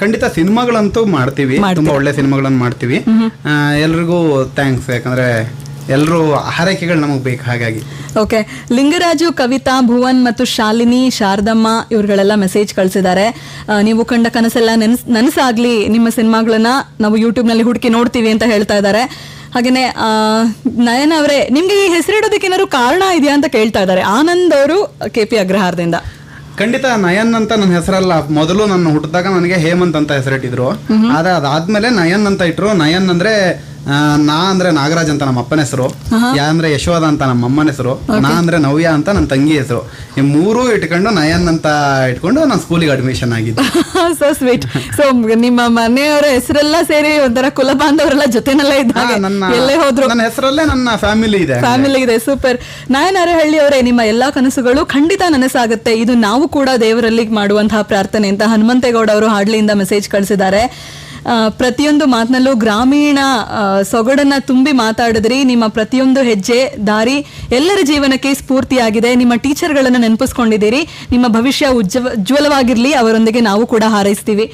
ಖಂಡಿತ ಸಿನಿಮಾಗಳಂತೂ ಮಾಡ್ತೀವಿ, ತುಂಬಾ ಒಳ್ಳೆ ಸಿನಿಮಾಗಳನ್ನ ಮಾಡ್ತೀವಿ. ಎಲ್ರಿಗೂ ಥ್ಯಾಂಕ್ಸ್. ಯಾಕಂದ್ರೆ ಎಲ್ಲರೂ ಹಾರೈಕೆಗಳು ನಮಗೆ ಬೇಕು. ಹಾಗಾಗಿ ಓಕೆ, ಲಿಂಗರಾಜು, ಕವಿತಾ, ಭುವನ್ ಮತ್ತು ಶಾಲಿನಿ, ಶಾರದಮ್ಮ ಇವರುಗಳೆಲ್ಲ ಮೆಸೇಜ್ ಕಳಿಸಿದ್ದಾರೆ. ನೀವು ಕಂಡ ಕನಸೆಲ್ಲ ನನಸಾಗ್ಲಿ, ನಿಮ್ಮ ಸಿನಿಮಾಗಳನ್ನ ನಾವು ಯೂಟ್ಯೂಬ್ ನಲ್ಲಿ ಹುಡುಕಿ ನೋಡ್ತೀವಿ ಅಂತ ಹೇಳ್ತಾ ಇದ್ದಾರೆ. ಹಾಗೇನೆ ನಯನ ಅವರೇ, ನಿಮ್ಗೆ ಈ ಹೆಸರಿಡೋದಕ್ಕೆ ಏನಾದ್ರು ಕಾರಣ ಇದೆಯಾ ಅಂತ ಕೇಳ್ತಾ ಇದ್ದಾರೆ. ಆನಂದ್ ಅವರು KP ಅಗ್ರಹಾರದಿಂದ. ಖಂಡಿತ ನಯನ್ ಅಂತ ನನ್ನ ಹೆಸರಲ್ಲ. ಮೊದಲು ನನ್ನ ಹುಟ್ಟಿದಾಗ ನನಗೆ ಹೇಮಂತ್ ಅಂತ ಹೆಸರಿಟ್ಟಿದ್ರು. ಆದ್ರೆ ಅದಾದ್ಮೇಲೆ ನಯನ್ ಅಂತ ಇಟ್ರು. ನಯನ್ ಅಂದ್ರೆ ನಾ ಅಂದ್ರೆ ನಾಗರಾಜ್ ಅಂತ ನಮ್ಮ ಅಪ್ಪನ ಹೆಸರು, ಯಾ ಅಂದ್ರೆ ಯಶೋಧ ಅಂತ ನಮ್ಮ ಅಮ್ಮನ ಹೆಸರು, ನಾ ಅಂದ್ರೆ ನವ್ಯ ಅಂತ ನನ್ನ ತಂಗಿ ಹೆಸರು. ಈ ಮೂರು ಇಟ್ಕೊಂಡು ನಯನ್ ಅಂತ ಇಟ್ಕೊಂಡು ನಾನು ಸ್ಕೂಲಿಗೆ ಅಡ್ಮಿಷನ್ ಆಗಿದ್ದೆ. So sweet. ಸೊ ನಿಮ್ಮ ಮನೆಯವರ ಹೆಸರೆಲ್ಲ ಸೇರಿ ಒಂಥರ ಕುಲ ಬಾಂಧವರೆಲ್ಲ ಜೊತೆನಲ್ಲೇ ಇದ್ದಾಗ ಎಲ್ಲೇ ಹೋದ್ರು ನನ್ನ ಹೆಸರಲ್ಲೇ ನನ್ನ ಫ್ಯಾಮಿಲಿ ಇದೆ. ಸೂಪರ್. ನಾಯನ್ ಅರೆಹಳ್ಳಿ ಅವರೇ, ನಿಮ್ಮ ಎಲ್ಲಾ ಕನಸುಗಳು ಖಂಡಿತ ನನಸಾಗುತ್ತೆ, ಇದು ನಾವು ಕೂಡ ದೇವರಲ್ಲಿ ಮಾಡುವಂತಹ ಪ್ರಾರ್ಥನೆ ಅಂತ ಹನುಮಂತೇಗೌಡ ಅವರು ಹಾಡ್ಲಿಯಿಂದ ಮೆಸೇಜ್ ಕಳಿಸಿದ್ದಾರೆ. ಪ್ರತಿಯೊಂದು ಮಾತಿನಲ್ಲೂ ಗ್ರಾಮೀಣ ಸೊಗಡನ್ನ ತುಂಬಿ ಮಾತಾಡಿದ್ರಿ. ನಿಮ್ಮ ಪ್ರತಿಯೊಂದು ಹೆಜ್ಜೆ ದಾರಿ ಎಲ್ಲರ ಜೀವನಕ್ಕೆ ಸ್ಫೂರ್ತಿಯಾಗಿದೆ. ನಿಮ್ಮ ಟೀಚರ್ಗಳನ್ನ ನೆನಪಿಸ್ಕೊಂಡಿದ್ದೀರಿ. ನಿಮ್ಮ ಭವಿಷ್ಯ ಉಜ್ವಲವಾಗಿರ್ಲಿ, ಅವರೊಂದಿಗೆ ನಾವು ಕೂಡ ಹಾರೈಸ್ತೀವಿ.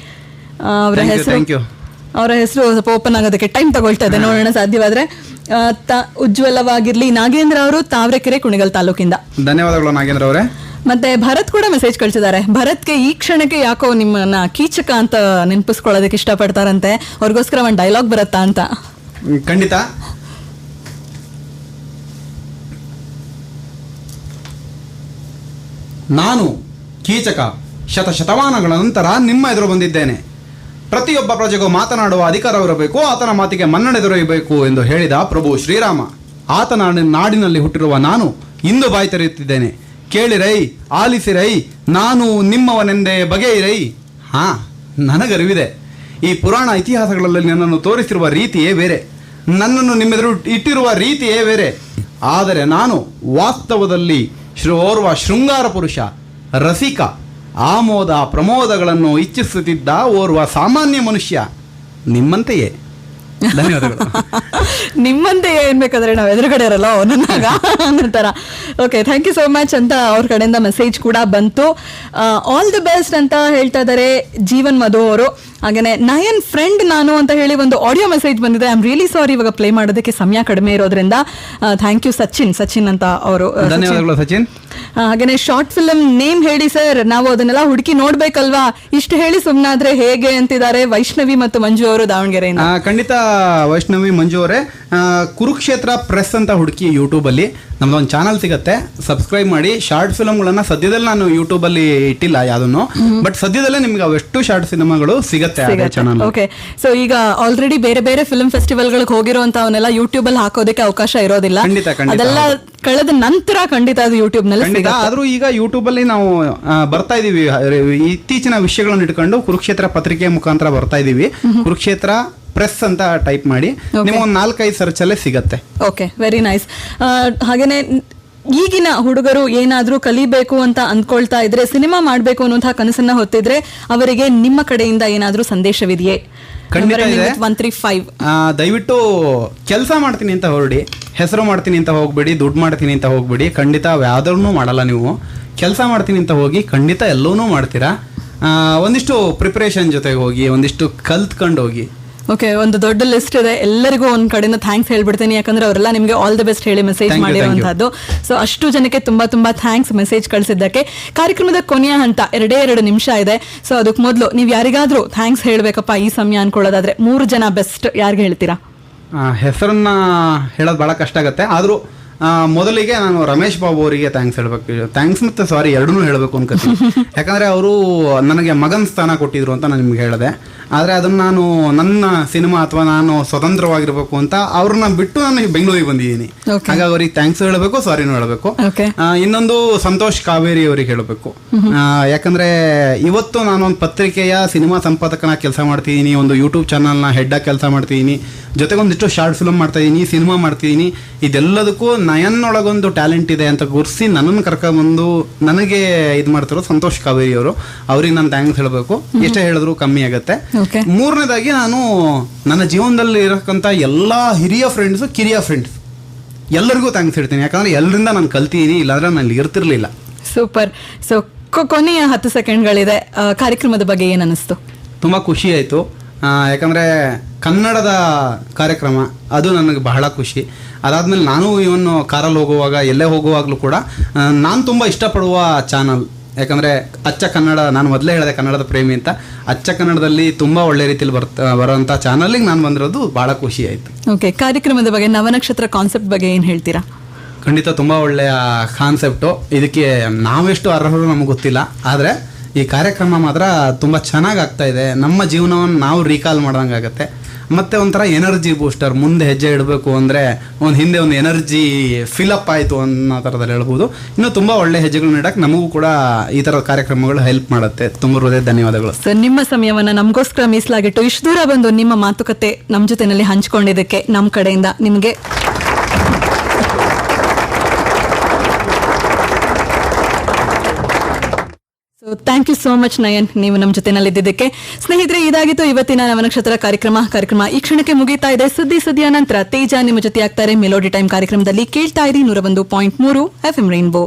ಅವರ ಹೆಸರು ಸ್ವಲ್ಪ ಓಪನ್ ಆಗೋದಕ್ಕೆ ಟೈಮ್ ತಗೊಳ್ತಾ ಇದೆ, ನೋಡೋಣ ಸಾಧ್ಯವಾದ್ರೆ. ಉಜ್ವಲವಾಗಿರ್ಲಿ. ನಾಗೇಂದ್ರ ಅವರು, ತಾವರೆಕೆರೆ, ಕುಣಿಗಲ್ ತಾಲೂಕಿಂದ. ಧನ್ಯವಾದಗಳು ನಾಗೇಂದ್ರ ಅವರೇ. ಮತ್ತೆ ಭರತ್ ಕೂಡ ಮೆಸೇಜ್ ಕಳಿಸಿದ್ದಾರೆ. ಭರತ್ಗೆ ಈ ಕ್ಷಣಕ್ಕೆ ಯಾಕೋ ನಿಮ್ಮನ್ನ ಕೀಚಕ ಅಂತ ನೆನಪಿಸ್ಕೊಳ್ಳೋದಕ್ಕೆ ಇಷ್ಟಪಡ್ತಾರಂತೆ. ಅವ್ರಿಗೋಸ್ಕರ ಒಂದು ಡೈಲಾಗ್ ಬರುತ್ತಾ ಅಂತ. ಖಂಡಿತ. ನಾನು ಕೀಚಕ, ಶತಶತಮಾನಗಳ ನಂತರ ನಿಮ್ಮ ಎದುರು ಬಂದಿದ್ದೇನೆ. ಪ್ರತಿಯೊಬ್ಬ ಪ್ರಜೆಗೂ ಮಾತನಾಡುವ ಅಧಿಕಾರವಿರಬೇಕು, ಆತನ ಮಾತಿಗೆ ಮನ್ನಣೆ ದೊರೆಯಬೇಕು ಎಂದು ಹೇಳಿದ ಪ್ರಭು ಶ್ರೀರಾಮ. ಆತನ ನಾಡಿನಲ್ಲಿ ಹುಟ್ಟಿರುವ ನಾನು ಇಂದು ಬಾಯಿ ತೆರೆಯುತ್ತಿದ್ದೇನೆ. ಕೇಳಿರೈ, ಆಲಿಸಿರೈ, ನಾನು ನಿಮ್ಮವನೆಂದೇ ಬಗೆಯಿರೈ. ಹಾ, ನನಗರಿವಿದೆ. ಈ ಪುರಾಣ ಇತಿಹಾಸಗಳಲ್ಲಿ ನನ್ನನ್ನು ತೋರಿಸಿರುವ ರೀತಿಯೇ ಬೇರೆ, ನನ್ನನ್ನು ನಿಮ್ಮೆದುರು ಇಟ್ಟಿರುವ ರೀತಿಯೇ ಬೇರೆ. ಆದರೆ ನಾನು ವಾಸ್ತವದಲ್ಲಿ ಓರ್ವ ಶೃಂಗಾರ ಪುರುಷ, ರಸಿಕ, ಆಮೋದ ಪ್ರಮೋದಗಳನ್ನು ಇಚ್ಛಿಸುತ್ತಿದ್ದ ಓರ್ವ ಸಾಮಾನ್ಯ ಮನುಷ್ಯ, ನಿಮ್ಮಂತೆಯೇ. ಧನ್ಯವಾದಗಳು. ನಿಮ್ಮಂತೆ ಏನ್ ಬೇಕಾದ್ರೆ ನಾವು ಎದುರುಗಡೆ ಇರಲ್ಲ ಅವನನ್ನಾಗ ಅನ್ನೋತರ. Okay, thank you so much ಅಂತ ಅವ್ರ ಕಡೆಯಿಂದ ಮೆಸೇಜ್ ಕೂಡ ಬಂತು. ಆಲ್ ದಿ ಬೆಸ್ಟ್ ಅಂತ ಹೇಳ್ತಾ ಇದ್ದಾರೆ ಜೀವನ್ ಮಧು ಅವರು. ಹಾಗೇನೆ ನಯನ್ ಫ್ರೆಂಡ್ ನಾನು ಅಂತ ಹೇಳಿ ಒಂದು ಆಡಿಯೋ ಮೆಸೇಜ್ ಬಂದಿದೆ. ಐ ಆಮ್ ರಿಯಲಿ ಸಾರಿ, ಇವಾಗ ಪ್ಲೇ ಮಾಡೋದಕ್ಕೆ ಸಮಯ ಕಡಿಮೆ ಇರೋದ್ರಿಂದ. ಥ್ಯಾಂಕ್ ಯು ಸಚಿನ್ ಅಂತ ಅವರು. ಧನ್ಯವಾದಗಳು ಸಚಿನ್. ಹಾಗೇನೆ ಶಾರ್ಟ್ ಫಿಲ್ಮ್ ನೇಮ್ ಹೇಳಿ ಸರ್, ನಾವು ಅದನ್ನೆಲ್ಲ ಹುಡುಕಿ ನೋಡ್ಬೇಕಲ್ವಾ, ಇಷ್ಟು ಹೇಳಿ ಸುಮ್ನಾದ್ರೆ ಹೇಗೆ ಅಂತಿದ್ದಾರೆ ವೈಷ್ಣವಿ ಮತ್ತು ಮಂಜು ಅವರು ದಾವಣಗೆರೆಯಿಂದ. ಖಂಡಿತ ವೈಷ್ಣವಿ, ಮಂಜು ಅವರೇ, ಕುರುಕ್ಷೇತ್ರ ಪ್ರೆಸ್ ಅಂತ ಹುಡುಕಿ ಯೂಟ್ಯೂಬ್ ಅಲ್ಲಿ ನಮ್ದೊಂದು ಚಾನಲ್ ಸಿಗುತ್ತೆ, ಸಬ್ಸ್ಕ್ರೈಬ್ ಮಾಡಿ. ಶಾರ್ಟ್ ಫಿಲ್ಮ್ಗಳನ್ನ ಸದ್ಯದಲ್ಲಿ ನಾನು ಯೂಟ್ಯೂಬ್ ಅಲ್ಲಿ ಇಟ್ಟಿಲ್ಲ ಯಾವ್ದನ್ನು, ಬಟ್ ಸದ್ಯದಲ್ಲೇ ನಿಮ್ಗೆ ಅವೆಷ್ಟು ಶಾರ್ಟ್ ಸಿನಿಮಾಗಳು ಸಿಗುತ್ತೆ ಚಾನಲ್. ಓಕೆ, ಸೊ ಈಗ ಆಲ್ರೆಡಿ ಬೇರೆ ಬೇರೆ ಫಿಲ್ಮ್ ಫೆಸ್ಟಿವಲ್ ಗಳಿಗೆ ಹೋಗಿರುವಂತವನ್ನೆಲ್ಲ ಯೂಟ್ಯೂಬ್ ಅಲ್ಲಿ ಹಾಕೋದಕ್ಕೆ ಅವಕಾಶ ಇರೋದಿಲ್ಲ. ಅದೆಲ್ಲ ಕಳೆದ ನಂತರ ಖಂಡಿತ ಅದು ಯೂಟ್ಯೂಬ್ ನಲ್ಲಿ ಸಿಗುತ್ತೆ. ಆದ್ರೂ ಈಗ ಯೂಟ್ಯೂಬ್ ಅಲ್ಲಿ ನಾವು ಬರ್ತಾ ಇದೀವಿ, ಇತ್ತೀಚಿನ ವಿಷಯಗಳನ್ನು ಇಟ್ಕೊಂಡು ಕುರುಕ್ಷೇತ್ರ ಪತ್ರಿಕೆ ಮುಖಾಂತರ ಬರ್ತಾ ಇದೀವಿ. ಕುರುಕ್ಷೇತ್ರ ಪ್ರೆಸ್ ಅಂತ ಟೈಪ್ ಮಾಡಿ ನಿಮ್ಗೆ ಒಂದು 4-5 ಸರ್ಚ್ ಅಲ್ಲೇ ಸಿಗತ್ತೆ. Okay, very nice. ಹಾಗೇನೆ ಈಗಿನ ಹುಡುಗರು ಏನಾದ್ರೂ ಕಲಿಬೇಕು ಅಂತ ಅಂದ್ಕೊಳ್ತಾ ಇದ್ರೆ, ಸಿನಿಮಾ ಮಾಡ್ಬೇಕು ಅನ್ನುವಂತಹ ಕನಸನ್ನ ಹೊತ್ತಿದ್ರೆ, ಅವರಿಗೆ ನಿಮ್ಮ ಕಡೆಯಿಂದ ಏನಾದ್ರೂ ಸಂದೇಶವಿದೆಯೇ? ಖಂಡಿತ ಇದೆ. 135. ದಯವಿಟ್ಟು ಕೆಲಸ ಮಾಡ್ತೀನಿ ಅಂತ ಹೊರಡಿ, ಹೆಸರು ಮಾಡ್ತೀನಿ ಅಂತ ಹೋಗ್ಬೇಡಿ, ದುಡ್ಡು ಮಾಡ್ತೀನಿ ಅಂತ ಹೋಗ್ಬೇಡಿ. ಖಂಡಿತ ಯಾವ್ದನ್ನು ಮಾಡಲ್ಲ ನೀವು. ಕೆಲಸ ಮಾಡ್ತೀನಿ ಅಂತ ಹೋಗಿ ಖಂಡಿತ ಎಲ್ಲವೂ ಮಾಡ್ತೀರಾ. ಒಂದಿಷ್ಟು ಪ್ರಿಪರೇಷನ್ ಜೊತೆಗೆ ಹೋಗಿ, ಒಂದಿಷ್ಟು ಕಲ್ತ್ಕೊಂಡು ಹೋಗಿ. ಓಕೆ, ಒಂದು ದೊಡ್ಡ ಲಿಸ್ಟ್ ಇದೆ. ಎಲ್ಲರಿಗೂ ಒಂದ್ ಕಡೆಯಿಂದ ಥ್ಯಾಂಕ್ಸ್ ಹೇಳ್ಬಿಡ್ತೀನಿ, ಯಾಕಂದ್ರೆ ಅವರೆಲ್ಲ ನಿಮ್ಗೆ ಆಲ್ ದಿ ಬೆಸ್ಟ್ ಹೇಳಿ ಮೆಸೇಜ್ ಮಾಡಿರುವಂತದ್ದು. ಸೊ ಅಷ್ಟು ಜನಕ್ಕೆ ತುಂಬಾ ತುಂಬಾ ಥ್ಯಾಂಕ್ಸ್ ಮೆಸೇಜ್ ಕಳಿಸಿದ್ದಕ್ಕೆ. ಕಾರ್ಯಕ್ರಮದ ಕೊನೆಯ ಹಂತ 2 ನಿಮಿಷ ಇದೆ. ಸೊ ಅದಕ್ಕೆ ಮೊದಲು ನೀವು ಯಾರಿಗಾದ್ರೂ ಥ್ಯಾಂಕ್ಸ್ ಹೇಳ್ಬೇಕಪ್ಪ ಈ ಸಮಯ ಅನ್ಕೊಳ್ಳೋದಾದ್ರೆ 3 ಜನ ಬೆಸ್ಟ್ ಯಾರಿಗೆ ಹೇಳ್ತೀರಾ? ಹೆಸರನ್ನ ಹೇಳೋದು ಬಹಳ ಕಷ್ಟ ಆಗತ್ತೆ. ಆದ್ರೂ ಮೊದಲಿಗೆ ನಾನು ರಮೇಶ್ ಬಾಬು ಅವರಿಗೆ ಥ್ಯಾಂಕ್ಸ್ ಹೇಳ್ಬೇಕು, ಥ್ಯಾಂಕ್ಸ್ ಮತ್ತು ಸಾರಿ ಎರಡನ್ನೂ ಹೇಳಬೇಕು ಅನ್ಕೋತೀನಿ. ಯಾಕಂದರೆ ಅವರು ನನಗೆ ಮಗನ ಸ್ಥಾನ ಕೊಟ್ಟಿದ್ರು ಅಂತ ನಾನು ನಿಮ್ಗೆ ಹೇಳಿದೆ. ಆದರೆ ಅದನ್ನು ನಾನು ನನ್ನ ಸಿನಿಮಾ ಅಥವಾ ನಾನು ಸ್ವತಂತ್ರವಾಗಿರ್ಬೇಕು ಅಂತ ಅವ್ರನ್ನ ಬಿಟ್ಟು ನಾನು ಬೆಂಗಳೂರಿಗೆ ಬಂದಿದ್ದೀನಿ. ಹಾಗಾಗಿ ಅವ್ರಿಗೆ ಥ್ಯಾಂಕ್ಸ್ ಹೇಳಬೇಕು, ಸಾರಿನೂ ಹೇಳಬೇಕು. ಇನ್ನೊಂದು ಸಂತೋಷ್ ಕಾವೇರಿ ಅವರಿಗೆ ಹೇಳಬೇಕು. ಯಾಕಂದರೆ ಇವತ್ತು ನಾನೊಂದು ಪತ್ರಿಕೆಯ ಸಿನಿಮಾ ಸಂಪಾದಕನ ಕೆಲಸ ಮಾಡ್ತಿದ್ದೀನಿ, ಒಂದು ಯೂಟ್ಯೂಬ್ ಚಾನಲ್ನ ಹೆಡ್ಡಾಗಿ ಕೆಲಸ ಮಾಡ್ತಿದ್ದೀನಿ, ಜೊತೆಗೊಂದಿಷ್ಟು ಶಾರ್ಟ್ ಫಿಲ್ಮ್ ಮಾಡ್ತಾಯಿದ್ದೀನಿ, ಸಿನಿಮಾ ಮಾಡ್ತಿದ್ದೀನಿ. ಇದೆಲ್ಲದಕ್ಕೂ ನಯನ್ನೊಳಗೊಂದು ಟ್ಯಾಲೆಂಟ್ ಇದೆ ಅಂತ ಗುರುಸಿ ನನ್ನನ್ನು ಕರ್ಕೊಂಡ್ಬಂದು ನನಗೆ ಇದು ಮಾಡ್ತಿರೋ ಸಂತೋಷ್ ಕಾವೇರಿ ಅವರು, ಅವ್ರಿಗೆ ನಾನು ಥ್ಯಾಂಕ್ಸ್ ಹೇಳಬೇಕು. ಎಷ್ಟೇ ಹೇಳಿದ್ರು ಕಮ್ಮಿ ಆಗುತ್ತೆ. ಮೂರನೇದಾಗಿ ನಾನು ನನ್ನ ಜೀವನದಲ್ಲಿ ಇರಕ್ಕಂಥ ಎಲ್ಲ ಹಿರಿಯ ಫ್ರೆಂಡ್ಸು, ಕಿರಿಯ ಫ್ರೆಂಡ್ಸ್ ಎಲ್ಲರಿಗೂ ಥ್ಯಾಂಕ್ಸ್ ಹೇಳ್ತೀನಿ. ಯಾಕಂದರೆ ಎಲ್ಲರಿಂದ ನಾನು ಕಲ್ತಿದ್ದೀನಿ, ಇಲ್ಲಾಂದ್ರೆ ನಾನು ಇರ್ತಿರ್ಲಿಲ್ಲ. ಸೂಪರ್. ಸೊ ಕೊನೆಯ 10 ಸೆಕೆಂಡ್ಗಳಿದೆ. ಕಾರ್ಯಕ್ರಮದ ಬಗ್ಗೆ ಏನು ಅನ್ನಿಸ್ತು? ತುಂಬ ಖುಷಿ ಆಯಿತು. ಯಾಕಂದರೆ ಕನ್ನಡದ ಕಾರ್ಯಕ್ರಮ ಅದು ನನಗೆ ಬಹಳ ಖುಷಿ. ಅದಾದಮೇಲೆ ನಾನು ಇವನು ಕಾರಲ್ಲಿ ಹೋಗುವಾಗ ಎಲ್ಲೇ ಹೋಗುವಾಗಲೂ ಕೂಡ ನಾನು ತುಂಬ ಇಷ್ಟಪಡುವ ಚಾನಲ್. ಯಾಕಂದರೆ ಅಚ್ಚ ಕನ್ನಡ, ನಾನು ಮೊದಲೇ ಹೇಳಿದೆ ಕನ್ನಡದ ಪ್ರೇಮಿ ಅಂತ, ಅಚ್ಚ ಕನ್ನಡದಲ್ಲಿ ತುಂಬ ಒಳ್ಳೆ ರೀತಿಯಲ್ಲಿ ಬರೋಂಥ ಚಾನಲಿಗೆ ನಾನು ಬಂದಿರೋದು ಭಾಳ ಖುಷಿ ಆಯಿತು. ಓಕೆ, ಕಾರ್ಯಕ್ರಮದ ಬಗ್ಗೆ, ನವನಕ್ಷತ್ರ ಕಾನ್ಸೆಪ್ಟ್ ಬಗ್ಗೆ ಏನು ಹೇಳ್ತೀರಾ? ಖಂಡಿತ ತುಂಬ ಒಳ್ಳೆಯ ಕಾನ್ಸೆಪ್ಟು. ಇದಕ್ಕೆ ನಾವೆಷ್ಟು ಅರ್ಹರು ನಮಗೆ ಗೊತ್ತಿಲ್ಲ, ಆದರೆ ಈ ಕಾರ್ಯಕ್ರಮ ಮಾತ್ರ ತುಂಬ ಚೆನ್ನಾಗಿ ಆಗ್ತಾ ಇದೆ. ನಮ್ಮ ಜೀವನವನ್ನು ನಾವು ರೀಕಾಲ್ ಮಾಡ್ದಂಗೆ ಆಗುತ್ತೆ. ಮತ್ತು ಒಂಥರ ಎನರ್ಜಿ ಬೂಸ್ಟರ್. ಮುಂದೆ ಹೆಜ್ಜೆ ಇಡಬೇಕು ಅಂದರೆ ಹಿಂದೆ ಒಂದು ಎನರ್ಜಿ ಫಿಲಪ್ ಆಯಿತು ಅನ್ನೋ ಥರದಲ್ಲಿ ಹೇಳ್ಬೋದು. ಇನ್ನೂ ತುಂಬ ಒಳ್ಳೆ ಹೆಜ್ಜೆಗಳನ್ನ ಇಡಕ್ಕೆ ನಮಗೂ ಕೂಡ ಈ ಥರದ ಕಾರ್ಯಕ್ರಮಗಳು ಹೆಲ್ಪ್ ಮಾಡುತ್ತೆ. ತುಂಬ ಹೃದಯ ಧನ್ಯವಾದಗಳು ಸರ್. ನಿಮ್ಮ ಸಮಯವನ್ನು ನಮಗೋಸ್ಕರ ಮೀಸಲಾಗಿಟ್ಟು ಇಷ್ಟು ದೂರ ಬಂದು ನಿಮ್ಮ ಮಾತುಕತೆ ನಮ್ಮ ಜೊತೆನಲ್ಲಿ ಹಂಚಿಕೊಂಡಿದ್ದಕ್ಕೆ ನಮ್ಮ ಕಡೆಯಿಂದ ನಿಮಗೆ thank you so much Nayan, ನೀವು ನಮ್ಮ ಜೊತೆನಲ್ಲಿದ್ದಕ್ಕೆ. ಸ್ನೇಹಿತರೆ, ಇದಾಗಿತ್ತು ಇವತ್ತಿನ ನವನಕ್ಷತ್ರ ಕಾರ್ಯಕ್ರಮ ಈ ಕ್ಷಣಕ್ಕೆ ಮುಗಿತಾ ಇದೆ. ಸುದ್ದಿಯ ನಂತರ ತೇಜ ನಿಮ್ಮ ಜೊತೆ ಆಗ್ತಾರೆ ಮೆಲೋಡಿ ಟೈಮ್ ಕಾರ್ಯಕ್ರಮದಲ್ಲಿ. ಕೇಳ್ತಾ ಇರಿ 101.3 FM ರೈನ್ಬೋ.